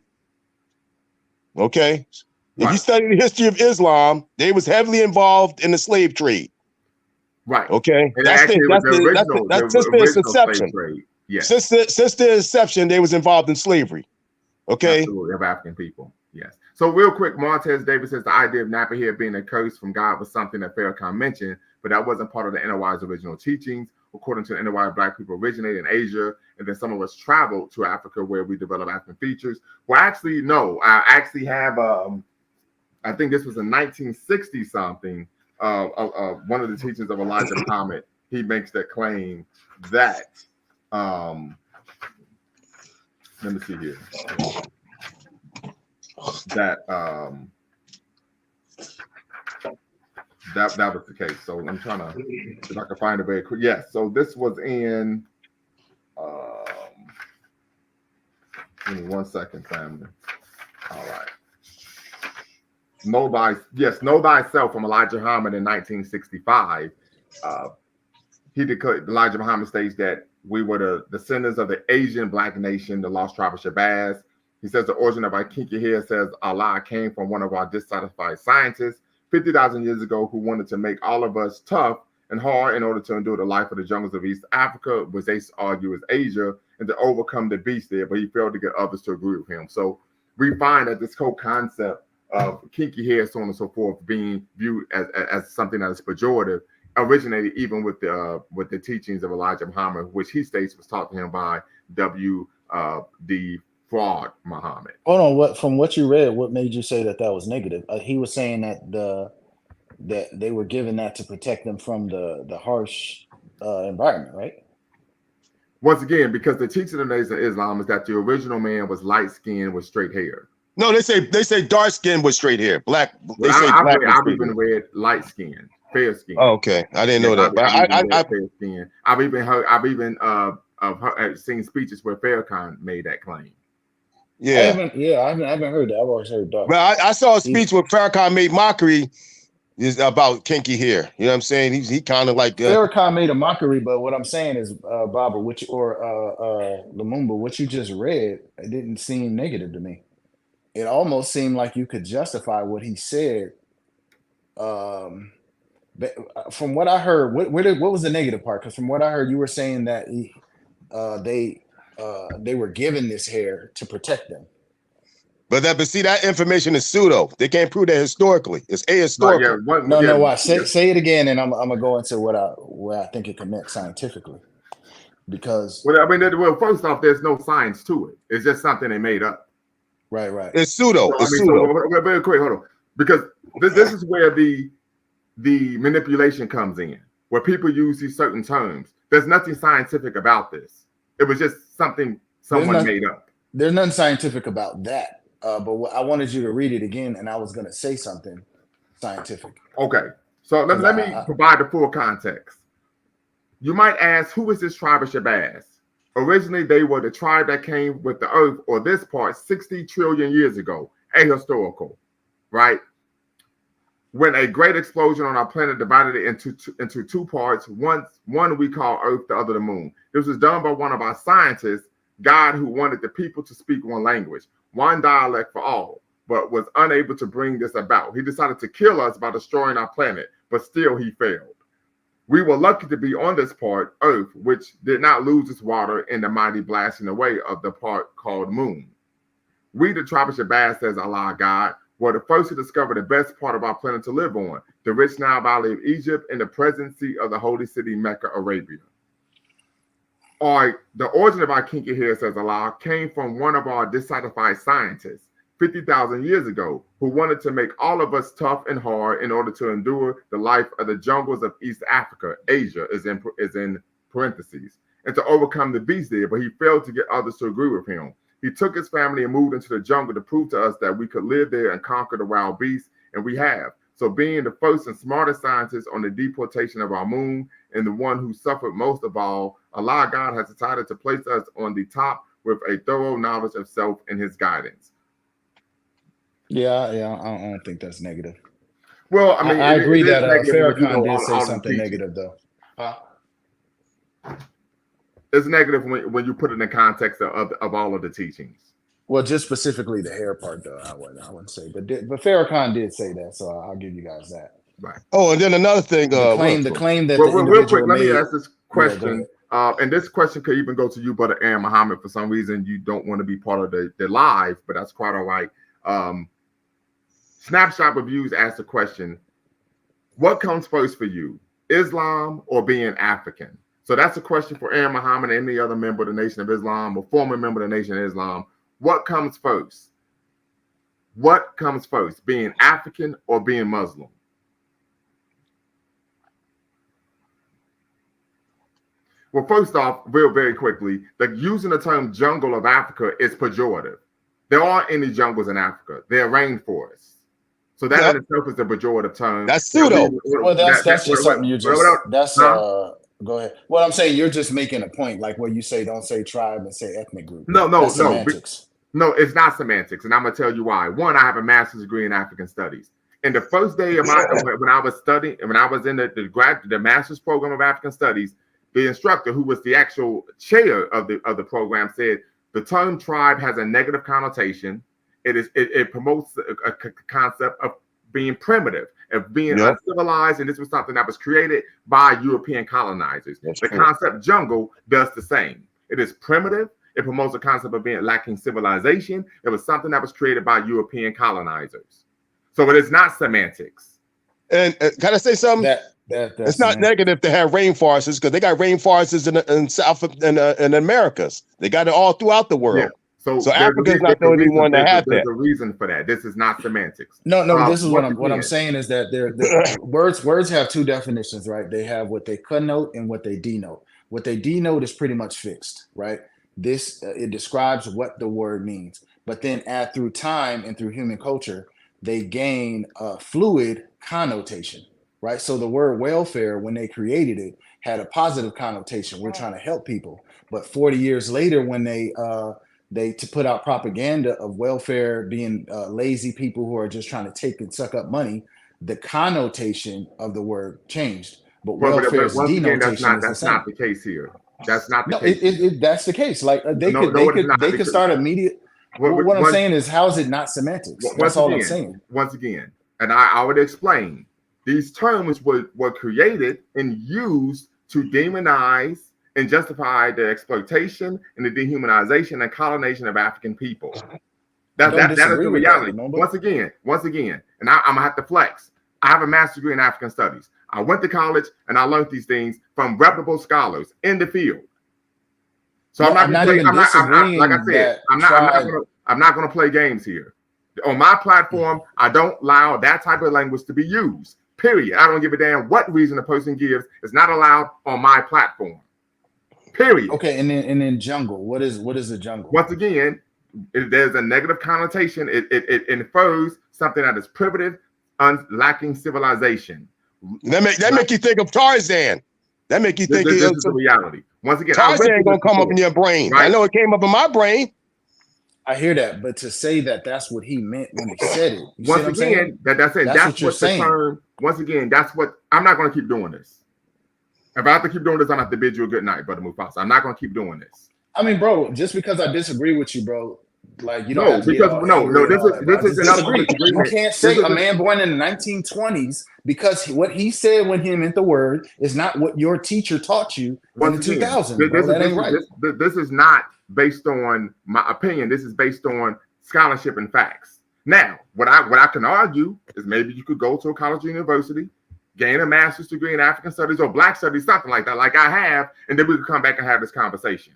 Okay, if you study the history of Islam, they was heavily involved in the slave trade. Right. Okay, and that's since the inception. Yes. Since the inception, they was involved in slavery. Okay. Absolutely, of African people. Yes. So real quick, Montez Davis says the idea of nappy hair being a curse from God was something that Farrakhan mentioned, but that wasn't part of the NOI's original teachings. According to the NOI, Black people originated in Asia, and then some of us traveled to Africa where we developed African features. Well, actually, no. I actually have, I think this was in 1960 something, one of the teachings of Elijah Muhammad. He makes that claim that, let me see here. That was the case. So I'm trying to see if I can find it very quick. Yes. So this was in give me 1 second, family. All right. Know thyself from Elijah Muhammad in 1965. He declared, Elijah Muhammad states that we were the descendants of the Asian Black nation, the lost tribe of Shabazz. He says the origin of our kinky hair says Allah came from one of our dissatisfied scientists 50,000 years ago who wanted to make all of us tough and hard in order to endure the life of the jungles of East Africa, which they argue is Asia, and to overcome the beast there, but he failed to get others to agree with him. So we find that this whole concept of kinky hair, so on and so forth, being viewed as something that is pejorative, originated even with the teachings of Elijah Muhammad, which he states was taught to him by W.D. Fraud Muhammad. Hold on, from what you read, what made you say that was negative? He was saying that that they were given that to protect them from the harsh environment, right? Once again, because the teaching of Islam is that the original man was light skinned with straight hair. No, they say dark skin with straight hair. Black. They say black. I've even read light skin, fair skin. Oh, okay, I didn't know that. But I fair skin. I've even seen speeches where Farrakhan made that claim. Yeah, I haven't heard that. I've always heard dark. But I saw a speech where Farrakhan made mockery is about kinky hair. You know what I'm saying? He kind of like Farrakhan made a mockery, but what I'm saying is, Baba, Lumumba, what you just read, it didn't seem negative to me. It almost seemed like you could justify what he said. But from what I heard, what was the negative part? Because from what I heard, you were saying that they were given this hair to protect them. But see, that information is pseudo. They can't prove that historically. It's But yeah, ahistorical. No, why? Say it again, and I'm gonna go into where I think it connects scientifically. Because well, I mean, first off, there's no science to it. It's just something they made up. right. It's pseudo. So, It's I mean, pseudo. so very quick, hold on, because this is where the manipulation comes in, where people use these certain terms. There's nothing scientific about this. It was just something someone made up. There's nothing scientific about that. But I wanted you to read it again, and I was going to say something scientific. Okay, so let me provide the full context. You might ask, who is this tribe of Shabazz? Originally, they were the tribe that came with the earth, or this part, 60 trillion years ago, ahistorical, right? When a great explosion on our planet divided it into two parts, one we call Earth, the other the moon. This was done by one of our scientists, God, who wanted the people to speak one language, one dialect for all, but was unable to bring this about. He decided to kill us by destroying our planet, but still he failed. We were lucky to be on this part, Earth, which did not lose its water in the mighty blasting away of the part called Moon. We, the tribe of Shabazz, says Allah God, were the first to discover the best part of our planet to live on, the rich Nile Valley of Egypt and the presidency of the holy city Mecca, Arabia. All right, the origin of our kinky hair, says Allah, came from one of our dissatisfied scientists 50,000 years ago who wanted to make all of us tough and hard in order to endure the life of the jungles of East Africa, Asia is in parentheses, and to overcome the beast there, but he failed to get others to agree with him. He took his family and moved into the jungle to prove to us that we could live there and conquer the wild beasts, and we have. So being the first and smartest scientist on the deportation of our moon and the one who suffered most of all, Allah God has decided to place us on the top with a thorough knowledge of self and his guidance. Yeah, I don't think that's negative. Well, I mean, I agree that Farrakhan did say something negative, though. It's negative when you put it in the context of all of the teachings. Well, just specifically the hair part, though, I wouldn't say. But Farrakhan did say that, so I'll give you guys that. Right. Oh, and then another thing. The claim that well, the individual real quick, made, let me ask this question. And this question could even go to you, Brother Aaron Muhammad. For some reason, you don't want to be part of the live, but that's quite all right. Snapshot Reviews asked the question, what comes first for you, Islam or being African? So that's a question for Aaron Muhammad and any other member of the Nation of Islam or former member of the Nation of Islam. What comes first? What comes first, being African or being Muslim? Well, first off, very quickly, using the term jungle of Africa is pejorative. There aren't any jungles in Africa. They're rainforests. So that in itself is a pejorative term. That's pseudo. Well, that's just something you just. Go ahead. Well, I'm saying you're just making a point, like where you say don't say tribe and say ethnic group. No, semantics. No, it's not semantics, and I'm gonna tell you why. One, I have a master's degree in African studies. And the first day of when I was studying, when I was in the master's program of African studies, the instructor, who was the actual chair of the program, said the term tribe has a negative connotation. It promotes a concept of being primitive, of being uncivilized, and this was something that was created by European colonizers. The concept jungle does the same. It is primitive. It promotes a concept of being lacking civilization. It was something that was created by European colonizers. So it is not semantics. And can I say something? It's not negative to have rainforests because they got rainforests in South and Americas. They got it all throughout the world. Yeah. So Africa's not the only one that have that. There's a reason for that. This is not semantics. No. This is what I'm saying is that words have two definitions, right? They have what they connote and what they denote. What they denote is pretty much fixed, right? It describes what the word means, but then through time and through human culture, they gain a fluid connotation, right? So the word welfare, when they created it, had a positive connotation. We're trying to help people, but 40 years later, when they to put out propaganda of welfare being lazy people who are just trying to take and suck up money, the connotation of the word changed. But welfare's denotation that's not the case here. That's not the case. That's the case. Like they could start immediate. What I'm saying is, how is it not semantics? That's all I'm saying. Once again, and I would explain, these terms were created and used to demonize and justify the exploitation and the dehumanization and colonization of African people. That is the reality. Once again, and I'm gonna have to flex. I have a master's degree in African studies. I went to college and I learned these things from reputable scholars in the field. So I'm not going to play games here. On my platform, I don't allow that type of language to be used. Period. I don't give a damn what reason a person gives. It's not allowed on my platform. Period. Okay, and then jungle. What is the jungle? Once again, there's a negative connotation. It infers something that is primitive, lacking civilization. That make you think of Tarzan. That make you think this is the reality. Once again, Tarzan ain't gonna come up in your brain. Right? I know it came up in my brain. I hear that, but to say that that's what he meant when he said it. Once again, that's what you're saying. Term, once again, that's what I'm not going to keep doing this. If I have to keep doing this, I'm going to have to bid you a good night, Brother Mufasa. I'm not going to keep doing this. I mean, bro, just because I disagree with you, bro, like you don't have to this is another. You can't say a man born in the 1920s because what he said when he meant the word is not what your teacher taught you in the 2000s. That ain't right. This is not based on my opinion. This is based on scholarship and facts. Now, what I can argue is maybe you could go to a college or university, gain a master's degree in African studies or Black studies, something like that, like I have, and then we could come back and have this conversation.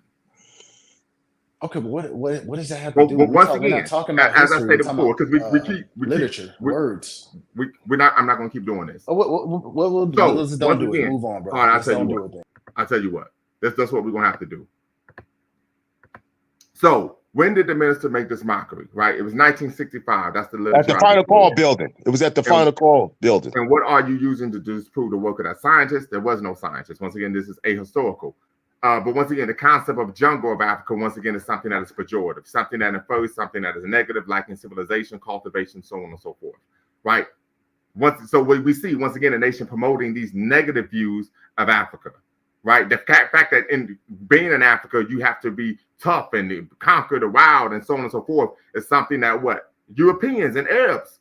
Okay, but what does that have to do? Once again, we're not talking about as history, I stated before, because we keep literature, words. We're not. I'm not going to keep doing this. What we'll do? So, let's don't do it. Move on, bro. All right, I'll tell you what. That's what we're going to have to do. So, when did the minister make this mockery? Right, it was 1965. That's the at the Final Call building. It was at the Final Call building. And what are you using to disprove the work of that scientist? There was no scientist. Once again, this is ahistorical. But once again, the concept of jungle of Africa, once again, is something that is pejorative, something that infers something that is negative, lacking civilization, cultivation, so on and so forth, right? So we see, once again, a nation promoting these negative views of Africa, right? The fact that in being in Africa, you have to be tough and conquer the wild and so on and so forth is something that what Europeans and Arabs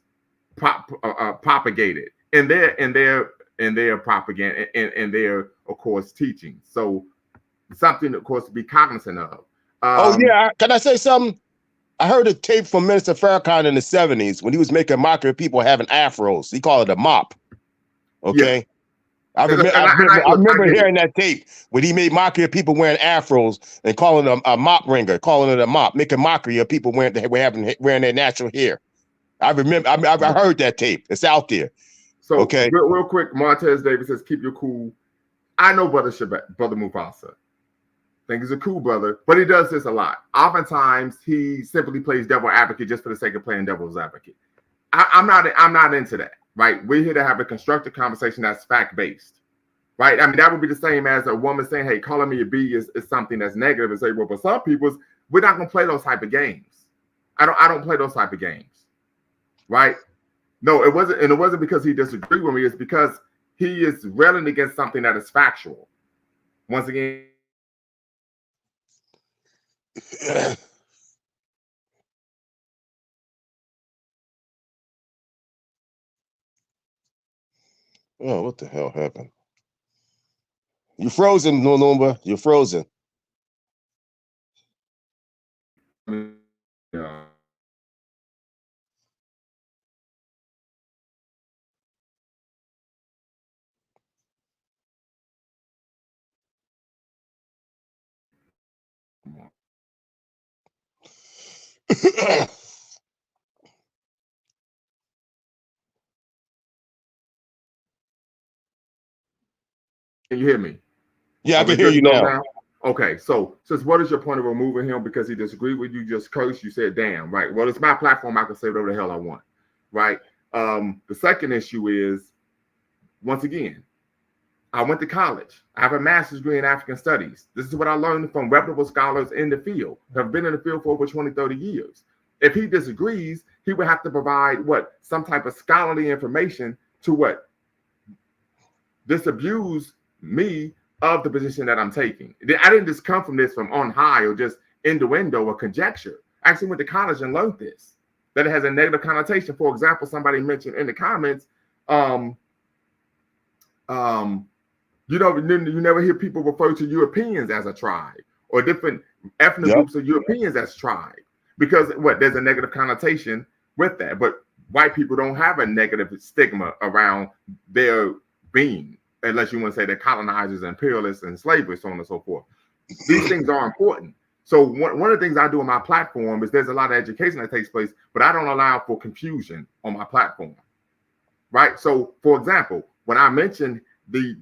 propagated in their propaganda and their, of course, teaching. So something, of course, to be cognizant of. Can I say something? I heard a tape from Minister Farrakhan in the 70s when he was making mockery of people having afros. He called it a mop. Okay. Yeah. I remember hearing that tape when he made mockery of people wearing afros and calling them a mop ringer, calling it a mop, making mockery of people wearing their natural hair. I remember, I heard that tape. It's out there. So, okay. Real quick, Martez Davis says, keep your cool. I know Brother Mufasa. I think he's a cool brother, but he does this a lot. Oftentimes, he simply plays devil advocate just for the sake of playing devil's advocate. I'm not into that, right? We're here to have a constructive conversation that's fact-based, right? I mean, that would be the same as a woman saying, hey, calling me a B is something that's negative, and say, well, for some people, we're not going to play those type of games. I don't play those type of games, right? No, it wasn't because he disagreed with me. It's because he is railing against something that is factual. Once again, oh, what the hell happened? You're frozen, Nulumba. You're frozen. Yeah. Can you hear me? Yeah, I can hear you now. Okay, so what is your point of removing him because he disagreed with you? Just cursed. You said, "Damn, right." Well, it's my platform. I can say whatever the hell I want, right? The second issue is, once again, I went to college. I have a master's degree in African studies. This is what I learned from reputable scholars in the field. Have been in the field for over 20, 30 years. If he disagrees, he would have to provide some type of scholarly information to disabuse me of the position that I'm taking. I didn't just come from this from on high or just innuendo or conjecture. I actually went to college and learned this, that it has a negative connotation. For example, somebody mentioned in the comments, you never hear people refer to Europeans as a tribe or different ethnic groups of Europeans as tribe. because there's a negative connotation with that. But white people don't have a negative stigma around their being, unless you want to say they're colonizers, imperialists, and slavers, so on and so forth. These things are important. So one of the things I do on my platform is there's a lot of education that takes place, but I don't allow for confusion on my platform, right? So, for example, when I mentioned the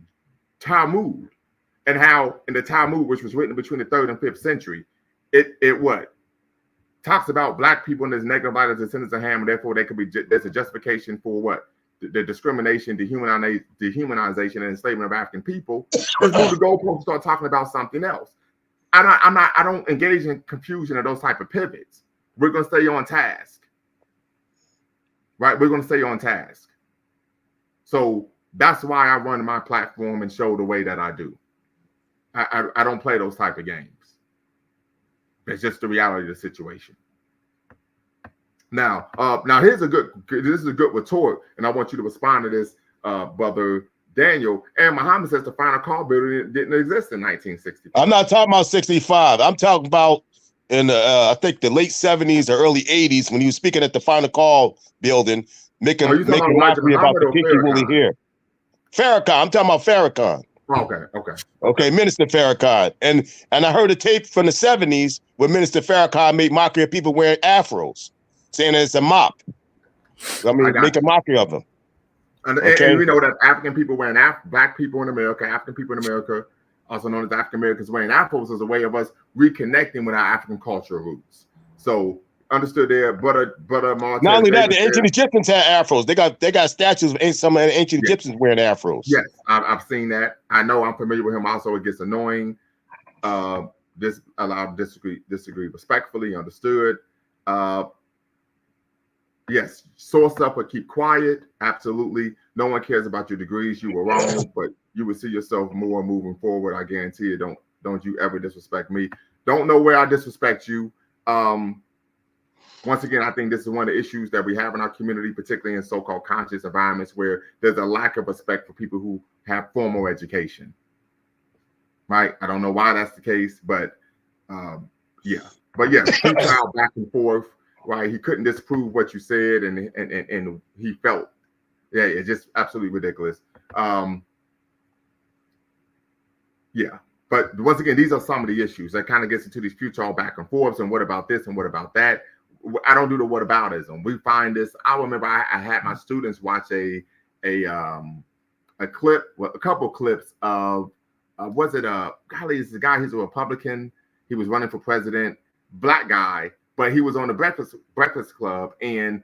Talmud and how in the Talmud, which was written between the 3rd and 5th century, it what? Talks about black people in this negative light as descendants of Ham, and therefore they could be, there's a justification for what? The discrimination, dehumanization, and enslavement of African people. Just move the goalpost and start talking about something else. I don't engage in confusion or those type of pivots. We're going to stay on task, right? We're going to stay on task. So that's why I run my platform and show the way that I do. I don't play those type of games. It's just the reality of the situation. Now this is a good retort, and I want you to respond to this, brother Daniel. And Muhammad says the final call building didn't exist in 1965. I'm not talking about 65. I'm talking about in the I think the late 70s or early 80s when he was speaking at the final call building, making mockery about the pinky woolly hair. Farrakhan. I'm talking about Farrakhan. Okay, Minister Farrakhan. And I heard a tape from the 70s where Minister Farrakhan made mockery of people wearing afros, saying that it's a mop. I mean, make a mockery of them. And we know that African people wearing black people in America, African people in America, also known as African Americans wearing afros, is a way of us reconnecting with our African cultural roots. So understood there, brother Martin. Not only that, the ancient Egyptians had afros. They got statues of some of the ancient Egyptians wearing afros. Yes, I've seen that. I know I'm familiar with him. Also, it gets annoying. This allowed disagree respectfully. Understood. Yes, source up or keep quiet. Absolutely. No one cares about your degrees. You were wrong, but you will see yourself more moving forward. I guarantee you. Don't you ever disrespect me. Don't know where I disrespect you. Once again, I think this is one of the issues that we have in our community, particularly in so-called conscious environments where there's a lack of respect for people who have formal education. Right? I don't know why that's the case, but yeah. But yeah, futile back and forth. Right, he couldn't disprove what you said, and he felt, it's just absolutely ridiculous. Yeah, but once again, these are some of the issues that kind of gets into these futile back and forths, and what about this and what about that? I don't do the whataboutism. We find this. I remember I had my students watch a clip, a couple clips of was it it's a guy, he's a Republican, he was running for president, black guy. But he was on the Breakfast Club, and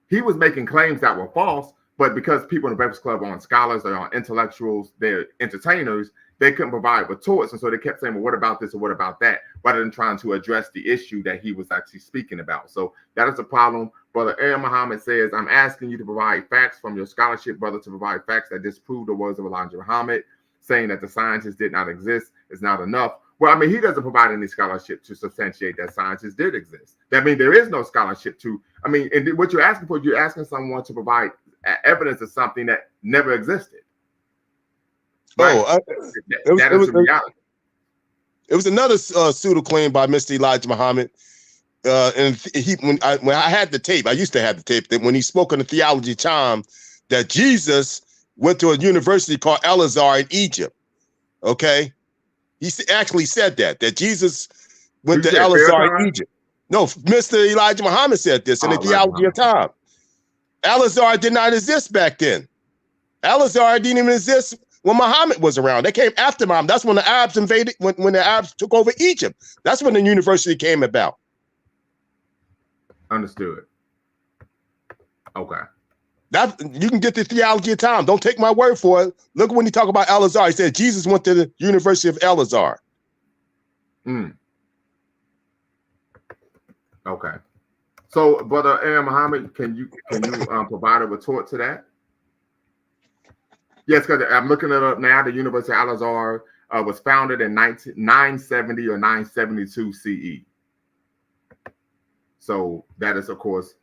he was making claims that were false. But because people in the Breakfast Club aren't scholars, they aren't intellectuals, they're entertainers, they couldn't provide retorts. And so they kept saying, well, what about this or what about that? Rather than trying to address the issue that he was actually speaking about. So that is a problem. Brother Aaron Muhammad says, I'm asking you to provide facts from your scholarship, brother, to provide facts that disprove the words of Elijah Muhammad. Saying that the scientists did not exist is not enough. Well, I mean, he doesn't provide any scholarship to substantiate that scientists did exist. That means there is no scholarship to, I mean, and what you're asking for, you're asking someone to provide evidence of something that never existed. Right? That is the reality. It was another pseudo claim by Mr. Elijah Muhammad. And when I had the tape, I used to have the tape, that when he spoke on the theology time, that Jesus went to a university called El-Azhar in Egypt. Okay. He actually said that Jesus went to El-Azhar in Egypt. No, Mr. Elijah Muhammad said this in the theology of time. El-Azhar did not exist back then. El-Azhar didn't even exist when Muhammad was around. They came after Muhammad. That's when the Arabs invaded, when the Arabs took over Egypt. That's when the university came about. Understood. Okay. That you can get the theology of time. Don't take my word for it. Look when he talk about El-Azhar. He said Jesus went to the University of El-Azhar. Okay. So, Brother Aaron Muhammad, can you provide a retort to that? Yes, because I'm looking it up now. The University of Al-Azhar was founded in 970 or 972 CE. So that is, of course,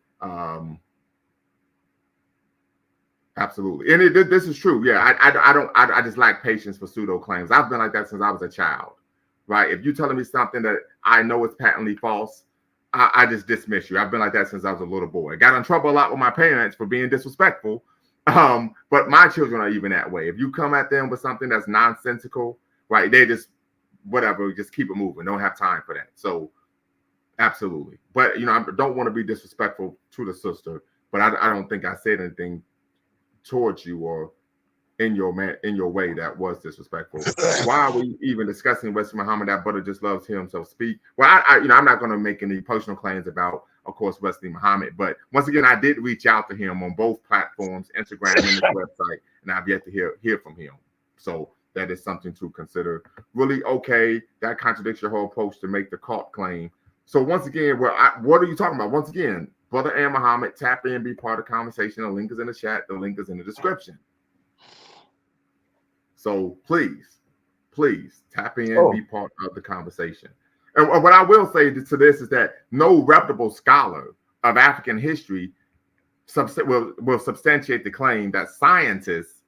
absolutely. And this is true. Yeah, I just lack patience for pseudo claims. I've been like that since I was a child, right? If you're telling me something that I know is patently false, I just dismiss you. I've been like that since I was a little boy. Got in trouble a lot with my parents for being disrespectful. But my children are even that way. If you come at them with something that's nonsensical, right, they just whatever, just keep it moving. Don't have time for that. So absolutely. But I don't want to be disrespectful to the sister, but I don't think I said anything towards you or in your way that was disrespectful. Why are we even discussing Wesley Muhammad? That brother just loves him, so speak. Well, I'm not going to make any personal claims about, of course, Wesley Muhammad, but once again, I did reach out to him on both platforms, Instagram and his website, and I've yet to hear from him. So that is something to consider. Really, okay, that contradicts your whole approach to make the cult claim. So once again, what are you talking about? Once again, Brother and Muhammad, tap in, be part of the conversation. The link is in the chat. The link is in the description. So please tap in, be part of the conversation. And what I will say to this is that no reputable scholar of African history will substantiate the claim that scientists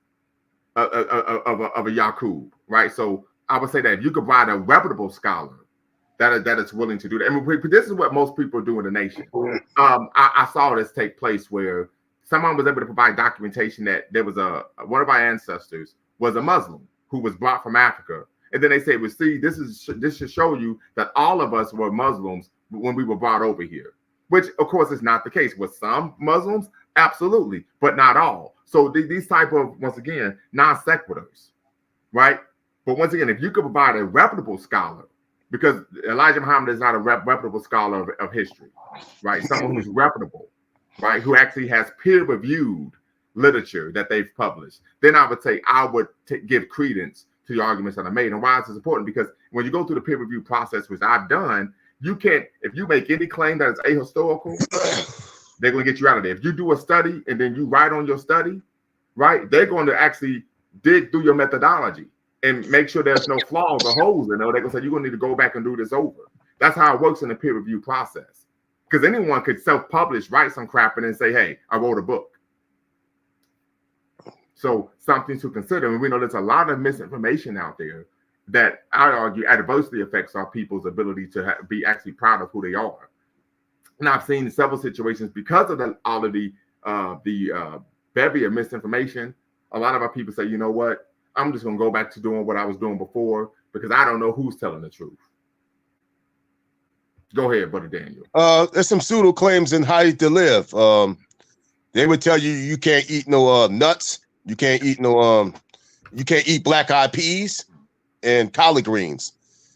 of a Yaqub, right? So I would say that if you could provide a reputable scholar that is willing to do that. I mean, this is what most people do in the nation. I saw this take place where someone was able to provide documentation that there was one of our ancestors was a Muslim who was brought from Africa. And then they say, well, see, this should show you that all of us were Muslims when we were brought over here, which of course is not the case. With some Muslims, absolutely, but not all. So these type of, once again, non sequiturs, right? But once again, if you could provide a reputable scholar, because Elijah Muhammad is not a reputable scholar of history, right? Someone who's reputable, right? Who actually has peer-reviewed literature that they've published, then I would say I would give credence to the arguments that I made. And why is this important? Because when you go through the peer review process, which I've done, you can't, if you make any claim that is ahistorical, they're going to get you out of there. If you do a study and then you write on your study, right, they're going to actually dig through your methodology and make sure there's no flaws or holes in there. They're going to say, you're going to need to go back and do this over. That's how it works in the peer review process. Because anyone could self-publish, write some crap, and then say, hey, I wrote a book. So something to consider. And we know there's a lot of misinformation out there that I argue adversely affects our people's ability to be actually proud of who they are. And I've seen several situations because of all of the bevy of misinformation. A lot of our people say, you know what? I'm just going to go back to doing what I was doing before because I don't know who's telling the truth. Go ahead, Brother Daniel. There's some pseudo claims in How to Live. They would tell you can't eat no nuts. You can't eat black eyed peas and collard greens.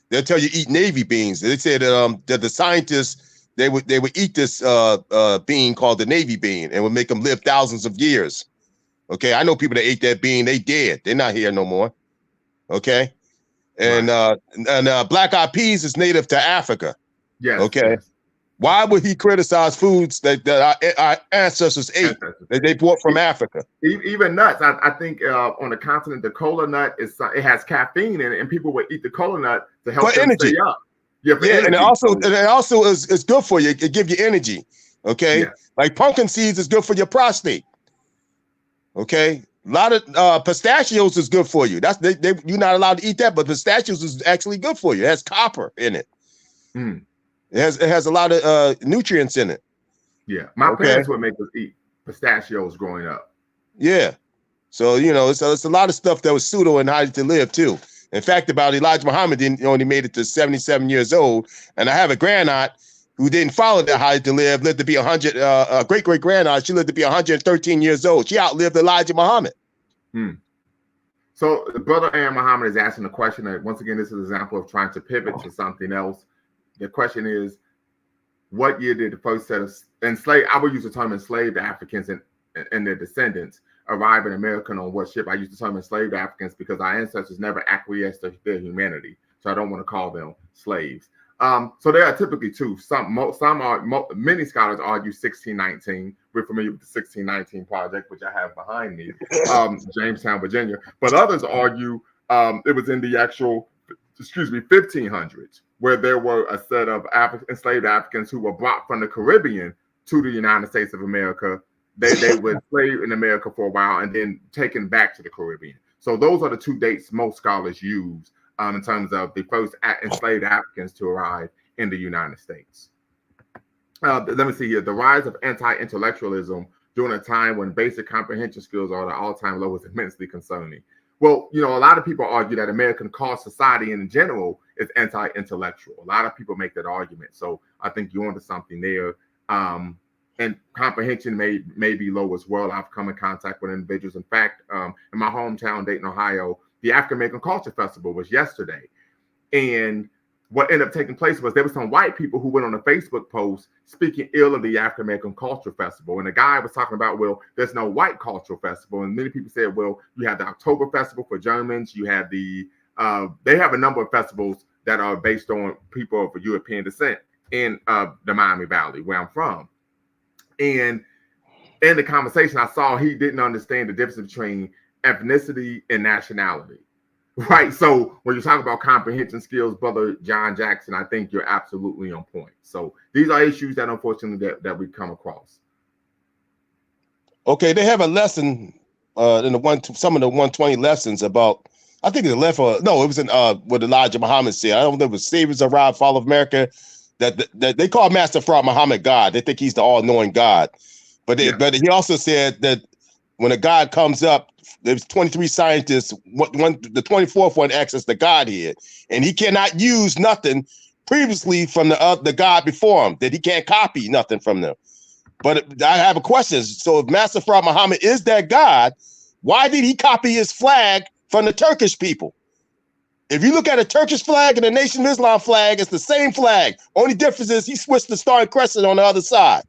They'll tell you eat navy beans. They said that the scientists they would eat this bean called the navy bean and would make them live thousands of years. Okay, I know people that ate that bean. They dead. They're not here no more. Okay, and right. Black eyed peas is native to Africa. Yes. Okay. Yes. Why would he criticize foods that our ancestors ate that they brought from Africa? Even nuts. I think on the continent, the cola nut it has caffeine in it, and people would eat the cola nut to help them stay up. Yeah, and it also is good for you. It gives you energy. Okay, yeah. Like pumpkin seeds is good for your prostate. Okay, a lot of pistachios is good for you. You're not allowed to eat that, but pistachios is actually good for you. It has copper in it. Mm. It has a lot of nutrients in it. Yeah, my parents would make us eat pistachios growing up. Yeah, so it's a lot of stuff that was pseudo and How to Live too. In fact, about Elijah Muhammad only made it to 77 years old, and I have a grandaunt who didn't follow the How to Live, lived to be 100. Great grandaunt, she lived to be 113 years old. She outlived Elijah Muhammad. So the Brother Aaron Muhammad is asking a question that once again, this is an example of trying to pivot to something else. The question is, what year did the first set of enslaved, I would use the term enslaved Africans and their descendants arrive in America, on what ship? I use the term enslaved Africans because our ancestors never acquiesced to their humanity. So I don't want to call them slaves. So there are typically two. Many scholars argue 1619. We're familiar with the 1619 project, which I have behind me, Jamestown, Virginia. But others argue it was in the actual, 1500s, where there were a set of enslaved Africans who were brought from the Caribbean to the United States of America. They were enslaved in America for a while and then taken back to the Caribbean. So those are the two dates most scholars use in terms of the first enslaved Africans to arrive in the United States. let me see here. The rise of anti-intellectualism during a time when basic comprehension skills are at an all-time low is immensely concerning. Well, you know, a lot of people argue that American culture society in general is anti-intellectual. A lot of people make that argument. So I think you're onto something there. And comprehension may be low as well. I've come in contact with individuals. In fact, in my hometown, Dayton, Ohio, the African American Culture Festival was yesterday. And what ended up taking place was there were some white people who went on a Facebook post speaking ill of the African American Culture Festival. And the guy was talking about, well, there's no white cultural festival. And many people said, well, you have the October Festival for Germans. You have they have a number of festivals that are based on people of European descent in the Miami Valley, where I'm from. And in the conversation, I saw he didn't understand the difference between ethnicity and nationality. Right. So when you talk about comprehension skills, Brother John Jackson, I think you're absolutely on point. So these are issues that unfortunately that we come across. Okay, they have a lesson in some of the 120 lessons about, I think it's 11 it was in what Elijah Muhammad said. I don't know if it was Saviors Arrived, Fall of America, that they call Master Fraud Muhammad God. They think he's the all-knowing God. But he also said that when a God comes up, there's 23 scientists. The 24th one acts as the Godhead, and he cannot use nothing previously from the God before him. That he can't copy nothing from them. But I have a question. So if Master Fraud Muhammad is that God, why did he copy his flag from the Turkish people? If you look at a Turkish flag and the Nation of Islam flag, it's the same flag. Only difference is he switched the star and crescent on the other side.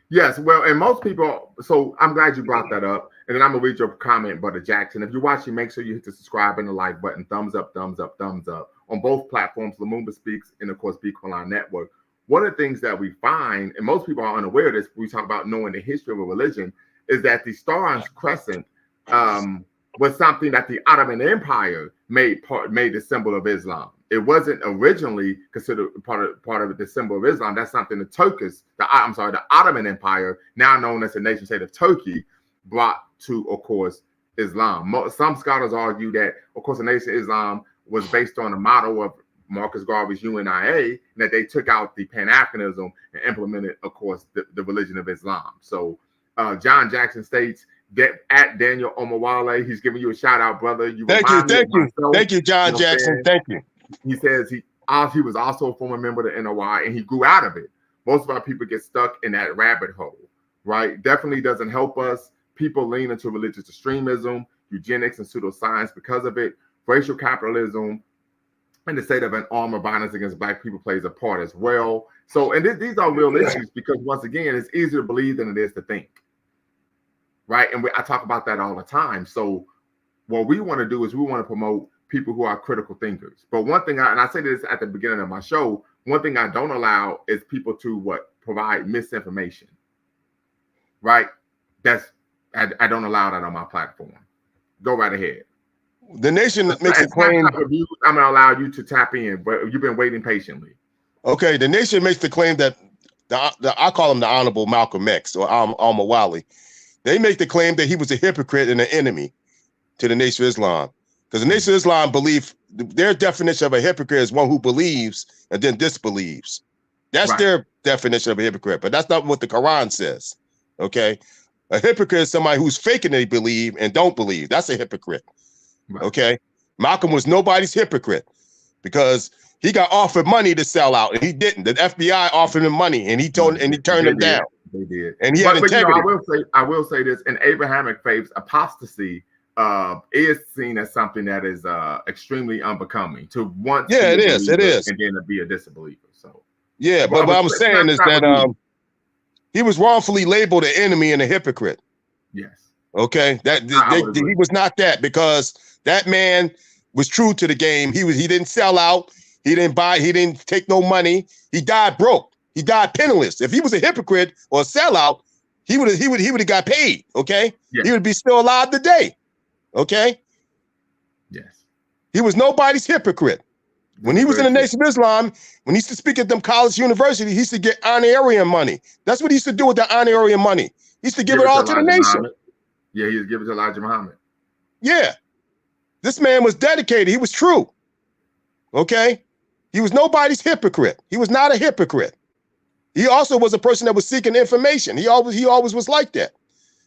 Yes, well, and most people, so I'm glad you brought that up. And then I'm going to read your comment, Brother Jackson. If you're watching, make sure you hit the subscribe and the like button. Thumbs up, thumbs up, thumbs up. On both platforms, Lumumba Speaks and, of course, Beacon Online Network. One of the things that we find, and most people are unaware of this, we talk about knowing the history of a religion, is that the Star and Crescent was something that the Ottoman Empire made the symbol of Islam. It wasn't originally considered part of the symbol of Islam. That's something the Ottoman Empire, now known as the nation state of Turkey, brought to, of course, Islam. Some scholars argue that, of course, the nation of Islam was based on the motto of Marcus Garvey's UNIA, and that they took out the Pan-Africanism and implemented, of course, the religion of Islam. So John Jackson states that at Daniel Omawale, he's giving you a shout out, brother. Thank you, John Jackson. Thank you. He says he was also a former member of the NOI, and he grew out of it. Most of our people get stuck in that rabbit hole, right? Definitely doesn't help us. People lean into religious extremism, eugenics, and pseudoscience because of it. Racial capitalism and the state of an arm of violence against Black people plays a part as well. So, and these are real issues because, once again, it's easier to believe than it is to think, right? And I talk about that all the time. So what we want to do is we want to promote people who are critical thinkers. But one thing, and I say this at the beginning of my show, one thing I don't allow is people to provide misinformation, right? I don't allow that on my platform. Go right ahead. The Nation makes a claim. I'm going to allow you to tap in, but you've been waiting patiently. Okay, the Nation makes the claim that I call him the Honorable Malcolm X or Al-Mawali. They make the claim that he was a hypocrite and an enemy to the Nation of Islam. Because the Nation of Islam believe their definition of a hypocrite is one who believes and then disbelieves. That's their definition of a hypocrite, but that's not what the Quran says. Okay, a hypocrite is somebody who's faking they believe and don't believe. That's a hypocrite. Right. Okay, Malcolm was nobody's hypocrite because he got offered money to sell out and he didn't. The FBI offered him money and he turned him down. They did, and he had integrity. I will say this: in Abrahamic faiths, apostasy is seen as something that is extremely unbecoming to want. Yeah, it is, and then to be a disbeliever. So yeah, but what I'm saying is that he was wrongfully labeled an enemy and a hypocrite. Yes. Okay, he was not that because that man was true to the game. He didn't sell out. He didn't buy. He didn't take no money. He died broke. He died penniless. If he was a hypocrite or a sellout, he would have got paid. Okay, he would be still alive today. Okay. Yes. He was nobody's hypocrite. When he was in the Nation of Islam, when he used to speak at them college universities, he used to get honorarium money. That's what he used to do with the honorarium money. He used to give it all to the nation. Muhammad. Yeah, he was giving it to Elijah Muhammad. Yeah. This man was dedicated. He was true. Okay. He was nobody's hypocrite. He was not a hypocrite. he also was a person that was seeking information. He always was like that.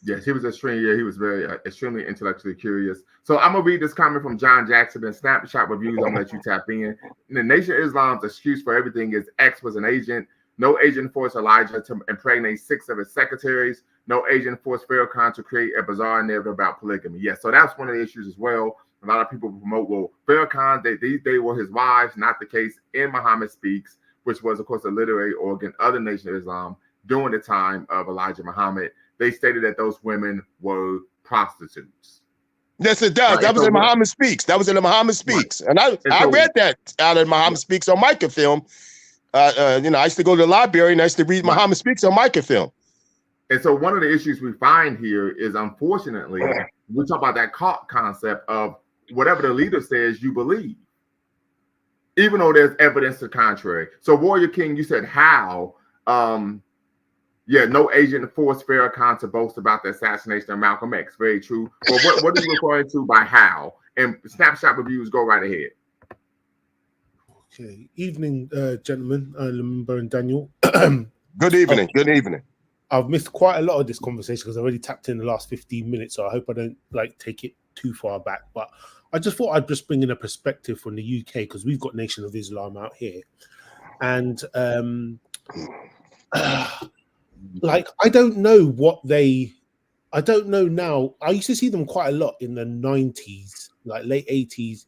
Yes, he was extremely. Yeah, he was very extremely intellectually curious. So I'm gonna read this comment from John Jackson in Snapshot Reviews. I'm gonna let you tap in. The Nation of Islam's excuse for everything is X was an agent. No agent forced Elijah to impregnate 6 of his secretaries. No agent forced Farrakhan to create a bizarre narrative about polygamy. Yes, so that's one of the issues as well. A lot of people promote, well, Farrakhan, they were his wives, not the case in Muhammad Speaks, which was, of course, a literary organ of the Nation of Islam during the time of Elijah Muhammad. They stated that those women were prostitutes. Yes, it does. That was in Muhammad Speaks. That was in the Muhammad Speaks. Right. And I read that out of Muhammad Speaks on microfilm. I used to go to the library and I used to read Muhammad Speaks on microfilm. And so one of the issues we find here is, unfortunately, we talk about that concept of whatever the leader says, you believe, even though there's evidence to the contrary. So Warrior King, you said how, no agent forced Farrakhan to boast about the assassination of Malcolm X. Very true. But what are you referring to by how? And Snapshot Reviews, go right ahead. Okay. Evening, gentlemen, Lamumba and Daniel. Good evening. Good evening. I've missed quite a lot of this conversation because I already tapped in the last 15 minutes, so I hope I don't take it too far back. But I just thought I'd just bring in a perspective from the UK because we've got Nation of Islam out here, and I don't know I don't know now. I used to see them quite a lot in the 90s, like late 80s.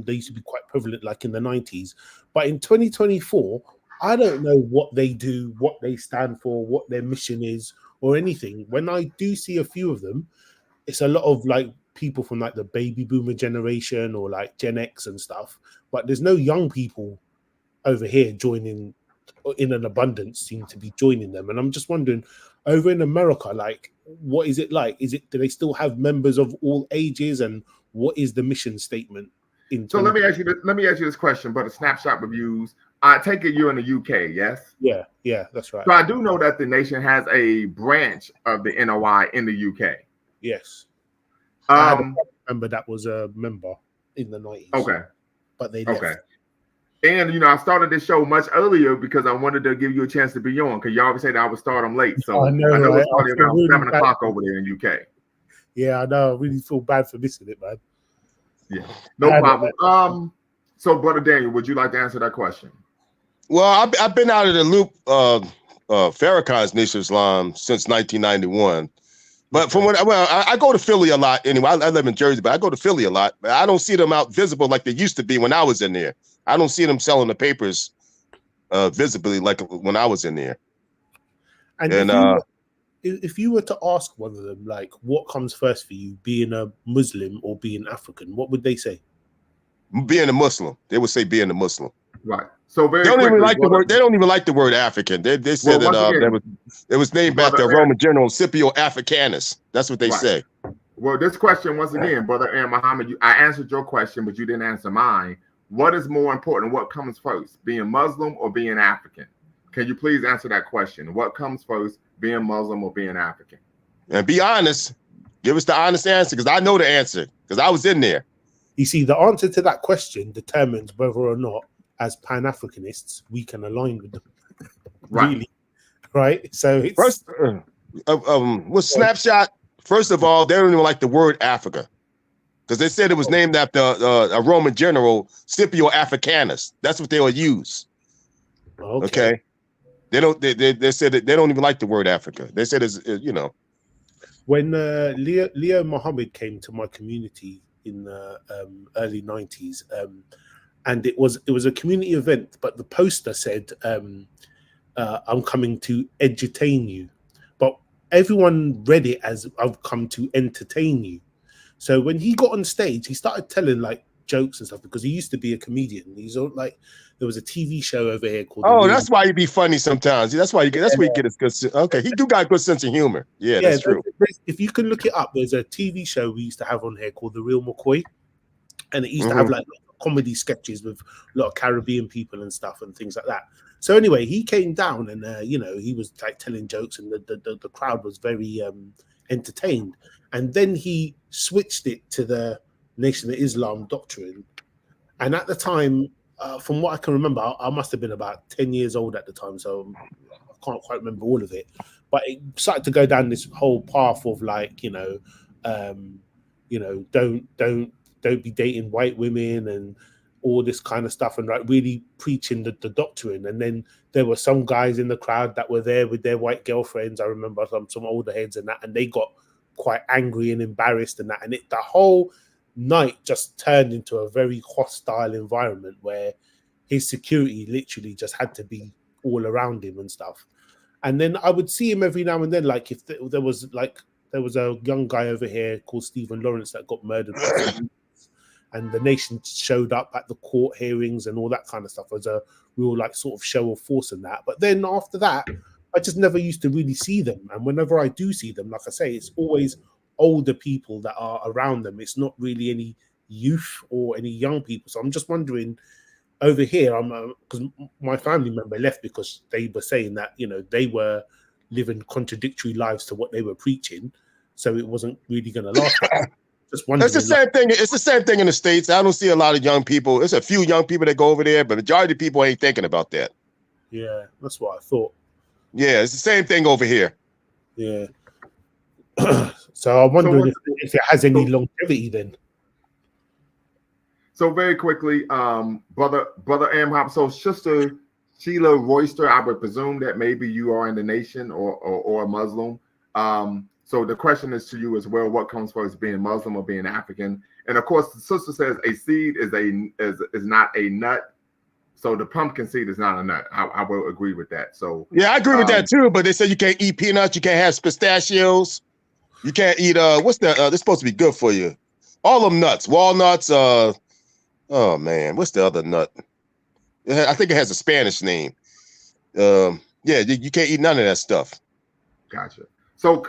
They used to be quite prevalent, like in the 90s. But in 2024, I don't know what they do, what they stand for, what their mission is, or anything. When I do see a few of them, it's a lot of like people from like the baby boomer generation or like Gen X and stuff. But there's no young people over here joining in an abundance, seem to be joining them. And I'm just wondering, over in America, like, what is it like? Do they still have members of all ages? And what is the mission statement? So let me ask you this question, but a Snapshot Reviews. I take it you're in the UK, yes? Yeah, that's right. So I do know that the Nation has a branch of the NOI in the UK. Yes. I had a member that was a member in the 90s. Okay. But they left. Okay. And, I started this show much earlier because I wanted to give you a chance to be on, because you always say that I would start them late. So I know right? It's starting around really 7 o'clock over there in the UK. Yeah, I know. I really feel bad for missing it, man. Yeah, no problem. So, Brother Daniel, would you like to answer that question? Well, I've been out of the loop of Farrakhan's Nation of Islam since 1991. But from I go to Philly a lot anyway. I live in Jersey, but I go to Philly a lot. But I don't see them out visible like they used to be when I was in there. I don't see them selling the papers visibly like when I was in there. And if you were to ask one of them, like, what comes first for you, being a Muslim or being African, what would they say? Being a Muslim. They would say being a Muslim. Right. So they don't even like the word. They don't even like the word African. They said that it was named after a Roman general, Scipio Africanus. That's what they say. Well, this question once again, Brother Aaron Muhammad, I answered your question, but you didn't answer mine. What is more important? What comes first, being Muslim or being African? Can you please answer that question? What comes first, being Muslim or being African? And be honest. Give us the honest answer, because I know the answer, because I was in there. You see, the answer to that question determines whether or not, as Pan-Africanists, we can align with them. Right. Really. Right? So it's... First, with Snapshot, first of all, they don't even like the word Africa, because they said it was named after a Roman general, Scipio Africanus. That's what they will use. Okay. They said that they don't even like the word Africa. They said it's When Leo Muhammad came to my community in the early 90s, and it was a community event, but the poster said, I'm coming to edutain you. But everyone read it as I've come to entertain you. So when he got on stage, he started telling like jokes and stuff, because he used to be a comedian. He's like, there was a TV show over here called. Oh, that's why he'd be funny sometimes. That's why you get. That's where you get his good. Okay, he do got a good sense of humor. Yeah, that's true. If you can look it up, there's a TV show we used to have on here called The Real McCoy, and it used to have like comedy sketches with a lot of Caribbean people and stuff and things like that. So anyway, he came down and he was like telling jokes, and the crowd was very entertained. And then he switched it to the Nation of Islam doctrine. And at the time, from what I can remember, I must have been about 10 years old at the time, so I can't quite remember all of it, but it started to go down this whole path of like, don't be dating white women and all this kind of stuff, and like really preaching the doctrine. And then there were some guys in the crowd that were there with their white girlfriends. I remember some older heads and that, and they got quite angry and embarrassed and that, and the whole night just turned into a very hostile environment where his security literally just had to be all around him and stuff. And then I would see him every now and then, like if there was a young guy over here called Stephen Lawrence that got murdered by some, and the nation showed up at the court hearings and all that kind of stuff as a real like sort of show of force and that. But then after that, I just never used to really see them. And whenever I do see them, like I say, it's always older people that are around them. It's not really any youth or any young people. So I'm just wondering over here, because my family member left because they were saying that, they were living contradictory lives to what they were preaching. So it wasn't really going to last. Just wondering. It's the same thing. It's the same thing in the States. I don't see a lot of young people. There's a few young people that go over there, but the majority of people ain't thinking about that. Yeah, that's what I thought. Yeah, it's the same thing over here. Yeah. So I'm wondering if it has any longevity then. So very quickly, brother Amhop. So Sister Sheila Royster, I would presume that maybe you are in the nation or a Muslim. So the question is to you as well: what comes first, being Muslim or being African? And of course, the sister says a seed is not a nut. So the pumpkin seed is not a nut. I will agree with that. So yeah, I agree with that too. But they say you can't eat peanuts, you can't have pistachios, you can't eat what's that? They're supposed to be good for you. All them nuts, walnuts. Oh man, what's the other nut? I think it has a Spanish name. Yeah, you can't eat none of that stuff. Gotcha. So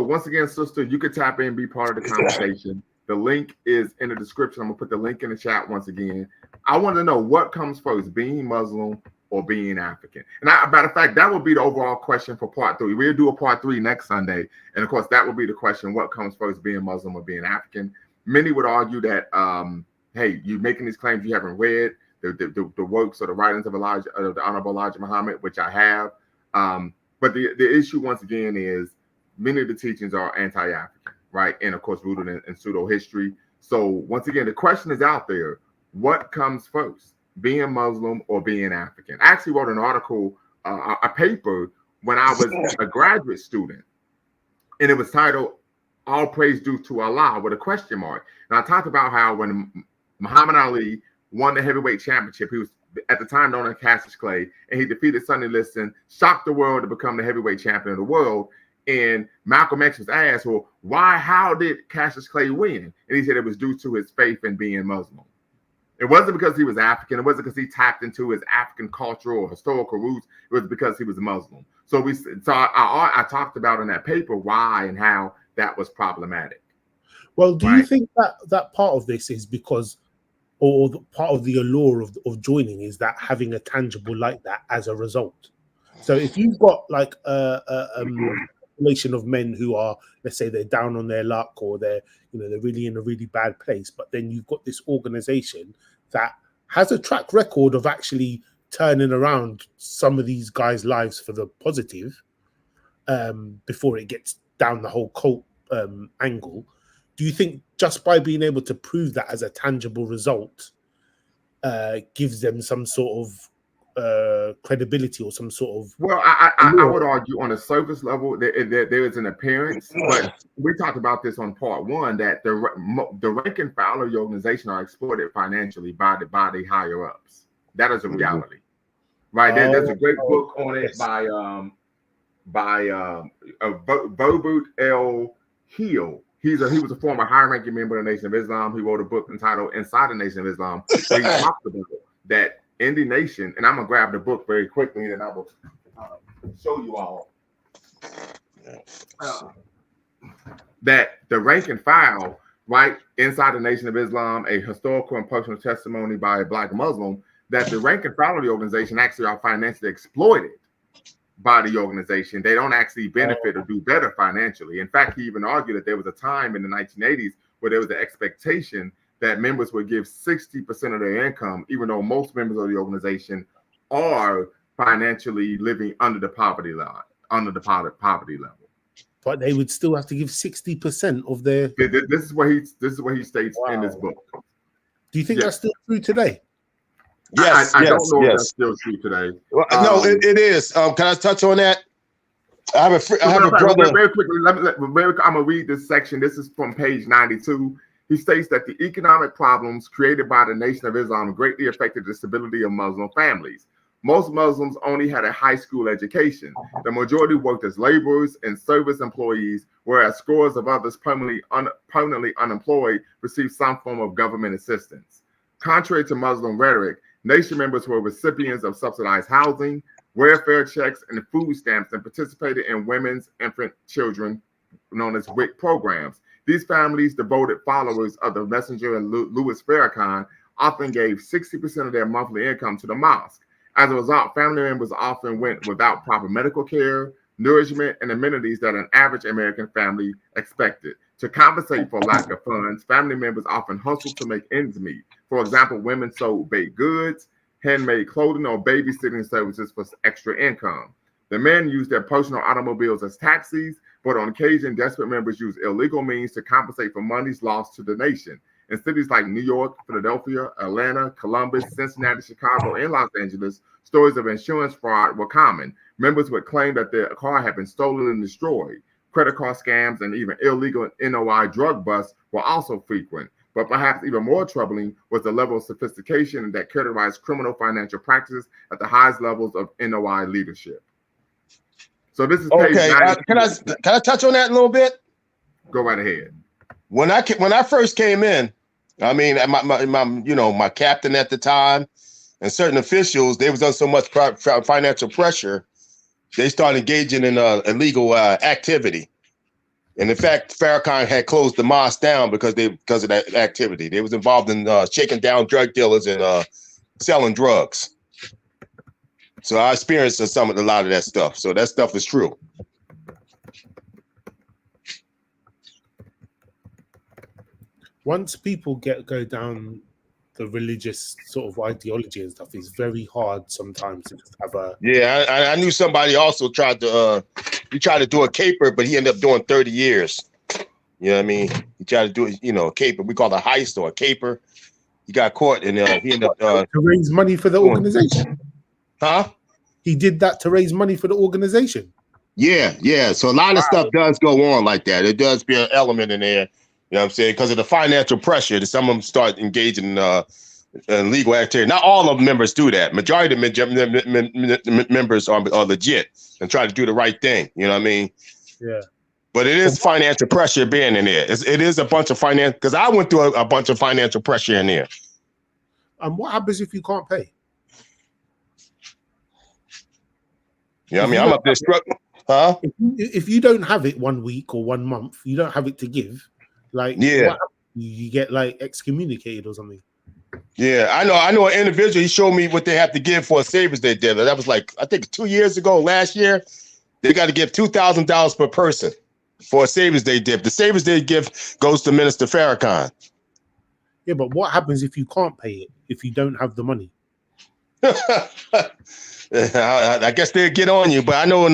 once again, sister, you could tap in and be part of the conversation. The link is in the description. I'm gonna put the link in the chat once again. I want to know what comes first, being Muslim or being African. And matter of fact, that will be the overall question for part 3. We'll do a part 3 next Sunday. And of course, that will be the question: what comes first, being Muslim or being African? Many would argue that, hey, you're making these claims you haven't read the works or the writings of the Honorable Elijah Muhammad, which I have. But the issue, once again, is many of the teachings are anti-African, right? And of course, rooted in pseudo history. So once again, the question is out there: what comes first, being Muslim or being African? I actually wrote an article, a paper, when I was a graduate student, and it was titled "All Praise Due to Allah" with a question mark. And I talked about how when Muhammad Ali won the heavyweight championship, he was at the time known as Cassius Clay, and he defeated Sonny Liston, shocked the world to become the heavyweight champion of the world. And Malcolm X was asked, well, how did Cassius Clay win? And he said it was due to his faith in being Muslim. It wasn't because he was African. It wasn't because he tapped into his African cultural or historical roots. It was because he was Muslim. So I talked about in that paper why and how that was problematic. Well, do you think that part of this is because, or part of the allure of joining is that having a tangible like that as a result? So if you've got like a population of men who are, let's say, they're down on their luck, or they're really in a really bad place, but then you've got this organization that has a track record of actually turning around some of these guys' lives for the positive, before it gets down the whole cult angle. Do you think just by being able to prove that as a tangible result gives them some sort of credibility or some sort of... Well, I would argue on a surface level there is an appearance, but we talked about this on part 1, that the rank and file of the organization are exploited financially by the higher ups. That is a reality, right? There's a great book on it by Boboot El Heel. He was a former high-ranking member of the Nation of Islam. He wrote a book entitled "Inside the Nation of Islam," where he talked about that in the nation, and I'm gonna grab the book very quickly, and I will show you all that the rank and file, right, inside the Nation of Islam, a historical and personal testimony by a Black Muslim, that the rank and file of the organization actually are financially exploited by the organization. They don't actually benefit or do better financially. In fact, he even argued that there was a time in the 1980s where there was an expectation that members would give 60% of their income, even though most members of the organization are financially living under the poverty line, poverty level. But they would still have to give 60% of their. This is what he states in his book. Do you think that's still true today? Yes, I don't know if that's still true today. Well, no, it is. Can I touch on that? I have a brother. Very quickly, I'm gonna read this section. This is from page 92. He states that the economic problems created by the Nation of Islam greatly affected the stability of Muslim families. Most Muslims only had a high school education. The majority worked as laborers and service employees, whereas scores of others permanently unemployed received some form of government assistance. Contrary to Muslim rhetoric, Nation members were recipients of subsidized housing, welfare checks, and food stamps, and participated in women's infant children, known as WIC programs. These families, devoted followers of the Messenger and Louis Farrakhan, often gave 60% of their monthly income to the mosque. As a result, family members often went without proper medical care, nourishment, and amenities that an average American family expected. To compensate for lack of funds, family members often hustled to make ends meet. For example, women sold baked goods, handmade clothing, or babysitting services for extra income. The men used their personal automobiles as taxis, but on occasion, desperate members used illegal means to compensate for monies lost to the nation. In cities like New York, Philadelphia, Atlanta, Columbus, Cincinnati, Chicago, and Los Angeles, stories of insurance fraud were common. Members would claim that their car had been stolen and destroyed. Credit card scams and even illegal NOI drug busts were also frequent. But perhaps even more troubling was the level of sophistication that characterized criminal financial practices at the highest levels of NOI leadership. So this is page 90. Can I touch on that a little bit? Go right ahead. When I first came in, I mean, my captain at the time and certain officials, they was under so much financial pressure, they started engaging in illegal activity. And in fact, Farrakhan had closed the mosque down because of that activity. They was involved in shaking down drug dealers and selling drugs. So I experienced a lot of that stuff. So that stuff is true. Once people go down the religious sort of ideology and stuff, it's very hard sometimes to just have a. Yeah, I knew somebody also tried to do a caper, but he ended up doing 30 years. You know what I mean? He tried to do a caper. We call it a heist or a caper. He got caught and he ended up to raise money for the organization. Huh? He did that to raise money for the organization. Yeah. So a lot of stuff does go on like that. It does be an element in there. You know what I'm saying? Because of the financial pressure that some of them start engaging in legal activity. Not all of the members do that. Majority of the members are legit and try to do the right thing. You know what I mean? Yeah. But it is financial pressure being in there. It is a bunch of finance, because I went through a bunch of financial pressure in there. And what happens if you can't pay? Yeah, I mean, I'm up there struggling. Huh? If you don't have it 1 week or 1 month, you don't have it to give. Like, yeah, you get like excommunicated or something. Yeah, I know an individual. He showed me what they have to give for a Savings Day dinner. That was like, I think 2 years ago, last year. They got to give $2,000 per person for a Savings Day gift. The Savings Day gift goes to Minister Farrakhan. Yeah, but what happens if you can't pay it? If you don't have the money? I guess they'll get on you, but I don't.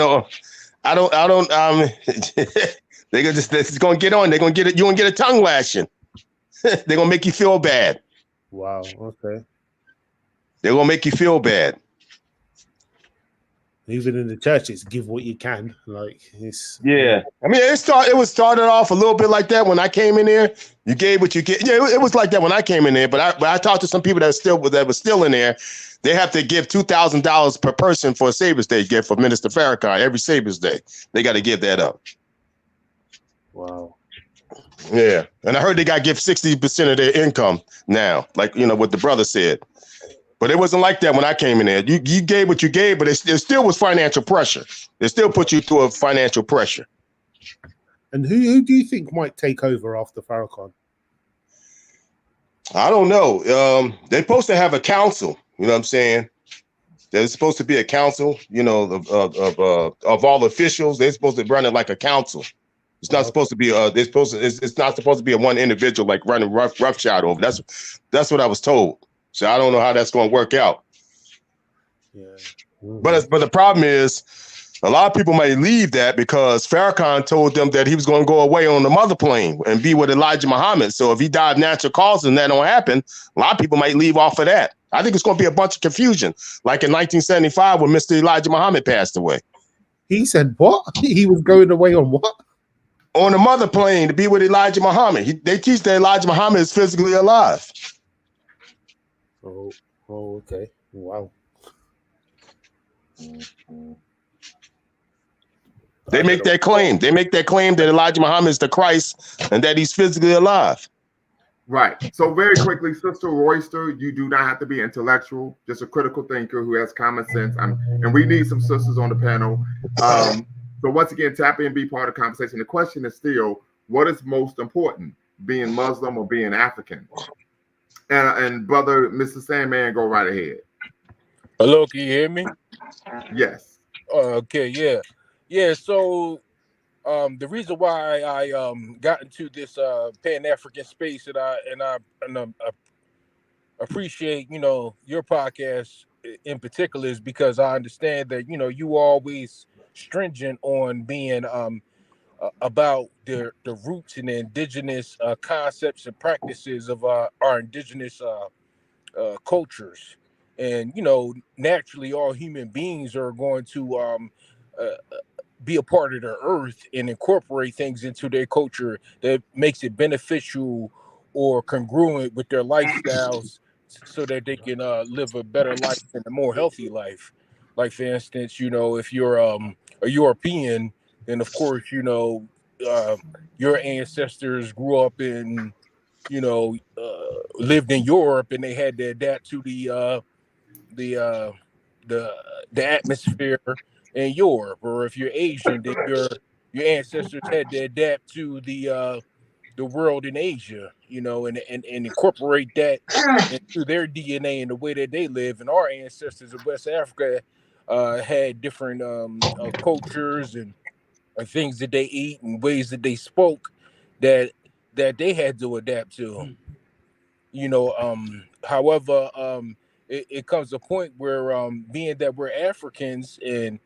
They're just gonna get on. They're gonna get it. You gonna get a tongue lashing. They're gonna make you feel bad. Wow. Okay. They're gonna make you feel bad. Even in the churches, give what you can. Like it's. Yeah. I mean, it was started off a little bit like that when I came in there. You gave what you get. Yeah, it was like that when I came in there. But I talked to some people that were still in there. They have to give $2,000 per person for a Savings Day gift for Minister Farrakhan every Savings Day. They got to give that up. Wow. Yeah, and I heard they got to give 60% of their income now, like what the brother said. But it wasn't like that when I came in there. You gave what you gave, but it still was financial pressure. It still put you through a financial pressure. And who do you think might take over after Farrakhan? I don't know. They're supposed to have a council. You know what I'm saying? There's supposed to be a council, of all officials. They're supposed to run it like a council. It's not supposed to be it's not supposed to be a one individual like running roughshod over. That's what I was told. So I don't know how that's going to work out. Yeah. But the problem is, a lot of people may leave that because Farrakhan told them that he was going to go away on the mother plane and be with Elijah Muhammad. So if he died of natural causes and that don't happen, a lot of people might leave off of that. I think it's going to be a bunch of confusion, like in 1975 when Mr. Elijah Muhammad passed away. He said what? He was going away on what? On the mother plane to be with Elijah Muhammad. They teach that Elijah Muhammad is physically alive. Oh, okay. Wow. They make that claim. They make that claim that Elijah Muhammad is the Christ and that he's physically alive. Right. So very quickly, Sister Royster, you do not have to be intellectual, just a critical thinker who has common sense. And we need some sisters on the panel. So once again, tap in, be part of the conversation. The question is still, what is most important, being Muslim or being African? And brother, Mr. Sandman, go right ahead. Hello, can you hear me? Yes. Okay, yeah. So, the reason why I got into this Pan-African space and I appreciate your podcast in particular is because I understand that you always stringent on being about the roots and the indigenous concepts and practices of our indigenous cultures. And naturally all human beings are going to be a part of the earth and incorporate things into their culture that makes it beneficial or congruent with their lifestyles so that they can live a better life and a more healthy life. Like for instance, if you're a European, then of course your ancestors grew up in lived in Europe and they had to adapt to the atmosphere in Europe. Or if you're Asian, then your ancestors had to adapt to the world in Asia, and incorporate that into their DNA and the way that they live. And our ancestors of West Africa had different cultures and things that they eat and ways that they spoke that they had to adapt to. However, it comes a point where being that we're Africans and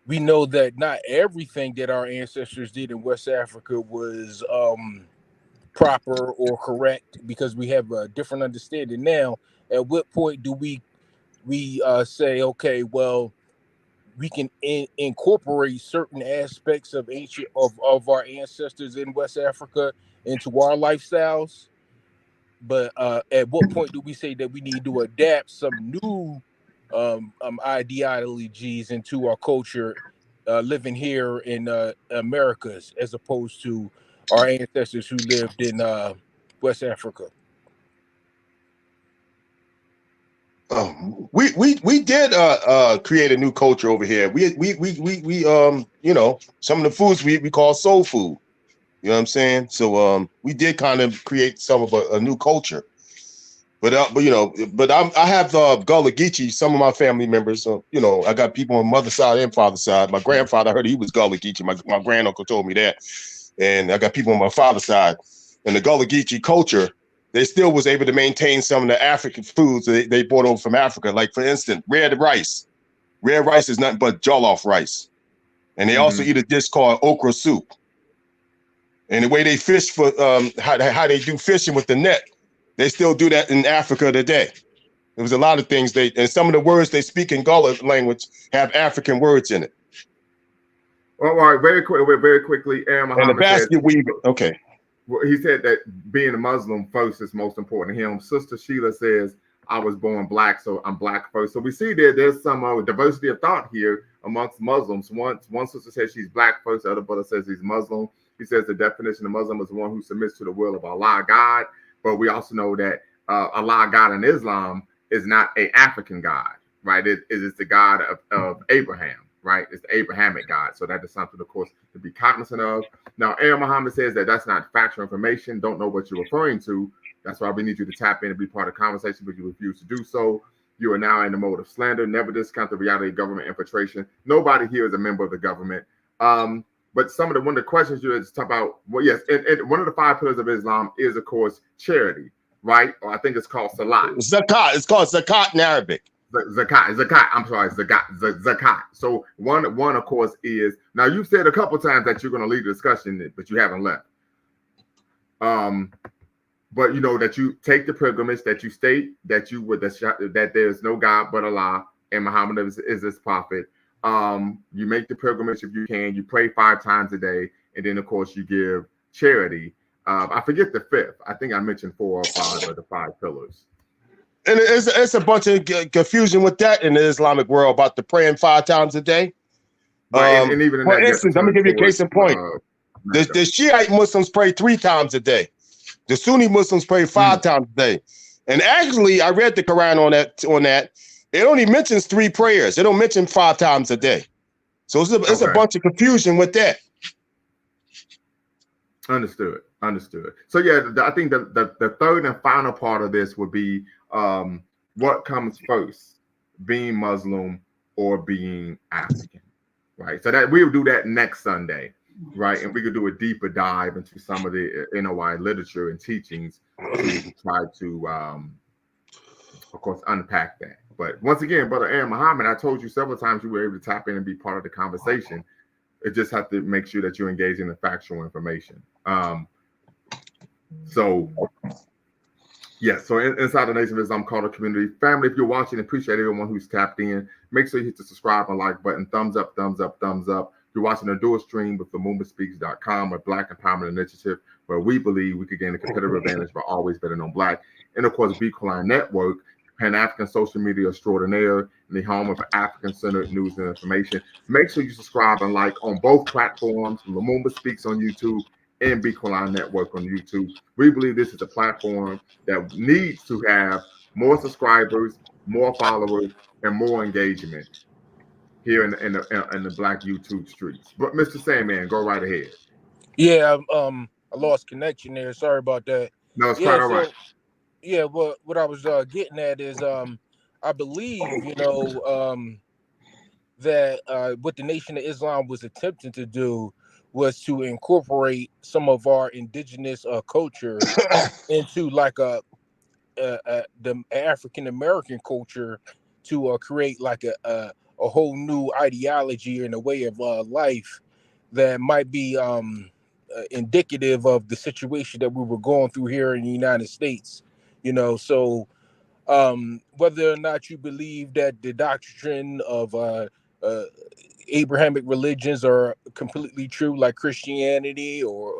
we know that not everything that our ancestors did in West Africa was proper or correct, because we have a different understanding now. At what point do we say, okay, well, we can incorporate certain aspects of of our ancestors in West Africa into our lifestyles? But at what point do we say that we need to adapt some new ideologies into our culture, living here in Americas, as opposed to our ancestors who lived in West Africa? We did create a new culture over here. We some of the foods we call soul food. You know what I'm saying? So we did kind of create some of a new culture. But I have Gullah Geechee, some of my family members. I got people on mother's side and father's side. My grandfather, I heard he was Gullah Geechee. My granduncle told me that. And I got people on my father's side. And the Gullah Geechee culture, they still was able to maintain some of the African foods that they brought over from Africa. Like, for instance, red rice. Red rice is nothing but jollof rice. And they also eat a dish called okra soup. And the way they fish for how they do fishing with the net, they still do that in Africa today. There was a lot of things and some of the words they speak in Gullah language have African words in it. All right, very quickly, And the basket weave. Okay. He said that being a Muslim first is most important to him. Sister Sheila says, I was born black, so I'm black first. So we see there's some diversity of thought here amongst Muslims. One sister says she's black first, the other brother says he's Muslim. He says the definition of Muslim is one who submits to the will of Allah, God. But we also know that Allah, God in Islam is not an African God, right? It is the God of Abraham, right? It's the Abrahamic God. So that is something, of course, to be cognizant of. Now, Aaron Muhammad says that that's not factual information. Don't know what you're referring to. That's why we need you to tap in and be part of the conversation, but you refuse to do so. You are now in the mode of slander. Never discount the reality of government infiltration. Nobody here is a member of the government. But one of the questions you talk about, well, yes, and one of the 5 pillars of Islam is, of course, charity, right? Or I think it's called salat. Zakat. It's called zakat in Arabic. Zakat. I'm sorry, Zakat. So one of course is, now you've said a couple times that you're going to lead the discussion, but you haven't left. But you know that you take the pilgrimage, that you state that you would that there's no God but Allah and Muhammad is his prophet. You make the pilgrimage if you can. You pray 5 times a day, and then of course you give charity. I forget the 5th. I think I mentioned 4 or 5 of the 5 pillars. And it's a bunch of confusion with that in the Islamic world about the praying 5 times a day. Right, and even in for that, instance, let me give you a case in point. The Shiite Muslims pray 3 times a day. The Sunni Muslims pray 5 times a day. And actually, I read the Quran on that. It only mentions 3 prayers. It don't mention 5 times a day. So it's a bunch of confusion with that. Understood. So yeah, I think the third and final part of this would be what comes first, being Muslim or being African, right? So that we'll do that next Sunday, right? And we could do a deeper dive into some of the NOI literature and teachings to try to, of course, unpack that. But once again, Brother Aaron Muhammad, I told you several times you were able to tap in and be part of the conversation. It just have to make sure that you engage in the factual information. So inside the Nation of Islam Culture Community family, if you're watching, appreciate everyone who's tapped in. Make sure you hit the subscribe and like button. Thumbs up. If you're watching a dual stream with LumumbaSpeaks.com or Black Empowerment Initiative, where we believe we could gain a competitive advantage by always betting on Black. And of course, Beacon Network, Pan-African social media extraordinaire, and the home of African-centered news and information. Make sure you subscribe and like on both platforms, Lumumba Speaks on YouTube and Beacon Network on YouTube. We believe this is a platform that needs to have more subscribers, more followers, and more engagement here in the Black YouTube streets. But Mr. Sandman, go right ahead. Yeah, I lost connection there. Sorry about that. No, it's quite all right. Yeah, what I was getting at is I believe, that what the Nation of Islam was attempting to do was to incorporate some of our indigenous culture into like the African American culture to create like a whole new ideology and a way of life that might be indicative of the situation that we were going through here in the United States. So whether or not you believe that the doctrine of Abrahamic religions are completely true, like Christianity or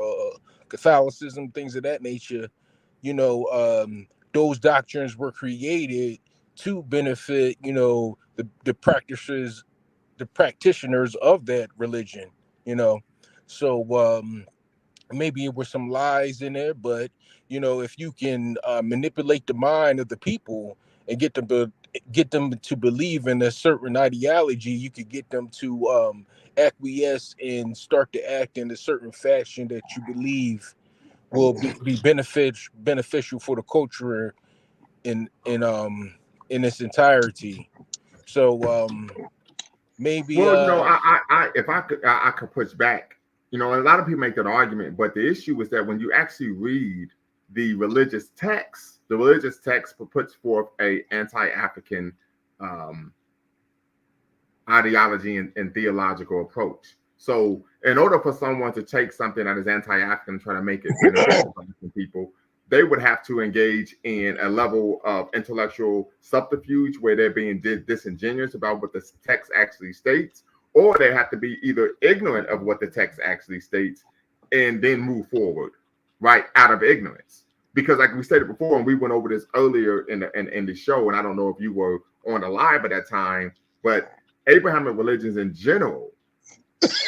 Catholicism, things of that nature, those doctrines were created to benefit, the practitioners of that religion, So maybe it was some lies in there, but if you can manipulate the mind of the people and get them to believe in a certain ideology, you could get them to acquiesce and start to act in a certain fashion that you believe will be beneficial for the culture in its entirety. So maybe Well, if I could push back. A lot of people make that argument, but the issue is that when you actually read the religious text puts forth a anti-African ideology and theological approach. So in order for someone to take something that is anti-African and try to make it beneficial for African people, they would have to engage in a level of intellectual subterfuge where they're being disingenuous about what the text actually states, or they have to be either ignorant of what the text actually states and then move forward, right, out of ignorance. Because like we stated before, and we went over this earlier in the show, and I don't know if you were on the live at that time, but Abrahamic religions in general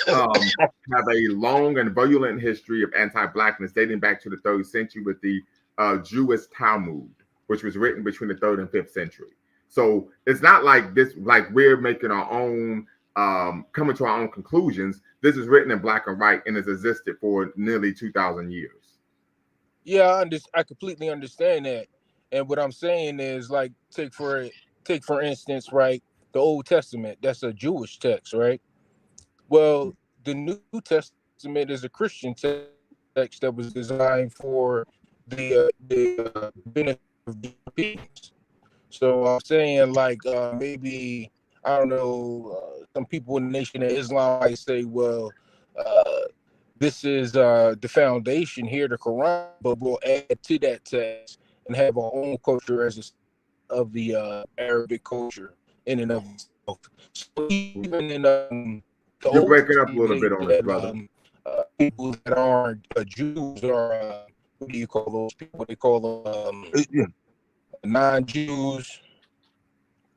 have a long and virulent history of anti-Blackness dating back to the 3rd century with the Jewish Talmud, which was written between the 3rd and 5th century. So it's not like this, like we're making our own, coming to our own conclusions. This is written in black and white and has existed for nearly 2,000 years. Yeah, I completely understand that. And what I'm saying is, like, take for instance, right, the Old Testament, that's a Jewish text, right? Well, the New Testament is a Christian text that was designed for the benefit of Europeans. So I'm saying like maybe I don't know. Some people in the Nation of Islam might say, well, uh, this is the foundation here, the Quran, but we'll add to that text and have our own culture as a of the Arabic culture in and of itself. So even in the You're Old breaking up a Testament, little bit they on us, said brother. people that aren't Jews or what do you call those people? They call them Yeah. non-Jews.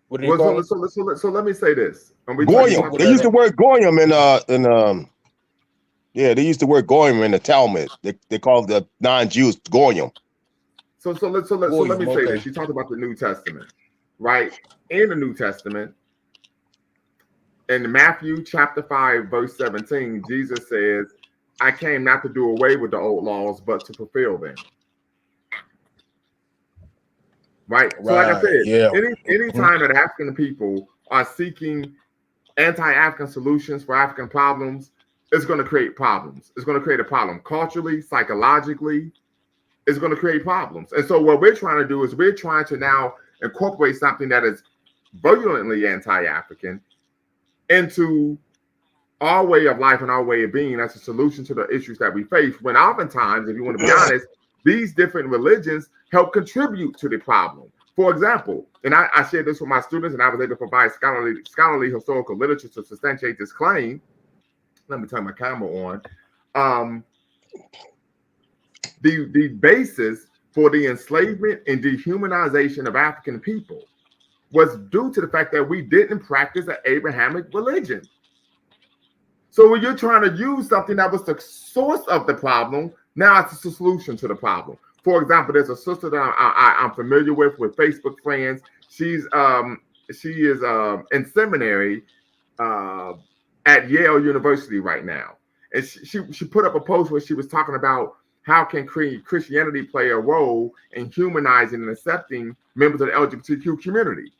What do they Well, call them? so let me say this. And we Goyim. talk People They about use that the word goyim yeah, they use the word goyim in the Talmud. They call the non-Jews goyim. so let me Goyim. say this. Okay. You talked about the New Testament, right? In the New Testament, in Matthew chapter 5, verse 17, Jesus says, I came not to do away with the old laws, but to fulfill them. Right? So, like I Right. said, Yeah. any time that African people are seeking anti-African solutions for African problems, it's going to create problems. It's going to create a problem culturally, psychologically. It's going to create problems. And so what we're trying to do is we're trying to now incorporate something that is virulently anti-African into our way of life and our way of being as a solution to the issues that we face. When oftentimes, if you want to be honest, these different religions help contribute to the problem. For example, and I shared this with my students, and I was able to provide scholarly historical literature to substantiate this claim. Let me turn my camera on. The basis for the enslavement and dehumanization of African people was due to the fact that we didn't practice an Abrahamic religion. So when you're trying to use something that was the source of the problem, now it's a solution to the problem. For example, there's a sister that I'm familiar with Facebook friends. She is in seminary at Yale University right now, and she put up a post where she was talking about how can Christianity play a role in humanizing and accepting members of the LGBTQ community.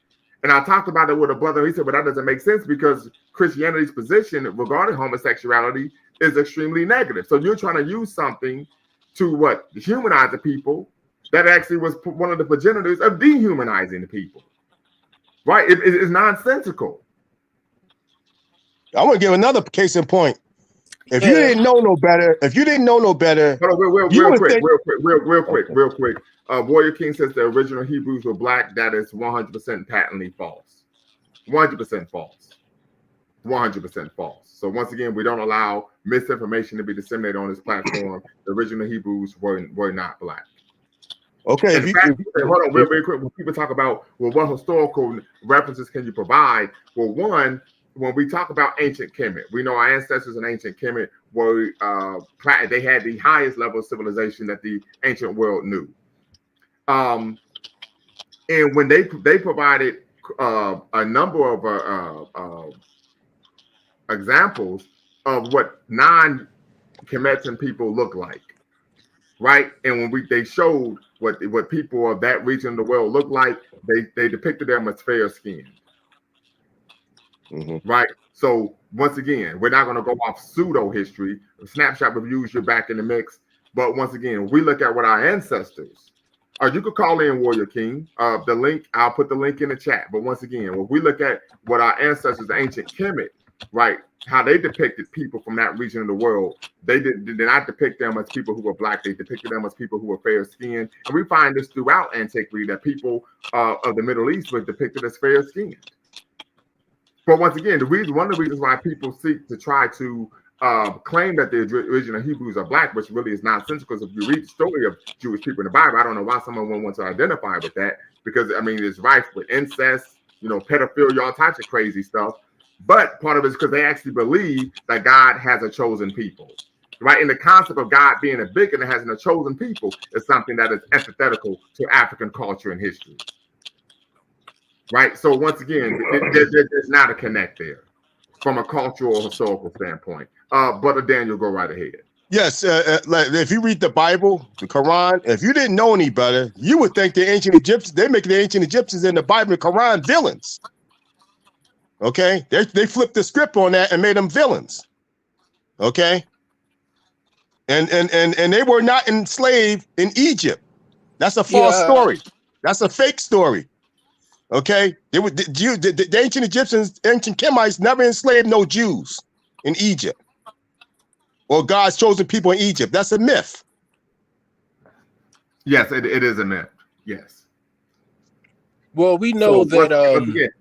And I talked about it with a brother. He said, "But that doesn't make sense because Christianity's position regarding homosexuality is extremely negative. So you're trying to use something to humanize the people that actually was one of the progenitors of dehumanizing the people, right? It's nonsensical." I want to give another case in point. If you didn't know no better, Hold on, you would think. real quick. Warrior King says the original Hebrews were black. That is 100% patently false. 100% false. 100% false. So once again, we don't allow misinformation to be disseminated on this platform. The original Hebrews were not black. Okay, In fact, hold on, real quick. When people talk about, well, what historical references can you provide? Well, one, when we talk about ancient Kemet, we know our ancestors in ancient Kemet were they had the highest level of civilization that the ancient world knew. And when they provided a number of examples of what non-Kemetan people look like, right? And when they showed what people of that region of the world look like, they depicted them as fair skinned. Mm-hmm. Right. So once again, we're not going to go off pseudo history. Snapshot reviews, you're back in the mix. But once again, we look at what our ancestors. You could call in Warrior King. The link, I'll put the link in the chat. But once again, when we look at what our ancestors, ancient Kemet, right, how they depicted people from that region of the world, they did not depict them as people who were black. They depicted them as people who were fair skinned. And we find this throughout antiquity that people of the Middle East were depicted as fair skinned. But once again, one of the reasons why people seek to try to claim that the original Hebrews are black, which really is nonsensical, because if you read the story of Jewish people in the Bible, I don't know why someone would want to identify with that, because I mean it's rife with incest, pedophilia, all types of crazy stuff. But part of it is because they actually believe that God has a chosen people, right? And the concept of God being a bigot and having a chosen people is something that is antithetical to African culture and history. Right. So once again, there's not a connect there from a cultural, historical standpoint. Brother Daniel, go right ahead. Yes, like if you read the Bible, the Quran, if you didn't know any better, you would think the ancient Egyptians, they make the ancient Egyptians in the Bible and Quran villains. Okay, they flipped the script on that and made them villains. Okay, and they were not enslaved in Egypt. That's a false story. That's a fake story. Okay, the ancient Egyptians, ancient Kemites never enslaved no Jews in Egypt, or God's chosen people in Egypt. That's a myth. Yes, it is a myth. Yes. Well, we know that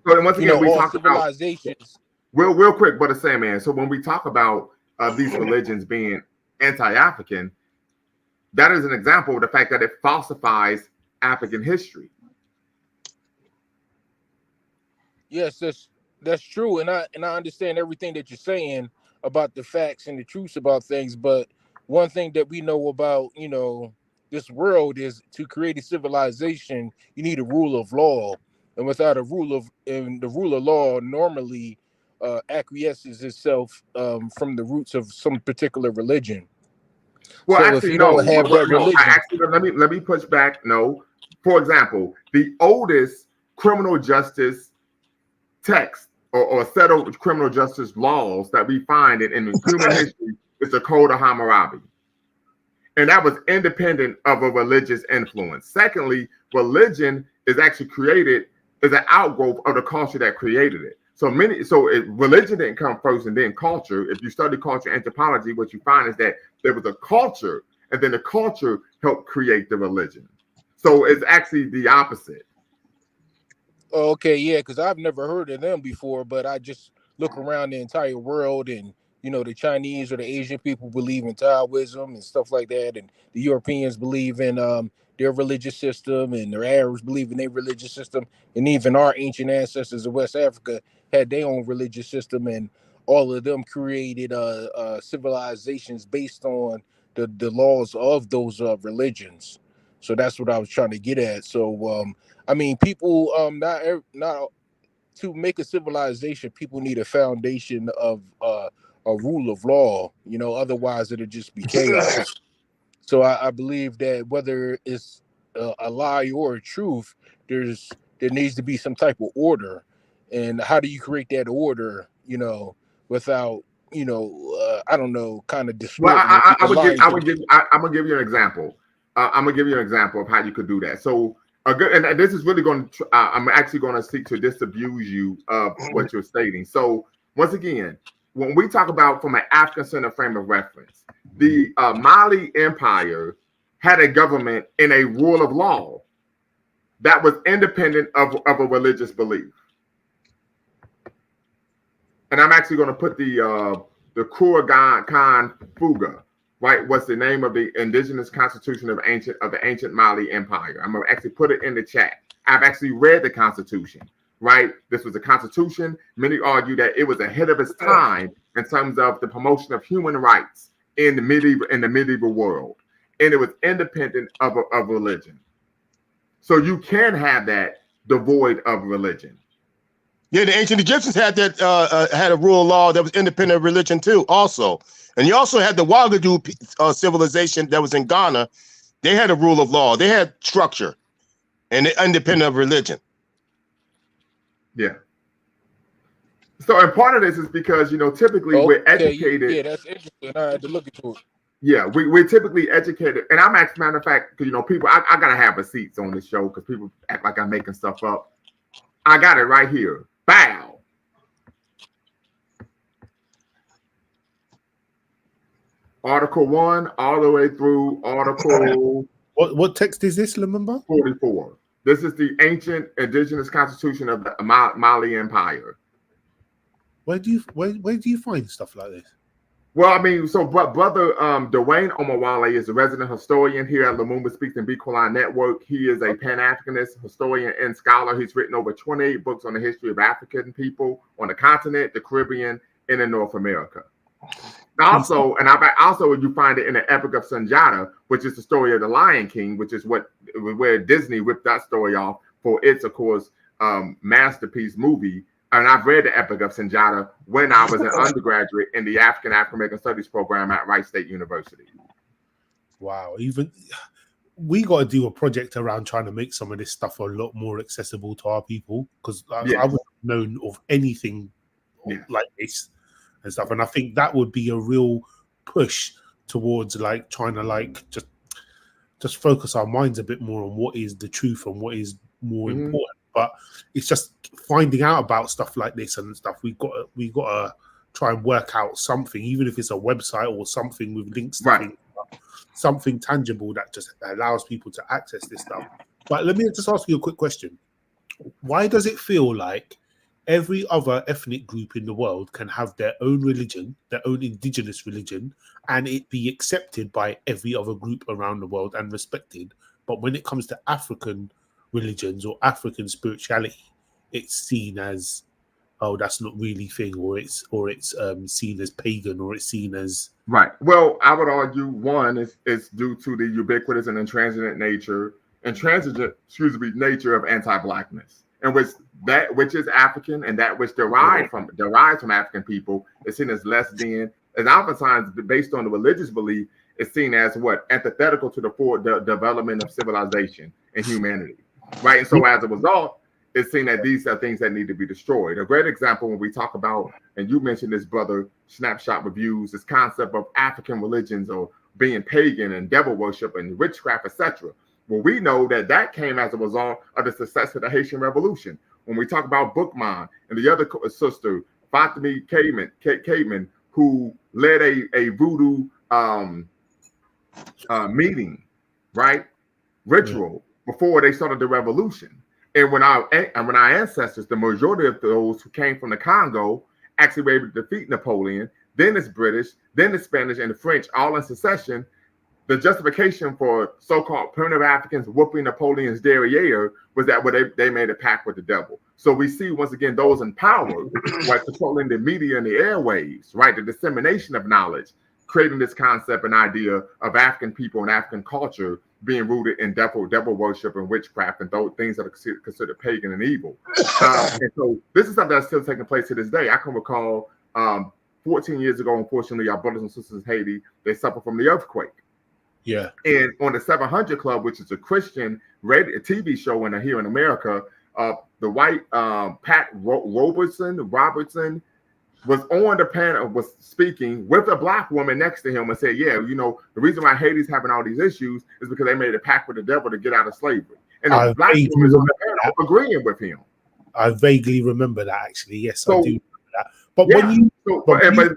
once again, we all talk about civilizations. real quick, but the same man. So when we talk about these religions being anti-African, that is an example of the fact that it falsifies African history. Yes, that's true, and I understand everything that you're saying about the facts and the truths about things. But one thing that we know about, this world is to create a civilization, you need a rule of law, and without the rule of law normally acquiesces itself from the roots of some particular religion. Well, So if actually, you no. don't have that religion, Let me push back. No. For example, the oldest criminal justice text or set of criminal justice laws that we find in human history is the Code of Hammurabi. And that was independent of a religious influence. Secondly, religion is actually created as an outgrowth of the culture that created it. Religion didn't come first and then culture. If you study culture anthropology, what you find is that there was a culture, and then the culture helped create the religion. So it's actually the opposite. okay, yeah, because I've never heard of them before, but I just look around the entire world, and the Chinese or the Asian people believe in Taoism and stuff like that, and the Europeans believe in their religious system, and the Arabs believe in their religious system, and even our ancient ancestors of West Africa had their own religious system, and all of them created civilizations based on the laws of those religions. So that's what I was trying to get at. So I mean, people not to make a civilization, people need a foundation of a rule of law. Otherwise it'll just be chaos. So I believe that whether it's a lie or a truth, there needs to be some type of order. And how do you create that order? Without I don't know, kind of Well, distorting it and lying to I'm gonna give you an example. I'm gonna give you an example of how you could do that. So and this is really going to. I'm actually going to seek to disabuse you of what you're stating. So once again, when we talk about from an African-centered frame of reference, the Mali Empire had a government in a rule of law that was independent of a religious belief. And I'm actually going to put the Kuragan Khan Fuga, right? What's the name of the indigenous constitution of the ancient Mali Empire? I'm gonna actually put it in the chat. I've actually read the constitution, right? This was a constitution. Many argue that it was ahead of its time in terms of the promotion of human rights in the medieval world, and it was independent of religion. So you can have that devoid of religion. Yeah, the ancient Egyptians had that had a rule of law that was independent of religion too, also. And you also had the Ouagadougou civilization that was in Ghana. They had a rule of law. They had structure, and they independent of religion. Yeah. So, and part of this is because typically we're educated. Yeah, that's interesting. I had to look into it. Yeah, we're typically educated, and I'm actually, matter of fact, because people, I gotta have receipts on this show because people act like I'm making stuff up. I got it right here. Bow. Article 1 all the way through Article. What text is this, remember? 44. This is the ancient indigenous constitution of the Mali Empire. Where do you find stuff like this? Well, I mean, so brother Dwayne Omawale is a resident historian here at Lumumba Speaks and Be Quiet Network. He is a Pan-Africanist historian and scholar. He's written over 28 books on the history of African people on the continent, the Caribbean, and in North America. Also, you find it in the Epic of Sanjata, which is the story of the Lion King, which is where Disney ripped that story off for its, of course, masterpiece movie. And I've read the Epic of Sanjata when I was an undergraduate in the African American Studies program at Wright State University. Wow, even we got to do a project around trying to make some of this stuff a lot more accessible to our people, because I wouldn't have known of anything like this and stuff. And I think that would be a real push towards trying to just focus our minds a bit more on what is the truth and what is more important. but it's just finding out about stuff like this and stuff. We got to try and work out something, even if it's a website or something with links to things, something tangible that just allows people to access this stuff. But let me just ask you a quick question. Why does it feel like every other ethnic group in the world can have their own religion, their own indigenous religion, and it be accepted by every other group around the world and respected? But when it comes to African religions or African spirituality, it's seen as, oh, that's not really thing, or it's seen as pagan, or it's seen as Well, I would argue one is due to the ubiquitous and intransigent nature of anti-blackness, and which is African, and that which derives from African people is seen as less than, as oftentimes based on the religious belief, is seen as what, antithetical to the development of civilization and humanity, right? And so as a result, it's seen that these are things that need to be destroyed. A great example when we talk about, and you mentioned this, brother, Snapshot Reviews, this concept of African religions or being pagan and devil worship and witchcraft, etc. Well, we know that came as a result of the success of the Haitian Revolution. When we talk about Bookman and the other sister, Fatima Caveman, who led a voodoo meeting, right? Ritual before they started the revolution. And when our ancestors, the majority of those who came from the Congo, actually were able to defeat Napoleon, then it's British, then the Spanish and the French, all in succession, the justification for so-called primitive Africans whooping Napoleon's derriere was that they made a pact with the devil. So we see, once again, those in power, like controlling the media and the airwaves, right? The dissemination of knowledge, creating this concept and idea of African people and African culture being rooted in devil worship and witchcraft and those things that are considered pagan and evil. And so this is something that's still taking place to this day. I can recall 14 years ago, unfortunately, our brothers and sisters in Haiti, they suffered from the earthquake. Yeah. And on the 700 Club, which is a Christian radio TV show here in America, the white Pat Robertson was on the panel, was speaking with a black woman next to him and said, yeah, the reason why Haiti's having all these issues is because they made a pact with the devil to get out of slavery. And the black woman is on the panel agreeing with him. I vaguely remember that, actually. Yes, I do remember that. But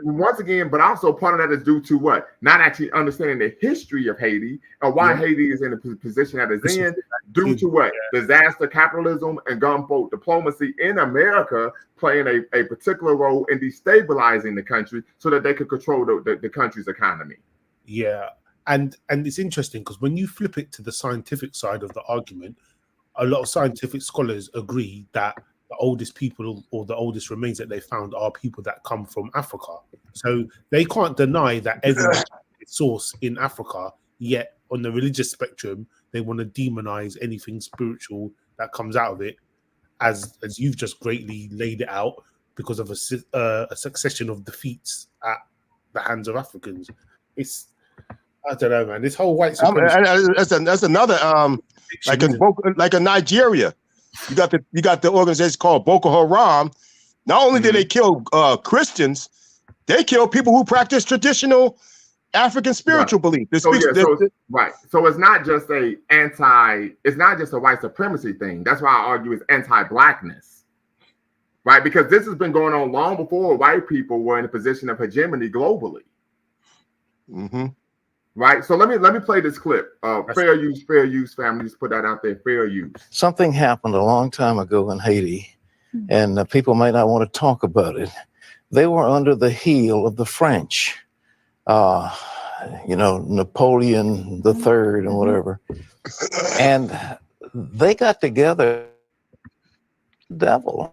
once again, also part of that is due to what? Not actually understanding the history of Haiti and why Haiti is in the position that it's in, due to what? Disaster, capitalism, and gunboat diplomacy in America playing a particular role in destabilizing the country so that they could control the country's economy. Yeah, and it's interesting because when you flip it to the scientific side of the argument, a lot of scientific scholars agree that the oldest people or the oldest remains that they found are people that come from Africa. So they can't deny that everyone is source in Africa, yet on the religious spectrum, they want to demonize anything spiritual that comes out of it, as you've just greatly laid it out, because of a succession of defeats at the hands of Africans. It's, I don't know, man. This whole white supremacy. That's another like a Nigeria. You got the organization called Boko Haram. Not only did they kill Christians, they kill people who practice traditional African spiritual belief. So it's not just it's not just a white supremacy thing. That's why I argue it's anti-blackness, right? Because this has been going on long before white people were in a position of hegemony globally. Mm-hmm. Right. So let me play this clip. Fair use, families, put that out there. Fair use. Something happened a long time ago in Haiti, and people might not want to talk about it. They were under the heel of the French, Napoleon III and whatever. And they got together, devil.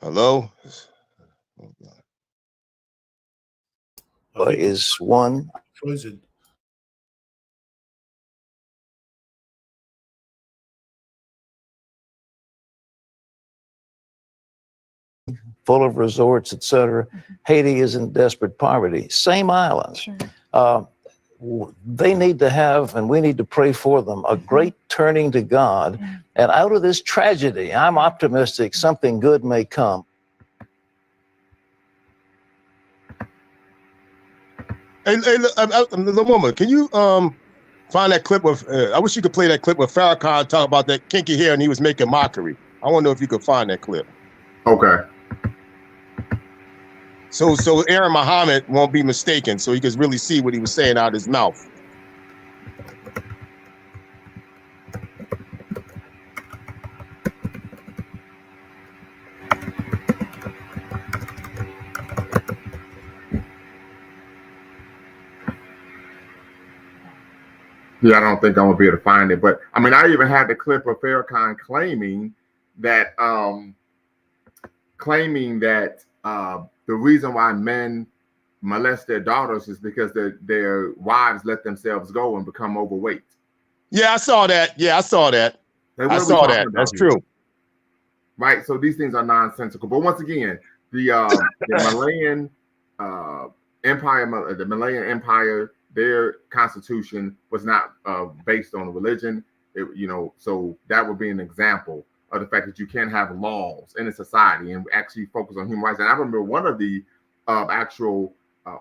Hello? Is one frozen. Full of resorts, etc. Haiti is in desperate poverty. Same islands. Sure. they need to have, and we need to pray for them, a great turning to God. And out of this tragedy, I'm optimistic something good may come. Hey, the woman, can you find that clip of? I wish you could play that clip with Farrakhan talking about that kinky hair and he was making mockery. I want to know if you could find that clip. Okay. So Aaron Muhammad won't be mistaken, so he can really see what he was saying out of his mouth. Yeah, I don't think I'm gonna be able to find it, but I mean, I even had the clip of Farrakhan claiming that the reason why men molest their daughters is because their wives let themselves go and become overweight. Yeah, I saw that. Yeah, I saw that. Like, I saw that. That's true. Right. So these things are nonsensical. But once again, the Malayan Empire, the Malayan Empire, their constitution was not based on religion. So that would be an example of the fact that you can have laws in a society and actually focus on human rights. And I remember one of the actual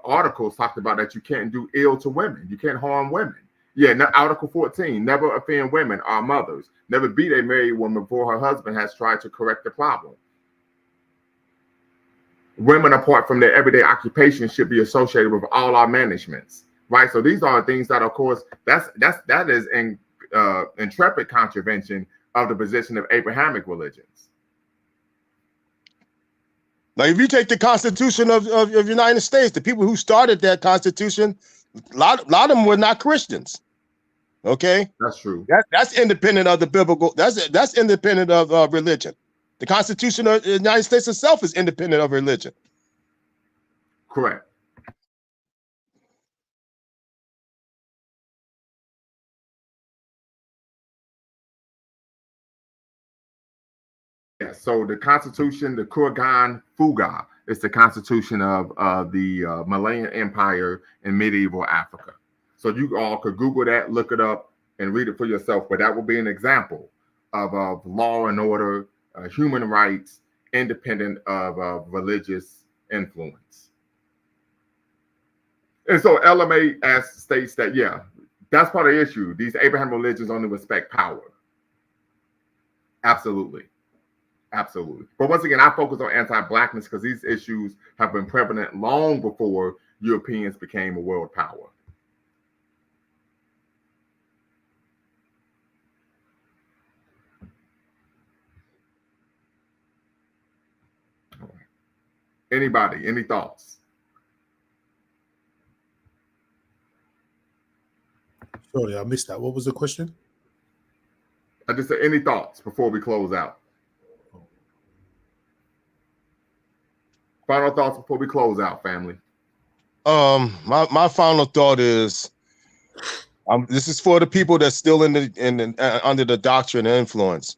articles talked about that you can't do ill to women. You can't harm women. Yeah, Article 14, never offend women or mothers. Never beat a married woman before her husband has tried to correct the problem. Women, apart from their everyday occupation, should be associated with all our managements, right? So these are things that, of course, that is in intrepid contravention of the position of Abrahamic religions. Now, if you take the Constitution of the United States, the people who started that Constitution, a lot of them were not Christians. Okay, that's true. That's independent of the biblical. That's independent of religion. The Constitution of the United States itself is independent of religion. Correct. Yeah. So the Constitution, the Kurgan Fuga, is the Constitution of the Malayan Empire in medieval Africa. So you all could Google that, look it up, and read it for yourself. But that will be an example of law and order, human rights, independent of religious influence. And so LMA states that, yeah, that's part of the issue. These Abrahamic religions only respect power. Absolutely. Absolutely. But once again, I focus on anti-Blackness because these issues have been prevalent long before Europeans became a world power. Anybody, any thoughts? Sorry, I missed that. What was the question? I just said, any thoughts before we close out? Final thoughts before we close out, family. My final thought is, this is for the people that's still under the doctrine and influence.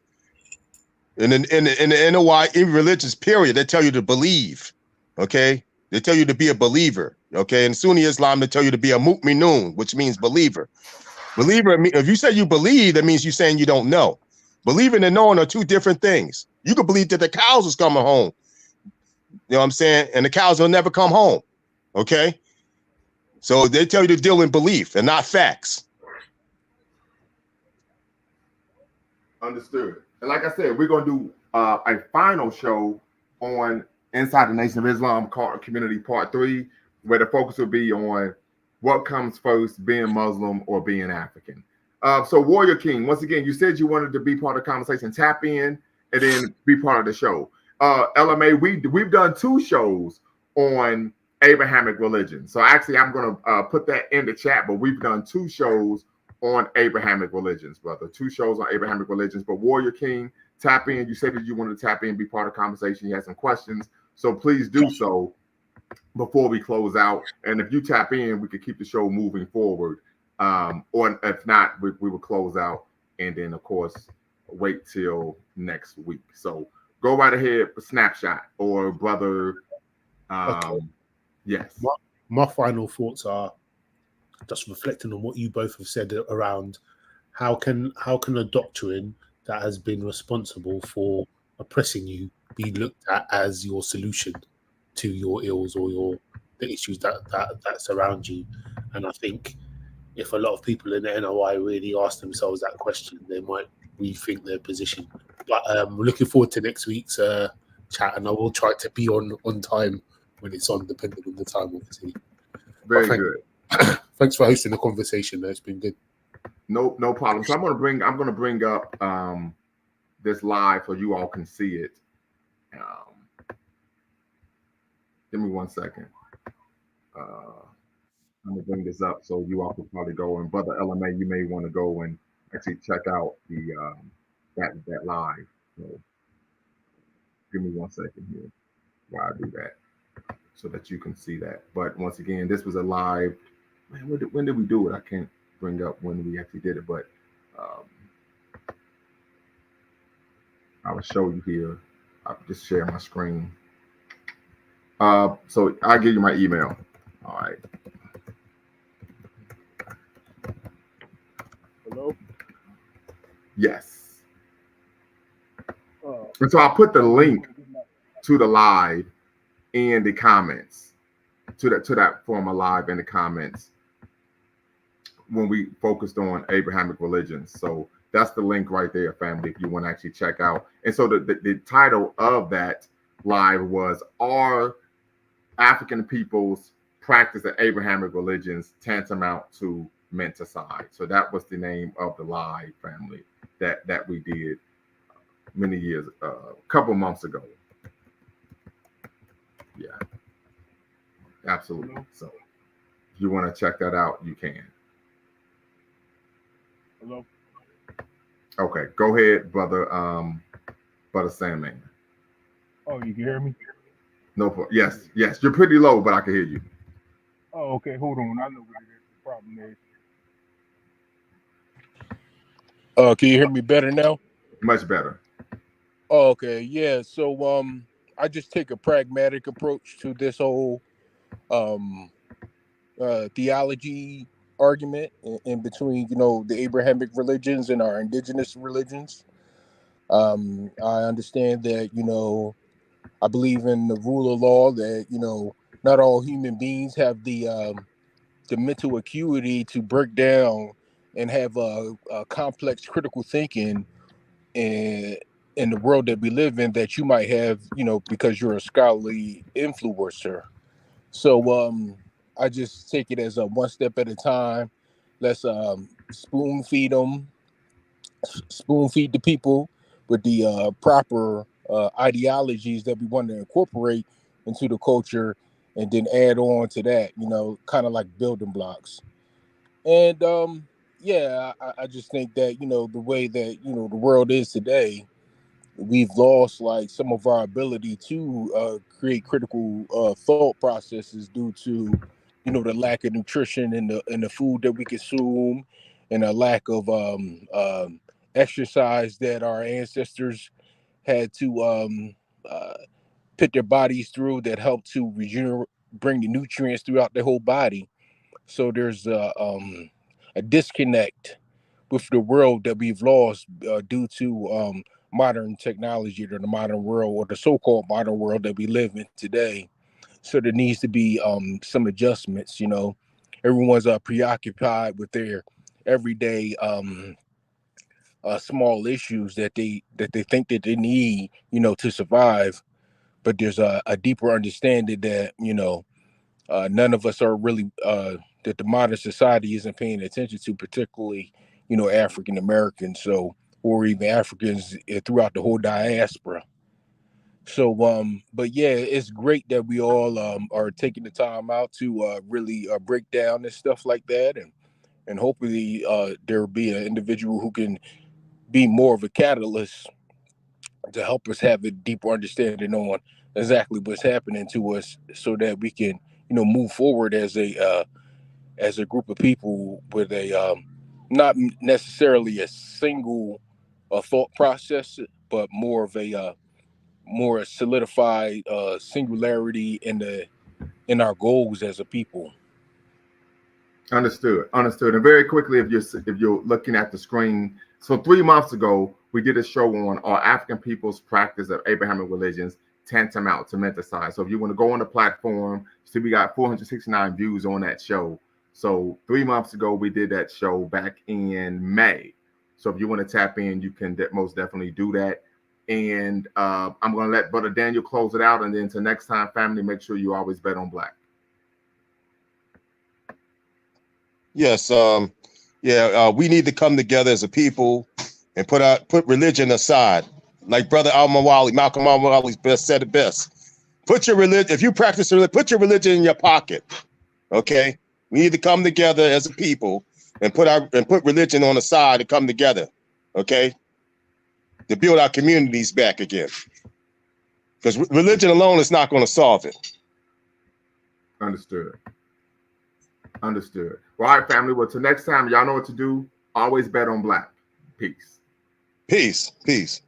In the NOI, in religious period, they tell you to believe. Okay, they tell you to be a believer. Okay, in Sunni Islam, they tell you to be a mu'minun, which means believer. Believer, if you say you believe, that means you're saying you don't know. Believing and knowing are two different things. You could believe that the cows was coming home. You know what I'm saying? And the cows will never come home. Okay? So they tell you to deal in belief and not facts. Understood. And like I said, we're going to do a final show on Inside the Nation of Islam Community Part 3, where the focus will be on what comes first, being Muslim or being African. So Warrior King, once again, you said you wanted to be part of the conversation. Tap in and then be part of the show. LMA, we've done 2 shows on Abrahamic religion. So actually, I'm going to put that in the chat, but we've done 2 shows on Abrahamic religions, brother. 2 shows on Abrahamic religions. But Warrior King, tap in. You said that you wanted to tap in, be part of the conversation. You had some questions. So please do so before we close out. And if you tap in, we could keep the show moving forward. Or if not, we will close out and then, of course, wait till next week. So go right ahead, Snapshot or brother. Okay. Yes. My final thoughts are, just reflecting on what you both have said around how can a doctrine that has been responsible for oppressing you be looked at as your solution to your ills or the issues that surround you. And I think if a lot of people in the NOI really ask themselves that question, they might rethink their position. But we're looking forward to next week's chat, and I will try to be on time when it's on, depending on the time, obviously. Very good. Thanks for hosting the conversation. It's been good. No problem. So I'm gonna bring up this live so you all can see it. Give me 1 second. I'm gonna bring this up so you all can probably go, and Brother LMA, you may want to go and actually check out the that live. So give me 1 second here while I do that, so that you can see that. But once again, this was a live. Man, when did we do it? I can't bring up when we actually did it, but I will show you here. I'll just share my screen. So I'll give you my email. All right. Hello? Yes. And so I'll put the link to the live in the comments, to that former live in the comments when we focused on Abrahamic religions. So that's the link right there, family, if you want to actually check out. And so the title of that live was, Are African People's Practice of Abrahamic Religions Tantamount to Menticide? So that was the name of the live, family, that we did many years, a couple months ago. Yeah, absolutely. So if you want to check that out, you can. Hello? Okay, go ahead, brother Sandman. Oh, you can hear me? No, yes, you're pretty low, but I can hear you. Oh, okay, hold on. I know what the problem is. Can you hear me better now? Much better. Oh, okay, yeah. So I just take a pragmatic approach to this whole theology argument in between, the Abrahamic religions and our indigenous religions. I understand that, I believe in the rule of law, that, not all human beings have the mental acuity to break down and have a complex critical thinking in the world that we live in, that you might have, because you're a scholarly influencer. So I just take it as a one step at a time. Let's spoon feed the people with the proper ideologies that we want to incorporate into the culture, and then add on to that, kind of like building blocks. And yeah, I just think that, the way that, the world is today, we've lost like some of our ability to create critical thought processes due to, the lack of nutrition in the food that we consume, and a lack of exercise that our ancestors had to put their bodies through, that helped to bring the nutrients throughout the whole body. So there's a disconnect with the world that we've lost due to modern technology, or the modern world, or the so-called modern world that we live in today. So there needs to be some adjustments. Everyone's preoccupied with their everyday small issues that they think that they need, to survive. But there's a deeper understanding that, none of us are really that the modern society isn't paying attention to, particularly, African Americans, so, or even Africans throughout the whole diaspora. So but yeah, it's great that we all are taking the time out to really break down and stuff like that, and hopefully there will be an individual who can be more of a catalyst to help us have a deeper understanding on exactly what's happening to us, so that we can, move forward as a group of people with a not necessarily a single thought process, but more of a more solidified singularity in our goals as a people. Understood. And very quickly, if you're looking at the screen, so 3 months ago we did a show on Are African People's Practice of Abrahamic Religions Tantamount to Menticide. So if you want to go on the platform, see we got 469 views on that show. So 3 months ago we did that show back in May. So if you want to tap in, you can most definitely do that. And I'm going to let Brother Daniel close it out, and then until next time, family, make sure you always bet on black. Yes, we need to come together as a people and put religion aside. Like Brother Malcolm Al-Mawali best said it best. Put your religion, if you practice religion, put your religion in your pocket. Okay, we need to come together as a people and put religion on the side and come together. Okay, to build our communities back again. Because religion alone is not going to solve it. Understood. Understood. Well, all right, family. Well, till next time, y'all know what to do. Always bet on black. Peace. Peace. Peace.